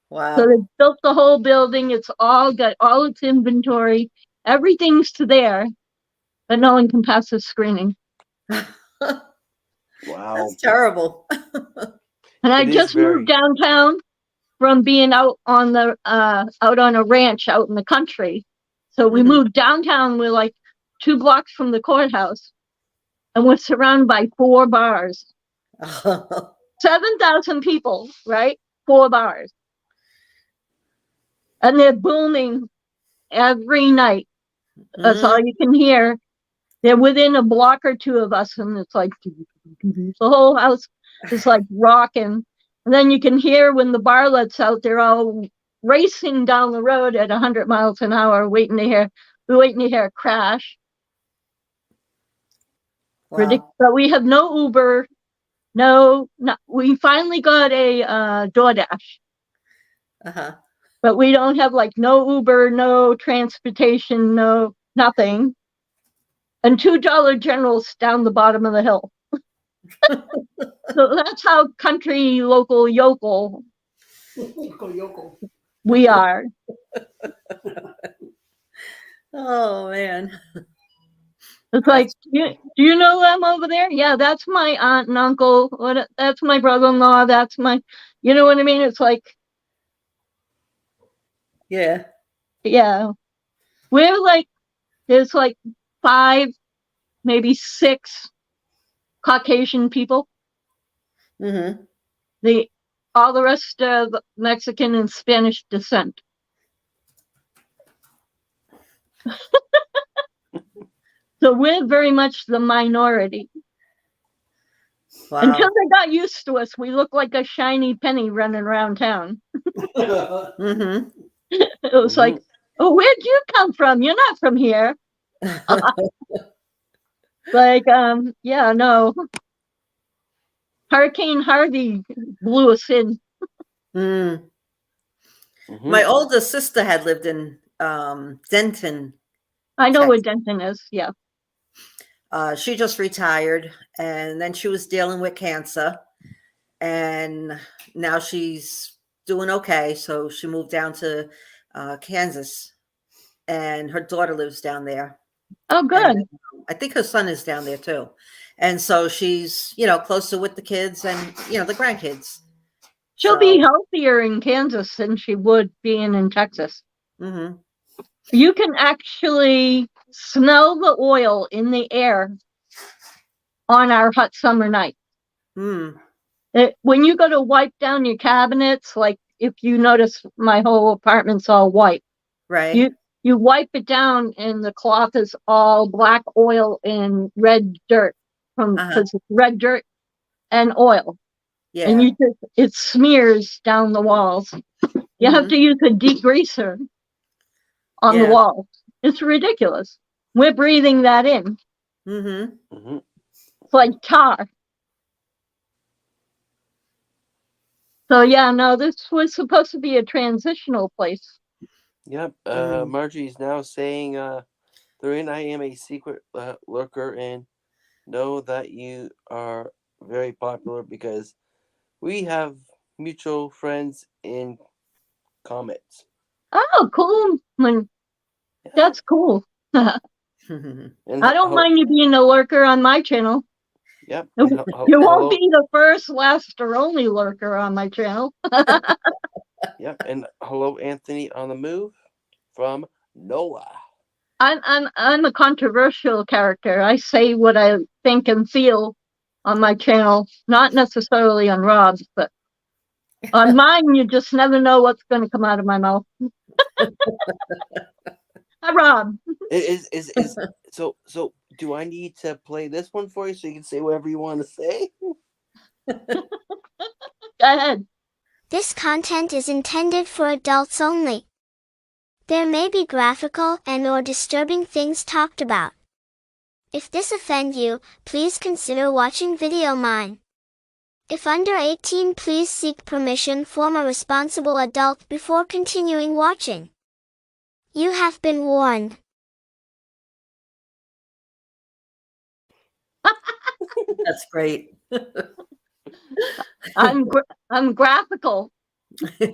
Wow. So they built the whole building. It's all got all its inventory. Everything's there, but no one can pass the screening. Wow. That's terrible. And I just moved downtown from being out on a ranch out in the country. So we moved downtown. We're like 2 blocks from the courthouse, and we're surrounded by 4 bars. 7,000 people, right? 4 bars. And they're booming every night. That's all you can hear. They're within a block or 2 of us, and it's like the whole house is like rocking. And then you can hear when the bar lets out, they're all racing down the road at 100 miles an hour, waiting to hear a crash. Wow. But we have no Uber. No, we finally got a DoorDash. Uh-huh. But we don't have no Uber, no transportation, no nothing. And $2 Generals down the bottom of the hill. So that's how country local yokel we are. Oh man. It's like, do you know them over there? Yeah, that's my aunt and uncle. That's my brother-in-law. That's my, you know what I mean? It's like, yeah. We're there's 5, maybe 6 Caucasian people. Mm-hmm. All the rest of Mexican and Spanish descent. So we're very much the minority. Wow. Until they got used to us, we look like a shiny penny running around town. Mm-hmm. It was like, oh, where'd you come from? You're not from here. Yeah, no. Hurricane Harvey blew us in. My oldest sister had lived in Denton. I know where Denton is, yeah. She just retired, and then she was dealing with cancer, and now she's doing okay. So she moved down to Kansas, and her daughter lives down there. Oh, good. And I think her son is down there too. And so she's, closer with the kids and, the grandkids. She'll be healthier in Kansas than she would being in Texas. Mm-hmm. You can actually smell the oil in the air on our hot summer night. When you go to wipe down your cabinets, like if you notice my whole apartment's all white. Right. You wipe it down and the cloth is all black oil and red dirt because it's red dirt and oil. Yeah. And it smears down the walls. You have to use a degreaser on the walls. It's ridiculous. We're breathing that in. It's like tar. So yeah, no, this was supposed to be a transitional place. Yep. Marjorie's now saying, Lorraine, I am a secret lurker and know that you are very popular because we have mutual friends in comments. Oh, cool. That's cool. I And don't mind you being a lurker on my channel. Yep. You and won't be the first, last, or only lurker on my channel. Yep. And hello, Anthony on the move from Noah. I'm a controversial character. I say what I think and feel on my channel, not necessarily on Rob's, but on mine, you just never know what's going to come out of my mouth. Hi, Rob. So do I need to play this one for you so you can say whatever you want to say? Go ahead. This content is intended for adults only. There may be graphical and/or disturbing things talked about. If this offend you, please consider watching video mine. If under 18, please seek permission from a responsible adult before continuing watching. You have been warned. That's great. I'm graphical.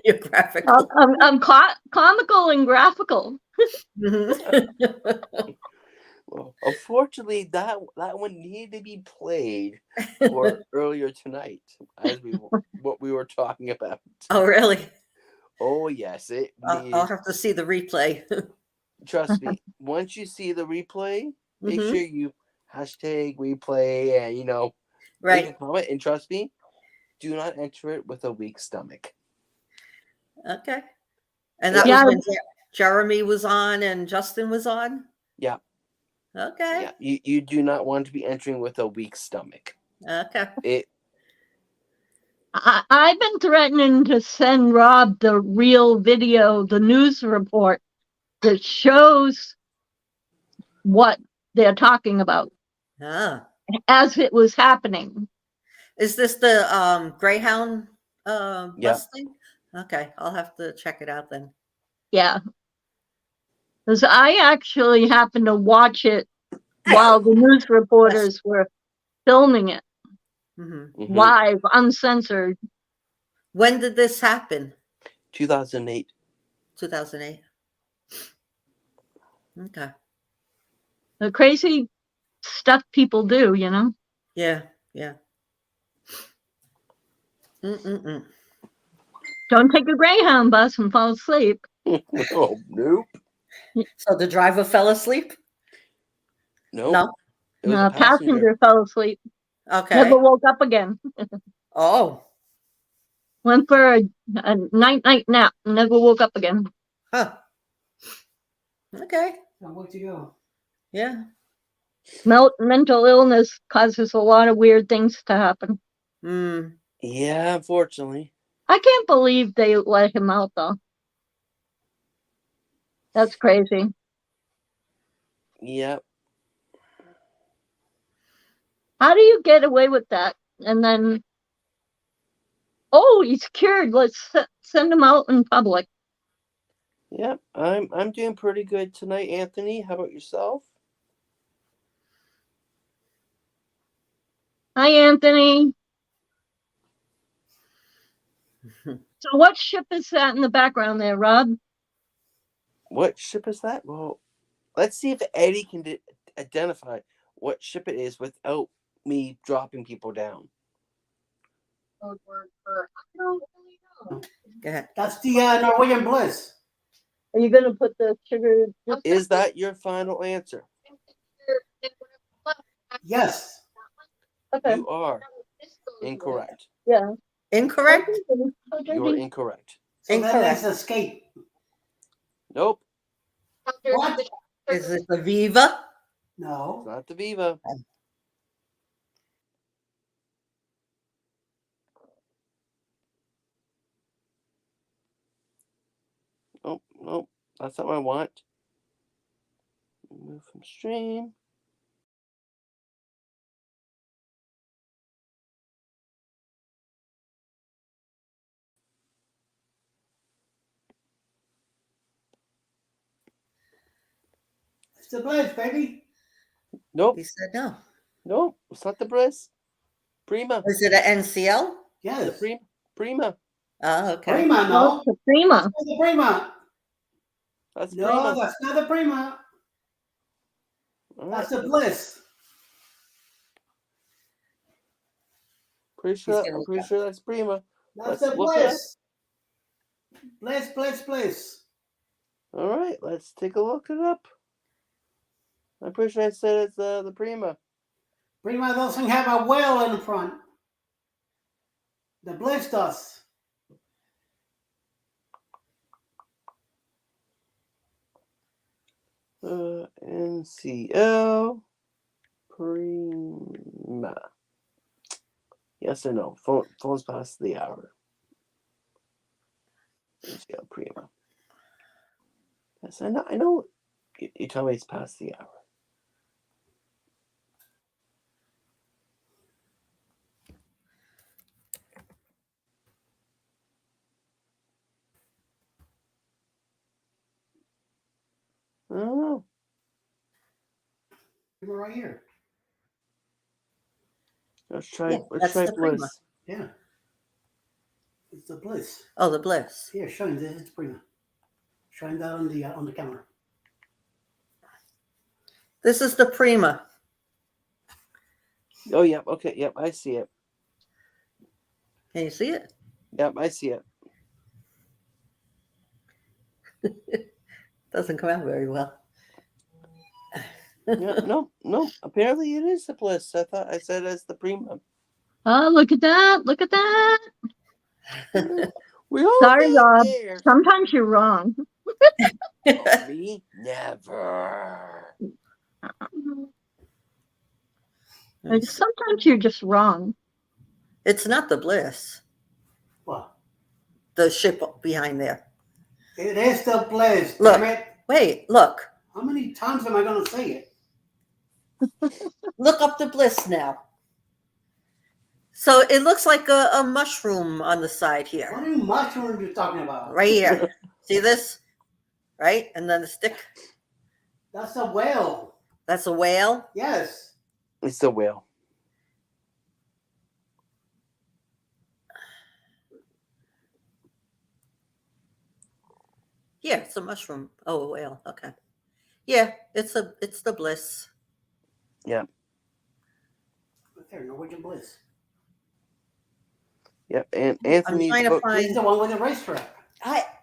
You're graphical. I'm comical and graphical. Well, unfortunately, that one needed to be played for earlier tonight, as what we were talking about. Oh, really? Oh, yes. I'll have to see the replay. Trust me. Once you see the replay, make Mhm. sure you hashtag replay and leave a Right. comment. And trust me, do not enter it with a weak stomach. Okay. And that was when Jeremy was on and Justin was on? Yeah. Okay. Yeah. You do not want to be entering with a weak stomach. Okay. I've been threatening to send Rob the real video, the news report that shows what they're talking about as it was happening. Is this the Greyhound bus thing? Okay, I'll have to check it out then. Yeah. Because I actually happened to watch it while the news reporters were filming it live, uncensored. When did this happen? 2008. 2008. Okay. The crazy stuff people do, you know? Yeah, yeah. Mm-mm-mm. Don't take a Greyhound bus and fall asleep. Oh, nope. So the driver fell asleep? Nope. No. It was No, a passenger. passenger fell asleep. Okay. Never woke up again. Oh. Went for a night nap. Never woke up again. Huh. Okay. So where'd you go? Yeah. Mental illness causes a lot of weird things to happen. Yeah, unfortunately. I can't believe they let him out, though. That's crazy. Yep. How do you get away with that? And then, oh, he's cured. Let's send him out in public. Yep. I'm doing pretty good tonight, Anthony. How about yourself? Hi, Anthony. So what ship is that in the background there, Rob? What ship is that? Well, let's see if Eddie can identify what ship it is without me dropping people down. I don't really know. Go ahead. That's the Norwegian Bliss. Are you going to put the sugar? Is that your final answer? Yes. Okay. You are incorrect. Yeah. Incorrect? You're incorrect. So that is Escape. Nope. What? Is it the Viva? No. It's not the Viva. Nope. That's not what I want. Move from stream. It's the Bliss, baby. Nope. He said no. Nope. It's not the Bliss. Prima. Is it an NCL? Yes. Prima. Oh, okay. Prima, Oh, no. it's the Prima. That's not the Prima. That's No, Prima. that's not the Prima. All That's right. the Bliss. Pretty He's sure. gonna I'm look pretty up. sure that's Prima. That's Let's the look it up. Bliss. Bliss. All right, let's take a look it up. I'm pretty sure I said it's the Prima. Prima doesn't have a whale in front. The Bliss does. NCL Prima. Yes or no? Phone's past the hour. NCL Prima. Yes, I know. I know. You tell me it's past the hour. I don't know. Prima right here. Let's try. Yeah, Let's that's try the Prima. Bliss. Yeah. It's the Bliss. Oh, the Bliss. Here, showing this is Prima. Showing that on the camera. This is the Prima. Oh, yep. Okay. Yep. I see it. Can you see it? Yep. I see it. Doesn't come out very well. Yeah. No. Apparently, it is the Bliss. I thought I said it's the Prima. Oh, look at that. Look at that. We all Sorry, got Rob. there. Sometimes you're wrong. Me? Never. Like, sometimes you're just wrong. It's not the Bliss. What? The ship behind there. It is the Bliss. Look. Damn it. Wait, look. How many times am I going to say it? Look up the Bliss now. So it looks like a mushroom on the side What here. are you mushrooms you're talking about? Right here. See this? Right? And then the stick. That's a whale. That's a whale. Yes. It's the whale. Yeah, it's a mushroom. Oh, a whale. Okay. Yeah, it's the Bliss. Yeah. Right there, Norwegian Bliss. Yep. And Anthony's trying to book. find- He's the one with the racetrack.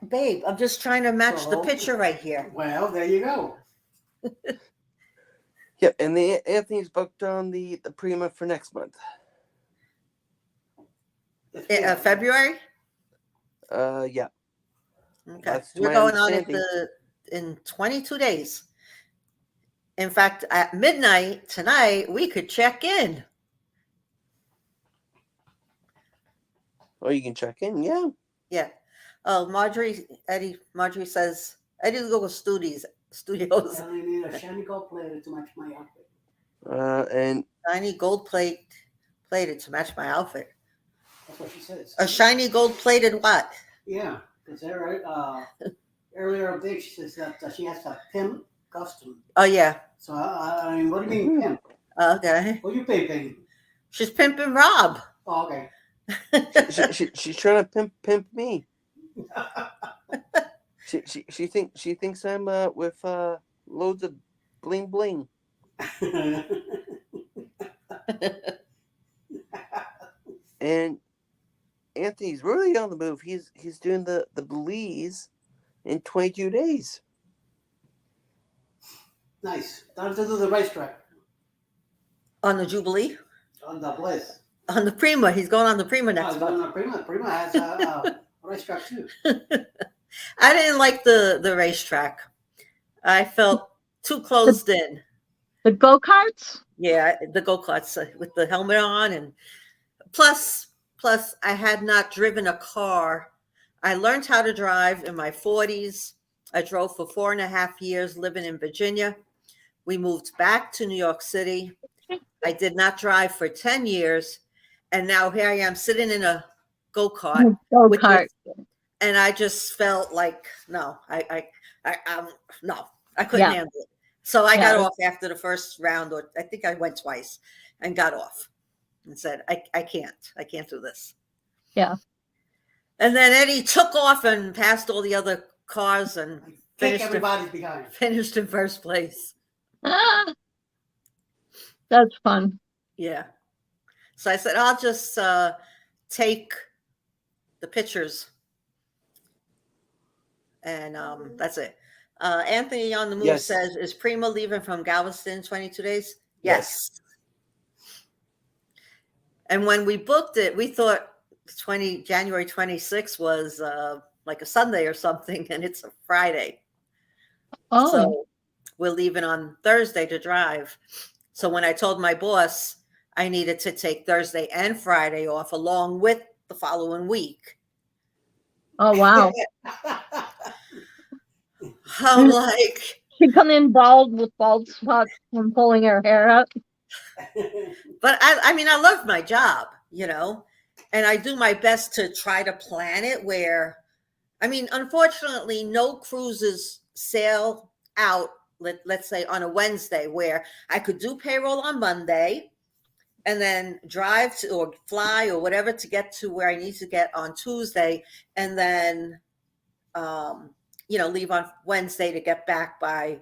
Babe, I'm just trying to match the Oh. picture right here. Well, there you go. Yep. And Anthony's booked on the Prima for next month. February? Yeah. Okay. That's We're my going on understanding. in 22 days. In fact, at midnight tonight, we could check in. Oh, you can check in. Yeah. Yeah. Oh, Marjorie says, Eddie Google Studios. I only need a shiny gold plated to match my outfit. And Shiny gold plated to match my outfit. That's what she says. A shiny gold plated what? Yeah, because earlier update she says that she has a pimp custom. Oh, yeah. So I mean, what do you mean pimp? Okay. What are you pimping? She's pimping Rob. Oh, okay. she's trying to pimp me. She thinks I'm with loads of bling bling. And Anthony's really on the move. He's doing the Belize in 22 days. Nice. Time to do the racetrack On the Jubilee? on the Bliss. On the Prima. He's going on the Prima next Oh, month. no, Prima has a racetrack too. I didn't like the racetrack. I felt too closed in. The go-karts? Yeah, the go-karts with the helmet on, and plus I had not driven a car. I learned how to drive in my 40s. I drove for 4.5 years living in Virginia. We moved back to New York City. I did not drive for 10 years, and now here I am sitting in a go-kart. Go-kart. And I just felt like, no, I couldn't handle it. So I got off after the first round, or I think I went twice and got off and said, I can't do this. Yeah. And then Eddie took off and passed all the other cars and Kick everybody's behind. finished in first place. Ah, that's fun. Yeah. So I said, I'll just take the pictures. And that's it. Anthony on the Move Yes. says, is Prima leaving from Galveston 22 days? Yes. Yes. And when we booked it, we thought January 26th was like a Sunday or something, and it's a Friday. Oh, So we're leaving on Thursday to drive. So when I told my boss I needed to take Thursday and Friday off along with the following week, oh wow. I'm like, She come in bald with bald spots from pulling her hair out. but I mean, I love my job, you know, and I do my best to try to plan it where, I mean, unfortunately, no cruises sail out, let's say on a Wednesday, where I could do payroll on Monday and then drive to, or fly or whatever to get to where I need to get on Tuesday, and then, you know, leave on Wednesday to get back by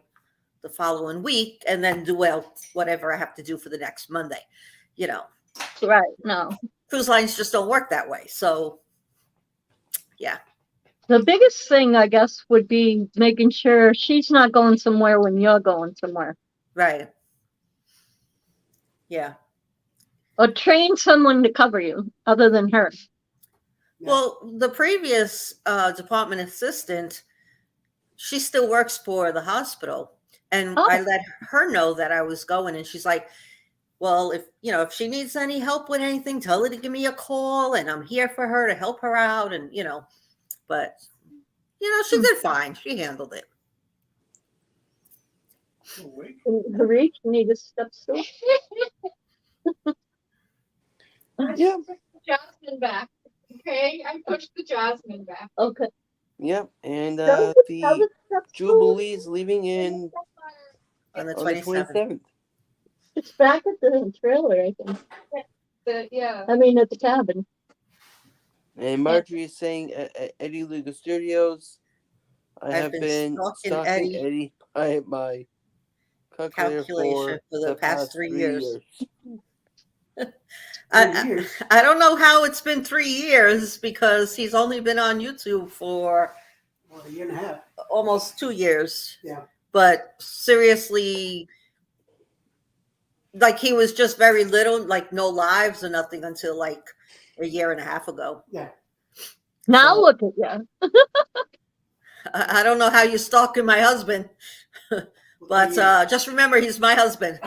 the following week, and then do whatever I have to do for the next Monday. You know, Right. No. cruise lines just don't work that way. So, yeah. The biggest thing, I guess, would be making sure she's not going somewhere when you're going somewhere. Right. Yeah. Or train someone to cover you other than her. Well, the previous department assistant, she still works for the hospital. And I let her know that I was going, and she's like, well, if she needs any help with anything, tell her to give me a call, and I'm here for her to help her out. And, but, she did fine. She handled it. Reach, you need to step still. Yeah. Jasmine back. Okay, I pushed the Jasmine back. Okay. Yep, and That the Jubilee's leaving in on the 27th. It's back at the trailer, I think. Yeah. I mean, at the cabin. And Marjorie is saying at Eddie Lugo Studios, I have been stalking Eddie by my calculation for the past 3 years. 3 years. I don't know how it's been 3 years, because he's only been on YouTube for A year and a half. almost 2 years. Yeah. But seriously, like, he was just very little, like no lives or nothing until like a year and a half ago. Yeah. Now look at you. I don't know how you're stalking my husband, but just remember, he's my husband.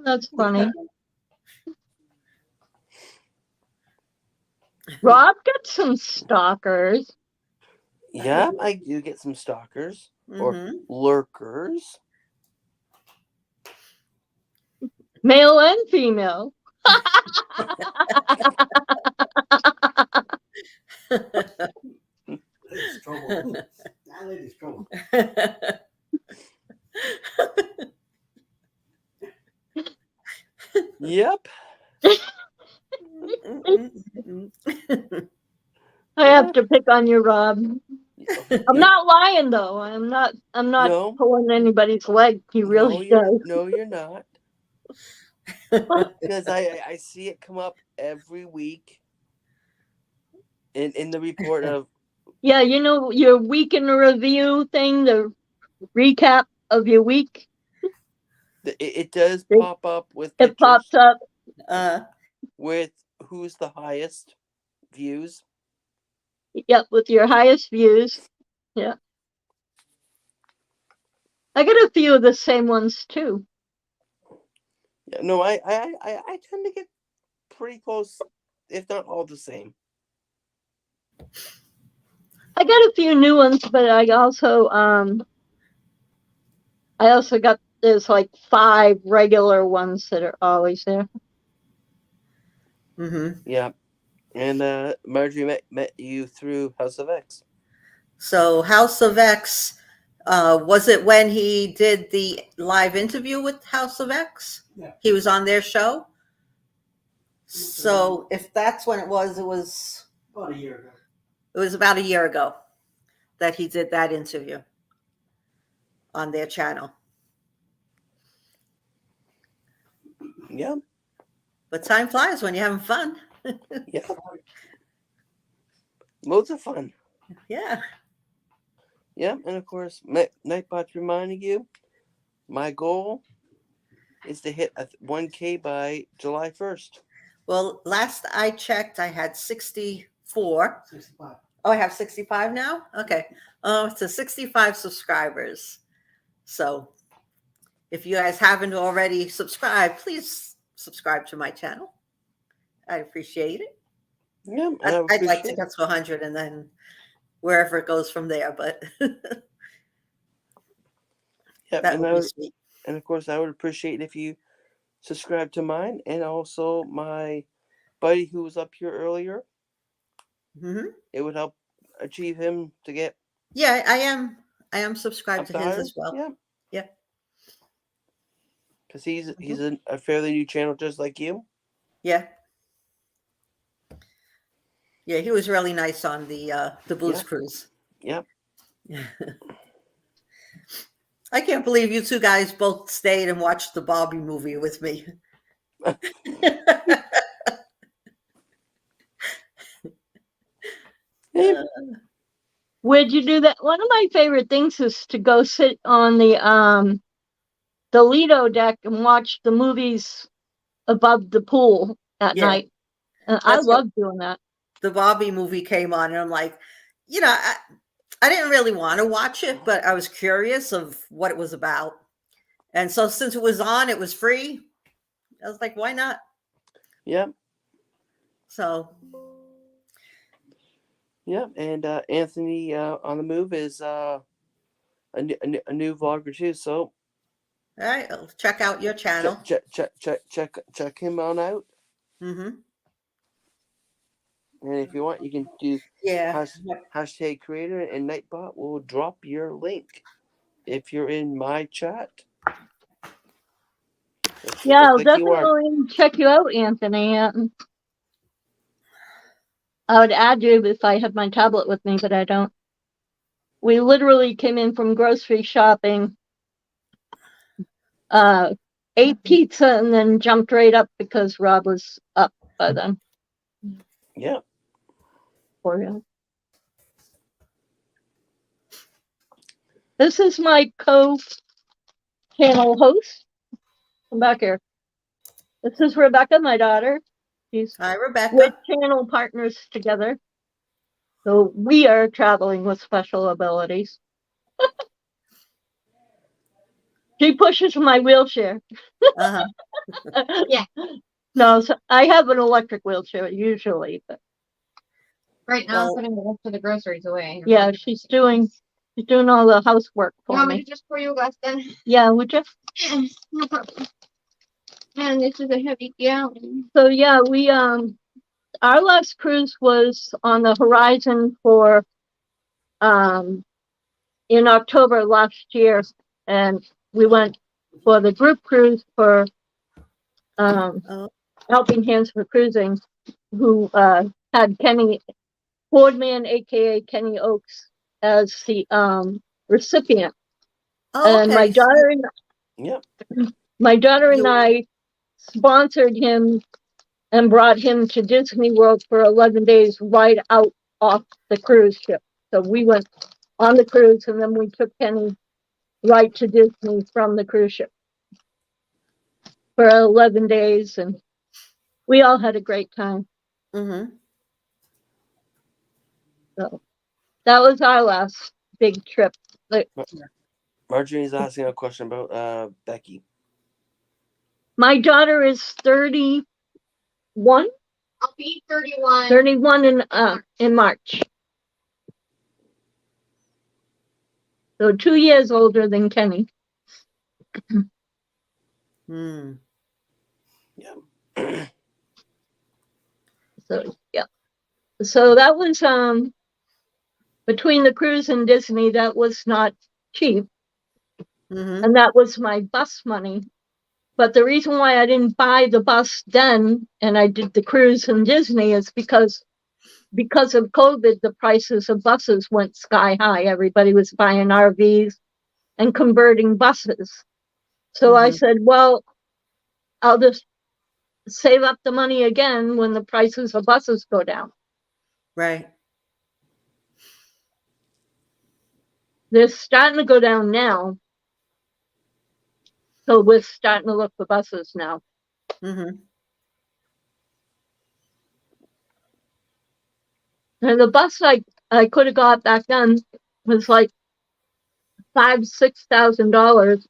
That's funny. Rob got some stalkers. Yeah, I do get some stalkers or lurkers. Male and female. Lady's trouble. That lady's trouble. Yep. I have to pick on you, Rob. I'm not lying, though. I'm not pulling anybody's leg. He really does. No, you're not. Because I see it come up every week in the report of. Yeah, your week in review thing, the recap of your week. It does pop up with pictures. It pops up with who's the highest views. Yep, with your highest views. Yeah. I get a few of the same ones too. Yeah, no, I tend to get pretty close, if not all the same. I got a few new ones, but I also got there's like 5 regular ones that are always there. Yeah. And Marjorie met you through House of X. So House of X, was it when he did the live interview with House of X? Yeah. He was on their show? So if that's when it was About a year ago. it was about a year ago that he did that interview on their channel. Yeah. But time flies when you're having fun. Yeah. Loads of fun. Yeah. Yeah, and of course, Nightbot's reminding you, my goal is to hit 1K by July 1st. Well, last I checked, I had 64. 65. Oh, I have 65 now? Okay. Oh, it's a 65 subscribers. So if you guys haven't already subscribed, please subscribe to my channel. I appreciate it. Yeah, I'd like to get to 100 and then wherever it goes from there, but yeah, that would be sweet. And of course, I would appreciate if you subscribe to mine and also my buddy who was up here earlier. Mm-hmm. It would help achieve him to get. Yeah, I am subscribed to his higher. as well. Yeah. Yeah. Because he's a fairly new channel just like you. Yeah. Yeah, he was really nice on the Blues Cruise. Yep. I can't believe you two guys both stayed and watched the Barbie movie with me. Where'd you do that? One of my favorite things is to go sit on the Lido deck and watch the movies above the pool at night. And I love doing that. The Barbie movie came on, and I'm like, I didn't really want to watch it, but I was curious of what it was about. And so since it was on, it was free. I was like, why not? Yeah. So. Yeah, and Anthony on the Move is a new vlogger too. So. All right, I'll check out your channel. Check him on out. Mm-hmm. And if you want, you can do hashtag creator, and Nightbot will drop your link if you're in my chat. Yeah, I'll definitely check you out, Anthony. I would add you if I had my tablet with me, but I don't. We literally came in from grocery shopping, ate pizza, and then jumped right up because Rob was up by then. Yeah. For you. This is my co-channel host. Come back here. This is Rebecca, my daughter. Hi, Rebecca. We're channel partners together. So we are traveling with special abilities. She pushes my wheelchair. Uh-huh. Yeah. No, so I have an electric wheelchair usually, but right now I'm putting the rest of the groceries away. Yeah, she's doing all the housework for you want me me. to just pour you a glass then? Yeah, would you? Yeah, no problem. And this is a heavy gallon. So yeah, we our last cruise was on the horizon for in October last year, and we went for the group cruise for Helping Hands for Cruising, who had Kenny Fordman, aka Kenny Oaks, as the recipient. And my daughter and I sponsored him and brought him to Disney World for 11 days right out off the cruise ship. So we went on the cruise, and then we took Kenny right to Disney from the cruise ship for 11 days, and we all had a great time. Mm-hmm. So that was our last big trip. Marjorie's asking a question about Becky. My daughter is 31. I'll be 31. 31 in March. So 2 years older than Kenny. Hmm. Yeah. So yeah. So that was between the cruise and Disney, that was not cheap. Mm-hmm. And that was my bus money But the reason why I didn't buy the bus then and I did the cruise in Disney is because of COVID, the prices of buses went sky high. Everybody was buying RVs and converting buses. So I said, well, I'll just save up the money again when the prices of buses go down. Right. They're starting to go down now. So we're starting to look for buses now. Mm-hmm. And the bus I could have got back then was like $5,000-6,000.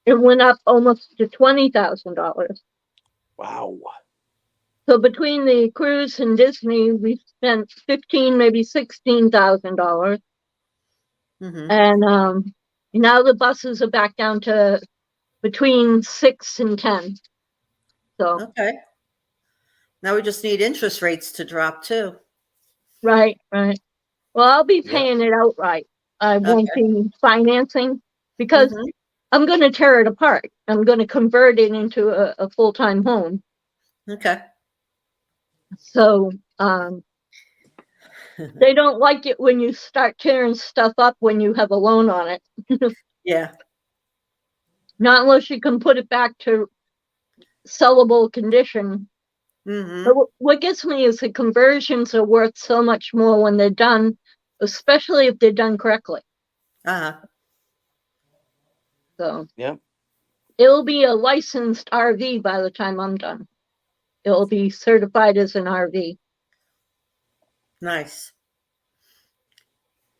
It went up almost to $20,000. Wow. So between the cruise and Disney, we spent maybe $16,000. Mm-hmm. And now the buses are back down to between 6 and 10. So Okay. Now we just need interest rates to drop too. right. Well, I'll be Yep. paying it outright. I won't Okay. be financing because Mhm. I'm going to tear it apart. I'm going to convert it into a full-time home. Okay. So they don't like it when you start tearing stuff up when you have a loan on it. Yeah. Not unless you can put it back to sellable condition. Mm-hmm. But what gets me is the conversions are worth so much more when they're done, especially if they're done correctly. Uh-huh. So Yep. it'll be a licensed RV by the time I'm done. It'll be certified as an RV. Nice.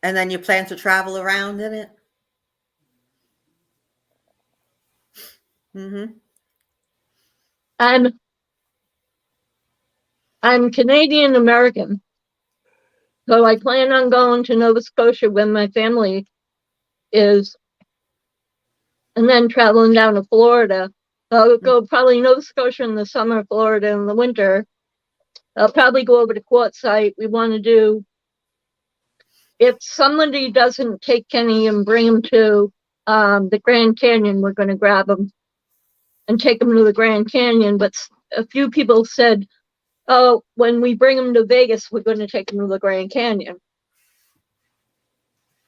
And then you plan to travel around in it? Mm-hmm. I'm Canadian American, so I plan on going to Nova Scotia when my family is, and then traveling down to Florida. I'll go probably Nova Scotia in the summer, Florida in the winter. I'll probably go over to Quartzsite. We want to do, if somebody doesn't take Kenny and bring him to the Grand Canyon, we're going to grab him and take him to the Grand Canyon. But a few people said, oh, when we bring him to Vegas, we're going to take him to the Grand Canyon.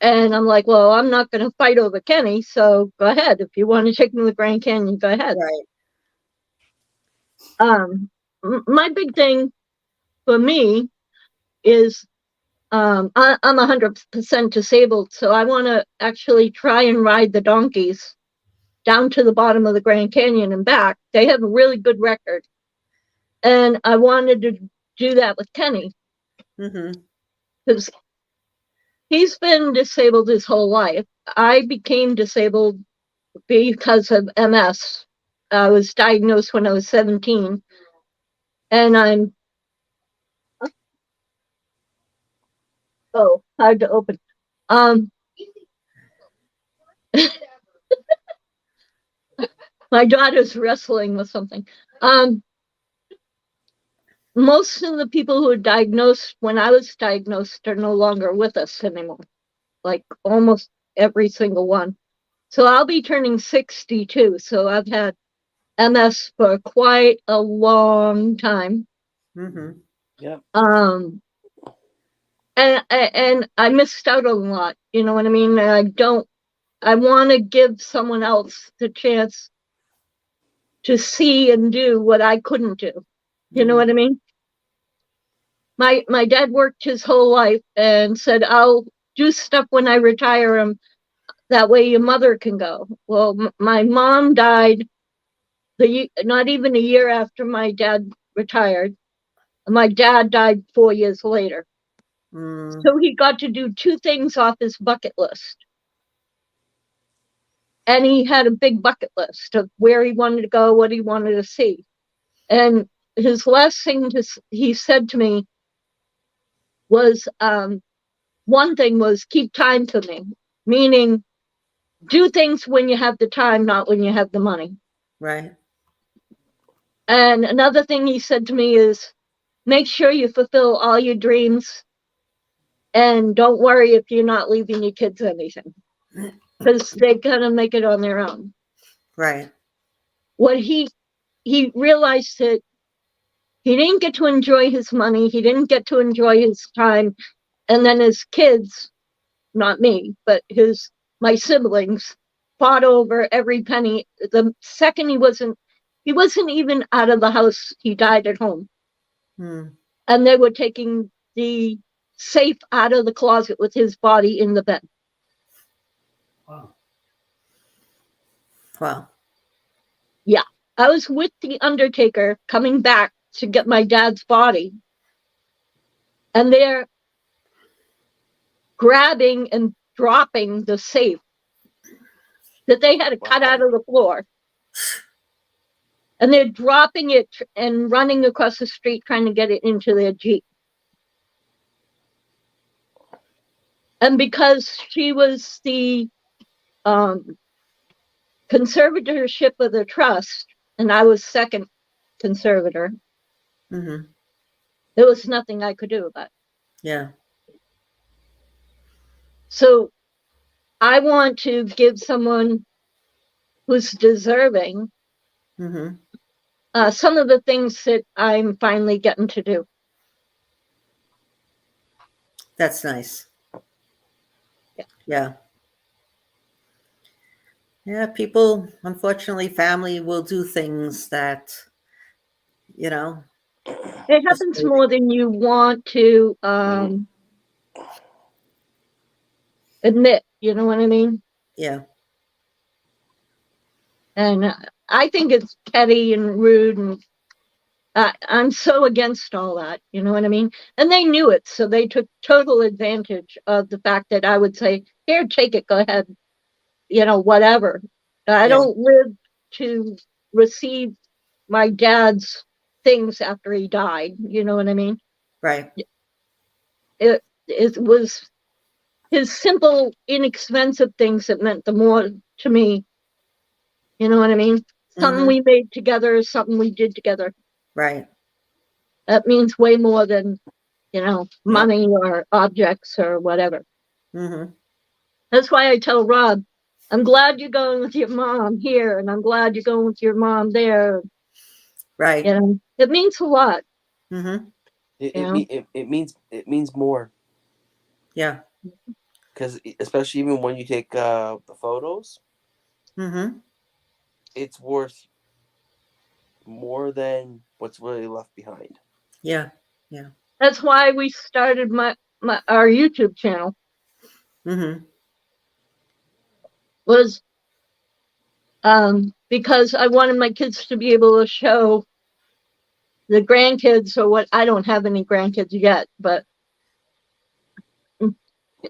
And I'm like, well, I'm not going to fight over Kenny, so go ahead. If you want to take him to the Grand Canyon, go ahead. Right. My big thing for me is I'm 100% disabled, so I want to actually try and ride the donkeys down to the bottom of the Grand Canyon and back. They have a really good record. And I wanted to do that with Kenny. Mm-hmm. Because he's been disabled his whole life. I became disabled because of MS. I was diagnosed when I was 17. And I'm... Oh, hard to open. My daughter's wrestling with something. Most of the people who were diagnosed when I was diagnosed are no longer with us anymore. Like almost every single one. So I'll be turning 62. So I've had MS for quite a long time. Mm-hmm. Yeah. And I missed out on a lot. You know what I mean? I want to give someone else the chance to see and do what I couldn't do. You know what I mean? My dad worked his whole life and said, I'll do stuff when I retire him. That way your mother can go. Well, my mom died not even a year after my dad retired. My dad died 4 years later. So he got to do 2 things off his bucket list. And he had a big bucket list of where he wanted to go, what he wanted to see. And his last thing he said to me was, one thing was keep time for me, meaning do things when you have the time, not when you have the money. Right. And another thing he said to me is, make sure you fulfill all your dreams and don't worry if you're not leaving your kids anything, because they're going to make it on their own. Right. what he realized that he didn't get to enjoy his money, he didn't get to enjoy his time, and then his kids, not me, but my siblings, fought over every penny. The second he wasn't even out of the house, he died at home. And they were taking the safe out of the closet with his body in the bed. Wow. Wow. Yeah. I was with the undertaker coming back to get my dad's body. And they're grabbing and dropping the safe that they had to cut out of the floor. And they're dropping it and running across the street trying to get it into their Jeep. And because she was the conservatorship of the trust, and I was second conservator, there was nothing I could do about it. Yeah. So I want to give someone who's deserving some of the things that I'm finally getting to do. That's nice. Yeah. Yeah, people, unfortunately, family will do things that, you know. It happens more than you want to admit, you know what I mean? Yeah. And I think it's petty and rude, and I'm so against all that, you know what I mean? And they knew it, so they took total advantage of the fact that I would say, here, take it, go ahead, you know, whatever. I don't live to receive my dad's things after he died, you know what I mean? Right. It was his simple, inexpensive things that meant the more to me, you know what I mean? Something we made together, something we did together. Right. That means way more than, you know, money or objects or whatever. That's why I tell Rob, I'm glad you're going with your mom here, and I'm glad you're going with your mom there. Right. You know, it means a lot. It means more. Yeah. Because especially even when you take the photos, it's worth more than what's really left behind. Yeah. Yeah. That's why we started our YouTube channel. Was because I wanted my kids to be able to show the grandkids, or what, I don't have any grandkids yet, but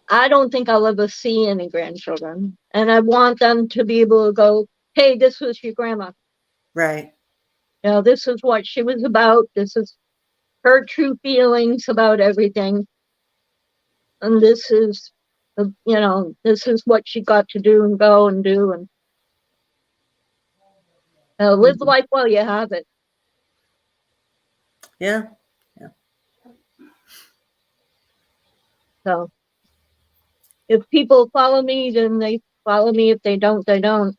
I don't think I'll ever see any grandchildren. And I want them to be able to go, hey, this was your grandma. Right. You know, this is what she was about. This is her true feelings about everything. And this is, you know, this is what she got to do and go and do. And live life while you have it. Yeah. Yeah. So if people follow me, then they follow me. If they don't, they don't.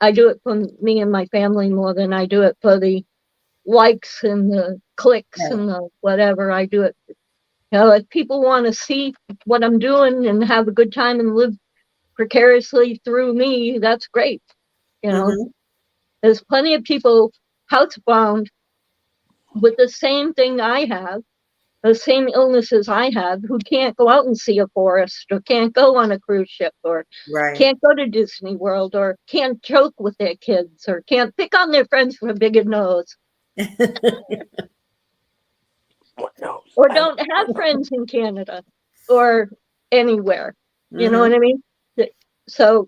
I do it for me and my family more than I do it for the likes and the clicks and the whatever. I do it. You know, if people want to see what I'm doing and have a good time and live precariously through me, that's great. You know, there's plenty of people housebound with the same thing I have, the same illnesses I have, who can't go out and see a forest, or can't go on a cruise ship, or can't go to Disney World, or can't joke with their kids, or can't pick on their friends for a bigger nose. Or don't have friends in Canada or anywhere. You know what I mean? So,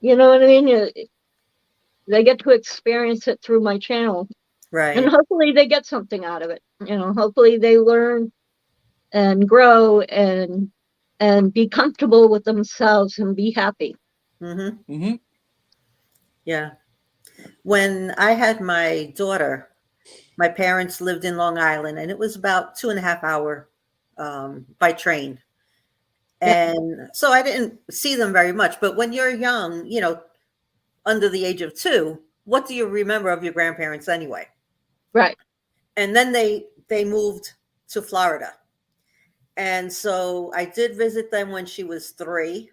you know what I mean? They get to experience it through my channel. Right. And hopefully they get something out of it. You know, hopefully they learn and grow and be comfortable with themselves and be happy. Yeah. When I had my daughter, my parents lived in Long Island, and it was about 2.5 hours by train. And so I didn't see them very much. But when you're young, you know, under the age of 2, what do you remember of your grandparents anyway? Right. And then they moved to Florida. And so I did visit them when she was 3.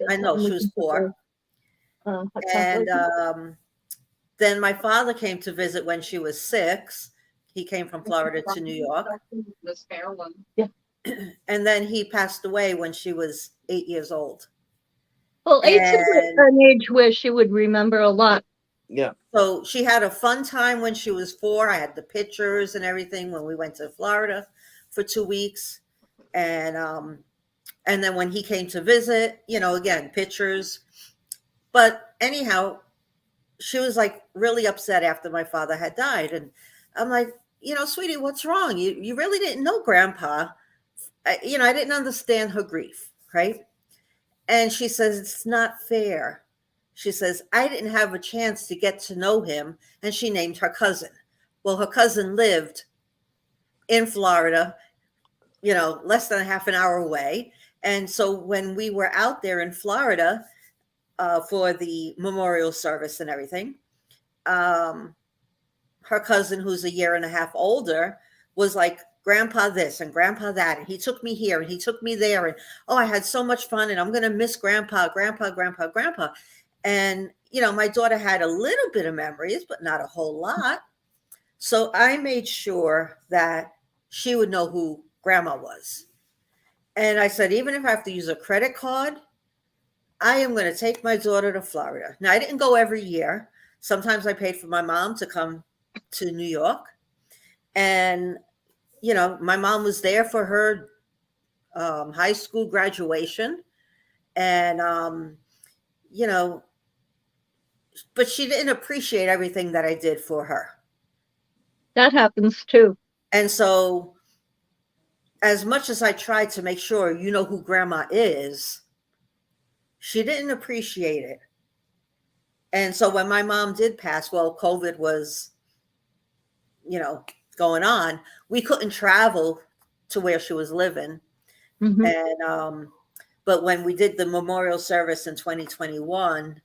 I know she was 4. And then my father came to visit when she was 6. He came from Florida to New York. Miss Marilyn. Yeah. And then he passed away when she was 8 years old. Well, 8's an age where she would remember a lot. Yeah. So she had a fun time when she was 4. I had the pictures and everything when we went to Florida for 2 weeks. And then when he came to visit, again, pictures. But anyhow, she was like really upset after my father had died. And I'm like, sweetie, what's wrong? You really didn't know Grandpa. I didn't understand her grief, right? And she says, it's not fair. She says, I didn't have a chance to get to know him. And she named her cousin. Well, her cousin lived in Florida, less than a half an hour away. And so when we were out there in Florida for the memorial service and everything, her cousin, who's a year and a half older, was like, Grandpa this and Grandpa that. And he took me here and he took me there. And, I had so much fun and I'm going to miss Grandpa. And, my daughter had a little bit of memories, but not a whole lot. So I made sure that she would know who Grandma was. And I said, even if I have to use a credit card, I am going to take my daughter to Florida. Now, I didn't go every year. Sometimes I paid for my mom to come to New York. And, my mom was there for her high school graduation. And, but she didn't appreciate everything that I did for her. That happens too. And so as much as I tried to make sure you know who Grandma is, she didn't appreciate it. And so when my mom did pass, well, COVID was, going on, we couldn't travel to where she was living. Mm-hmm. And, but when we did the memorial service in 2021,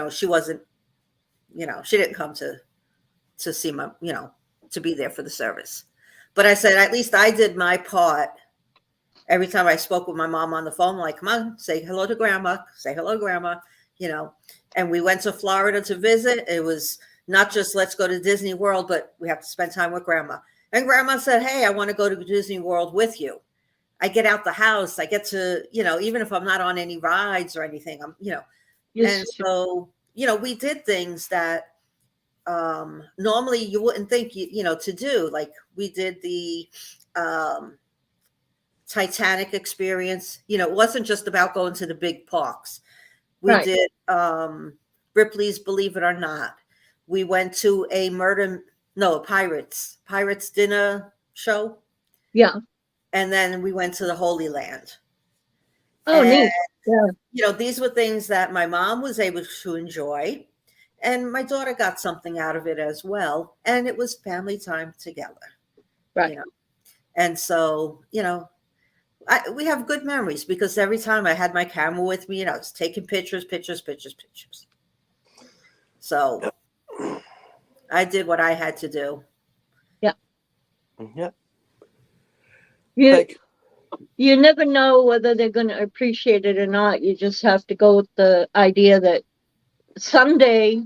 she wasn't, she didn't come to see my, to be there for the service. But I said, at least I did my part. Every time I spoke with my mom on the phone, like, come on, say hello to Grandma, say hello, Grandma, and we went to Florida to visit. It was not just let's go to Disney World, but we have to spend time with Grandma. And Grandma said, hey, I want to go to Disney World with you. I get out the house. I get to, even if I'm not on any rides or anything, I'm, Yes. And so, we did things that normally you wouldn't think, to do. Like we did the Titanic experience. It wasn't just about going to the big parks. We Right. did Ripley's Believe It or Not. We went to a Pirates dinner show. Yeah. And then we went to the Holy Land. Oh, And, neat. Yeah. these were things that my mom was able to enjoy. And my daughter got something out of it as well. And it was family time together. Right. And so, we have good memories because every time I had my camera with me and I was taking pictures. So I did what I had to do. Yeah. Yeah. You never know whether they're going to appreciate it or not. You just have to go with the idea that someday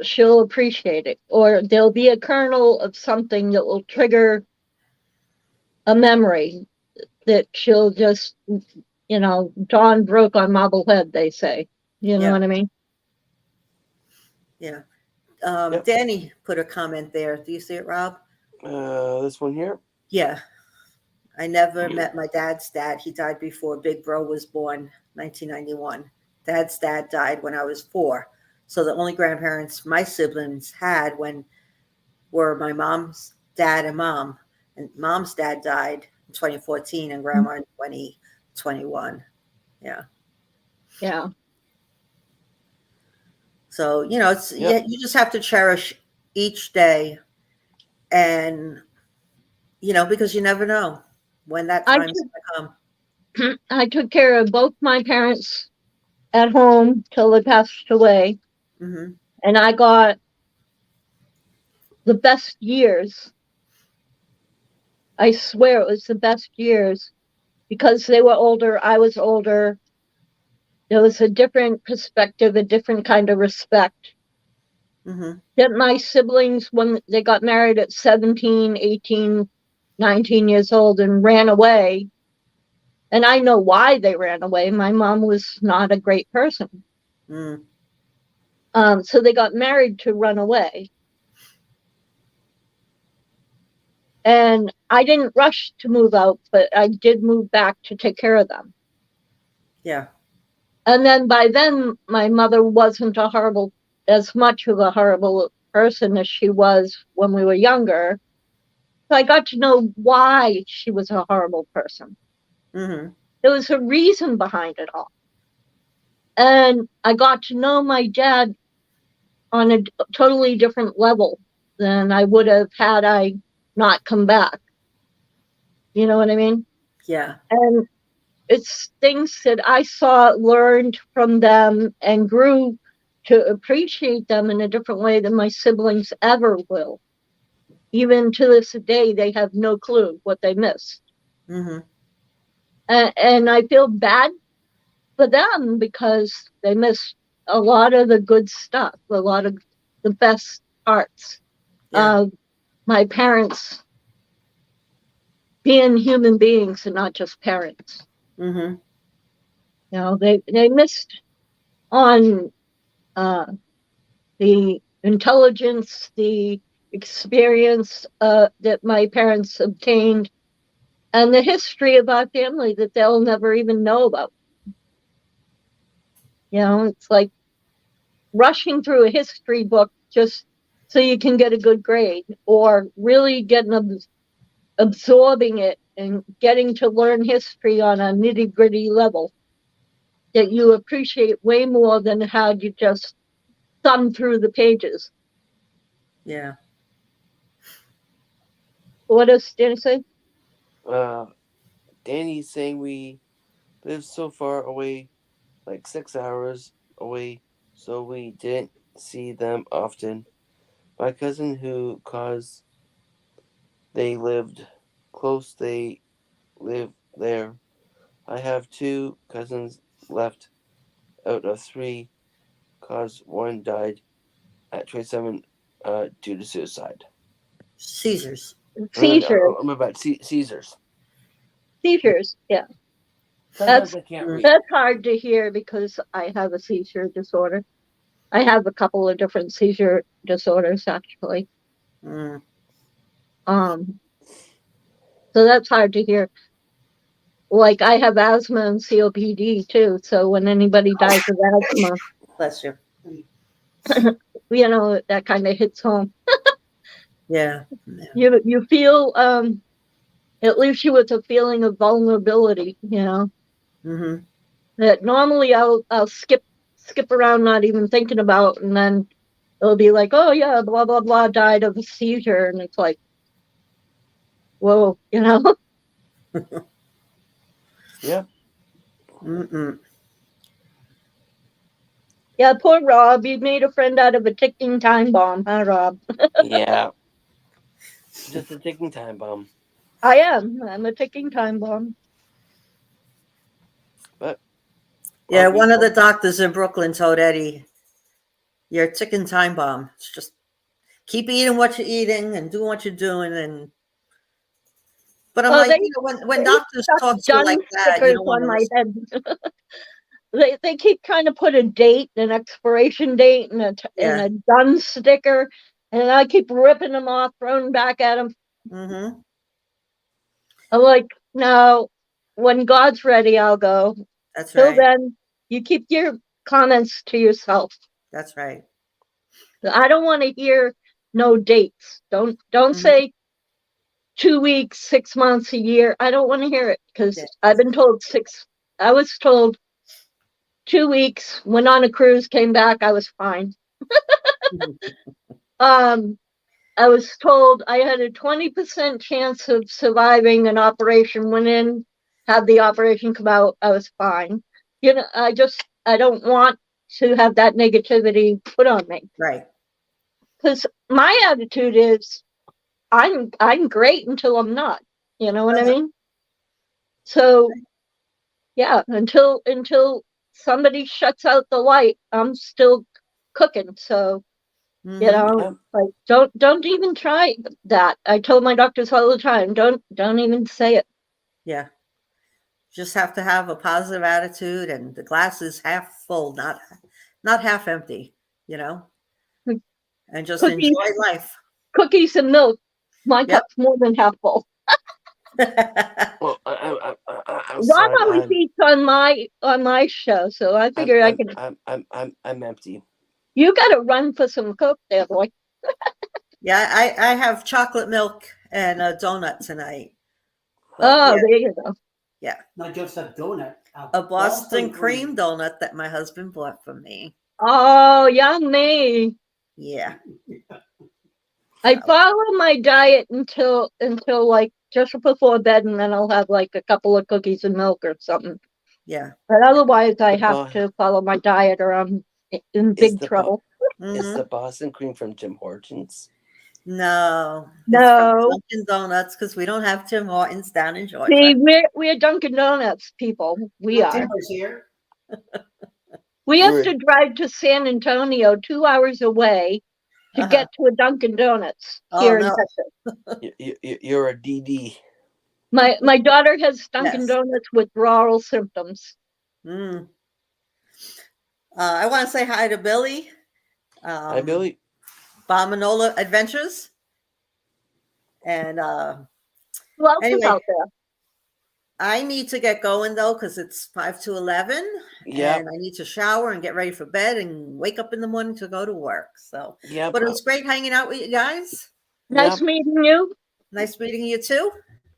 she'll appreciate it, or there'll be a kernel of something that will trigger a memory that she'll just, dawn broke on Marblehead, they say. You know what I mean? Yeah. Danny put a comment there. Do you see it, Rob? This one here? Yeah. I never met my dad's dad. He died before Big Bro was born, 1991. Dad's dad died when I was 4. So the only grandparents my siblings had were my mom's dad and mom. And mom's dad died in 2014 and grandma in 2021. Yeah. Yeah. So, it's you just have to cherish each day and, because you never know when that time's going to come. I took care of both my parents at home till they passed away. Mm-hmm. And I got the best years. I swear it was the best years because they were older. I was older. There was a different perspective, a different kind of respect. Mm-hmm. That my siblings, when they got married at 17, 18, 19 years old and ran away, and I know why they ran away. My mom was not a great person. Mm. So they got married to run away. And I didn't rush to move out, but I did move back to take care of them. Yeah. And then by then, my mother wasn't as much of a horrible person as she was when we were younger. So I got to know why she was a horrible person. Mm-hmm. There was a reason behind it all. And I got to know my dad on a totally different level than I would have had I not come back. You know what I mean? Yeah. And it's things that I saw, learned from them, and grew to appreciate them in a different way than my siblings ever will. Even to this day, they have no clue what they missed. Mm-hmm. And I feel bad for them because they missed a lot of the good stuff, a lot of the best parts of my parents being human beings and not just parents. Mm-hmm. You know, they missed on the intelligence, the experience that my parents obtained, and the history of our family that they'll never even know about. You know, it's like rushing through a history book just so you can get a good grade, or really absorbing it and getting to learn history on a nitty-gritty level that you appreciate way more than had you just thumb through the pages. Yeah. What does Danny say? Danny's saying we live so far away, like 6 hours away, so we didn't see them often. My cousin who caused they lived close, they live there. I have 2 cousins left out of 3, cause one died at 27 due to suicide. Caesars. Seizures. I'm about Caesars. Seizures, yeah. Sometimes I can't read. That's hard to hear because I have a seizure disorder. I have a couple of different seizure disorders actually. Mm. So that's hard to hear. Like I have asthma and COPD too. So when anybody dies of asthma, Bless you. you know, that kind of hits home. Yeah. You feel it leaves you with a feeling of vulnerability, you know. Mm-hmm. That normally I'll skip around not even thinking about, and then it'll be like, oh yeah, blah blah blah died of a seizure, and it's like, whoa, you know. Yeah. Mm-mm. Yeah, poor Rob. You made a friend out of a ticking time bomb, huh, Rob? Yeah. Just a ticking time bomb. I am. I'm a ticking time bomb. But yeah, one of the doctors in Brooklyn told Eddie, "You're a ticking time bomb. It's just keep eating what you're eating and doing what you're doing." And but I'm like, you know, when doctors talk to you like that, you don't want to listen. My head. They keep trying to put a date, an expiration date, and a done sticker, and I keep ripping them off, throwing back at them. Mm-hmm. I'm like, no, when God's ready, I'll go. That's Till right. then, you keep your comments to yourself. That's right. I don't want to hear no dates. Don't say 2 weeks, 6 months, a year. I don't want to hear it because I've been told I was told 2 weeks, went on a cruise, came back, I was fine. I was told I had a 20% chance of surviving an operation, went in, had the operation come out, I was fine. You know, I don't want to have that negativity put on me. Right. Because my attitude is, I'm great until I'm not. You know what I mean? So, yeah, until somebody shuts out the light, I'm still cooking. So, you know, like don't even try that. I told my doctors all the time, don't even say it. Yeah. Just have to have a positive attitude, and the glass is half full, not half empty, you know, and just Cookies, enjoy life. Cookies and milk. My Yep. cup's more than half full. Well, I'm Rob sorry. always eats on my show, so I figure I can. I'm empty. You got to run for some Coke there, boy. Yeah, I have chocolate milk and a donut tonight. But Oh, yeah, there you go. yeah, Not just a donut. a Boston cream donut that my husband bought for me. Oh, yummy. Yeah. I follow my diet until like just before bed, and then I'll have like a couple of cookies and milk or something. Yeah. But otherwise, I The have Bo- to follow my diet, or I'm in Is big the trouble. Is the Boston cream from Tim Hortons? No, it's No. from Dunkin' Donuts, because we don't have Tim Hortons down in See, Georgia. we're Dunkin' Donuts people. We are. Timber's here. We have to drive to San Antonio, 2 hours away, to get to a Dunkin' Donuts here in Texas. You're a DD. My daughter has Dunkin' Yes. Donuts withdrawal symptoms. I want to say hi to Billy. Hi, Billy. Bomanola Adventures. And Who else is anyway, out there? I need to get going though, because it's 5 to 11. Yep. And I need to shower and get ready for bed and wake up in the morning to go to work. So, Yeah, but it was great hanging out with you guys. Nice meeting you. Nice meeting you too.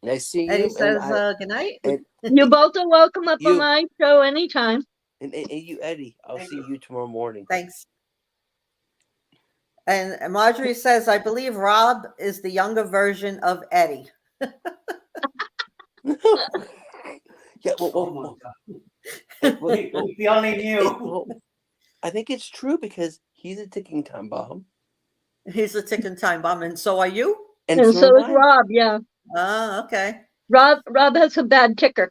Nice seeing Eddie you. says good night. You both are welcome up on my show anytime. And you, Eddie. I'll see you tomorrow morning. Thanks. And Marjorie says, I believe Rob is the younger version of Eddie. Yeah, Oh my God. We only knew. I think it's true because he's a ticking time bomb. He's a ticking time bomb, and so are you? And so is Rob, yeah. Oh, okay. Rob has a bad ticker.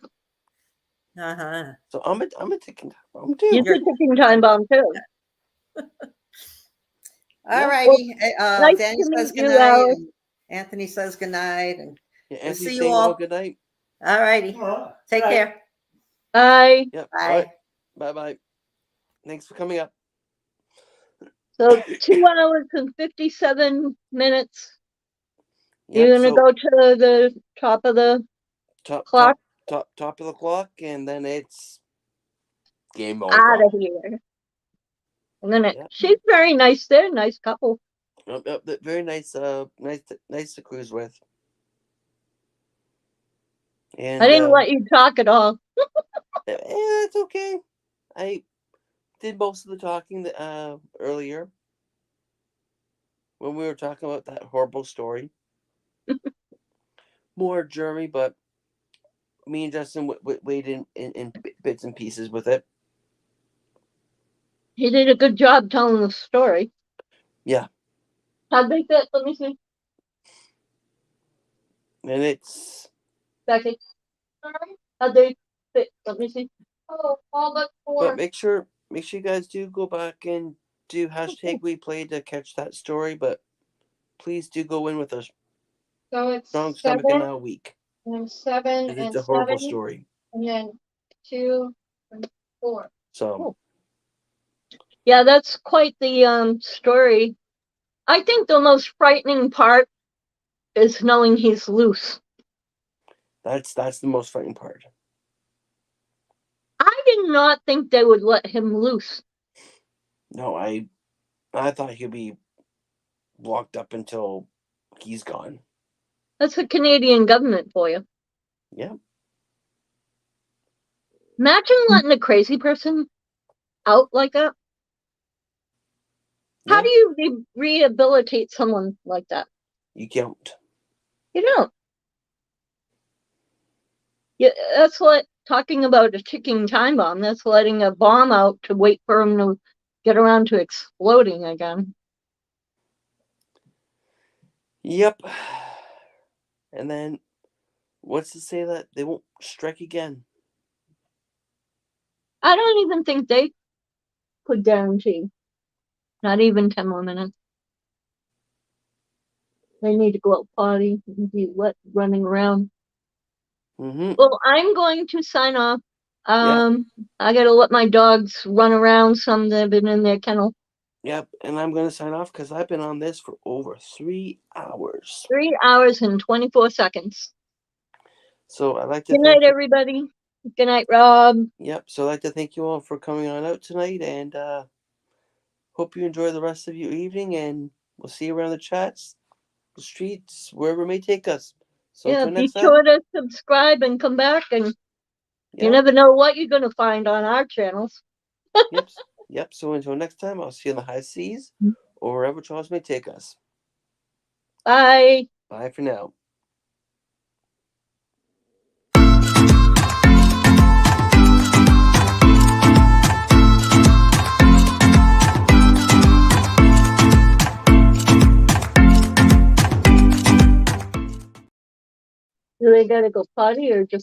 So I'm a ticking time bomb too. You're a ticking time bomb too. All righty. Nice Danny to says meet you, good night. Alice. And Anthony says good night. And Yeah, we'll Anthony see you saying all. good night. All righty. Take care. Bye. Yep. Bye. Bye. Thanks for coming up. So 2 hours and 57 minutes. Yep, You're gonna so go to the top of the clock? Top of the clock, and then it's game over. Out of here. I'm gonna. She's very nice there. Nice couple. Yep, very nice. Nice to cruise with. And I didn't let you talk at all. That's okay. I did most of the talking earlier when we were talking about that horrible story. More Jeremy, but me and Justin weighed in bits and pieces with it. He did a good job telling the story. Yeah. How'd they fit? Let me see. And it's Becky. How'd they fit? Let me see. Oh, all but four. But make sure you guys do go back and do #WePlay to catch that story. But please do go in with a So it's strong stomach and a week. and 7 It's and a horrible 7, story. and then 2 and 4. So Yeah, that's quite the story. I think the most frightening part is knowing he's loose. that's the most frightening part. I did not think they would let him loose. No, I thought he'd be locked up until he's gone. That's the Canadian government for you. Yeah. Imagine letting a crazy person out like that. How do you rehabilitate someone like that? You can't. You don't. Yeah, that's what talking about a ticking time bomb. That's letting a bomb out to wait for him to get around to exploding again. Yep. And then, what's to say that they won't strike again? I don't even think they could guarantee. Not even 10 more minutes. They need to go out potty and be running around. Mm-hmm. Well, I'm going to sign off. Yep. I gotta let my dogs run around. Some that have been in their kennel. Yep, and I'm going to sign off because I've been on this for over 3 hours. 3 hours and 24 seconds. So I'd like to Good night, everybody. Good night, Rob. Yep, so I'd like to thank you all for coming on out tonight, and hope you enjoy the rest of your evening, and we'll see you around the chats, the streets, wherever it may take us. So Yeah, until be next sure time. to subscribe and come back, and you Yep. never know what you're gonna find on our channels. Yep. So until next time, I'll see you in the high seas or wherever Charles may take us. Bye. Bye for now. Do they gotta go potty or just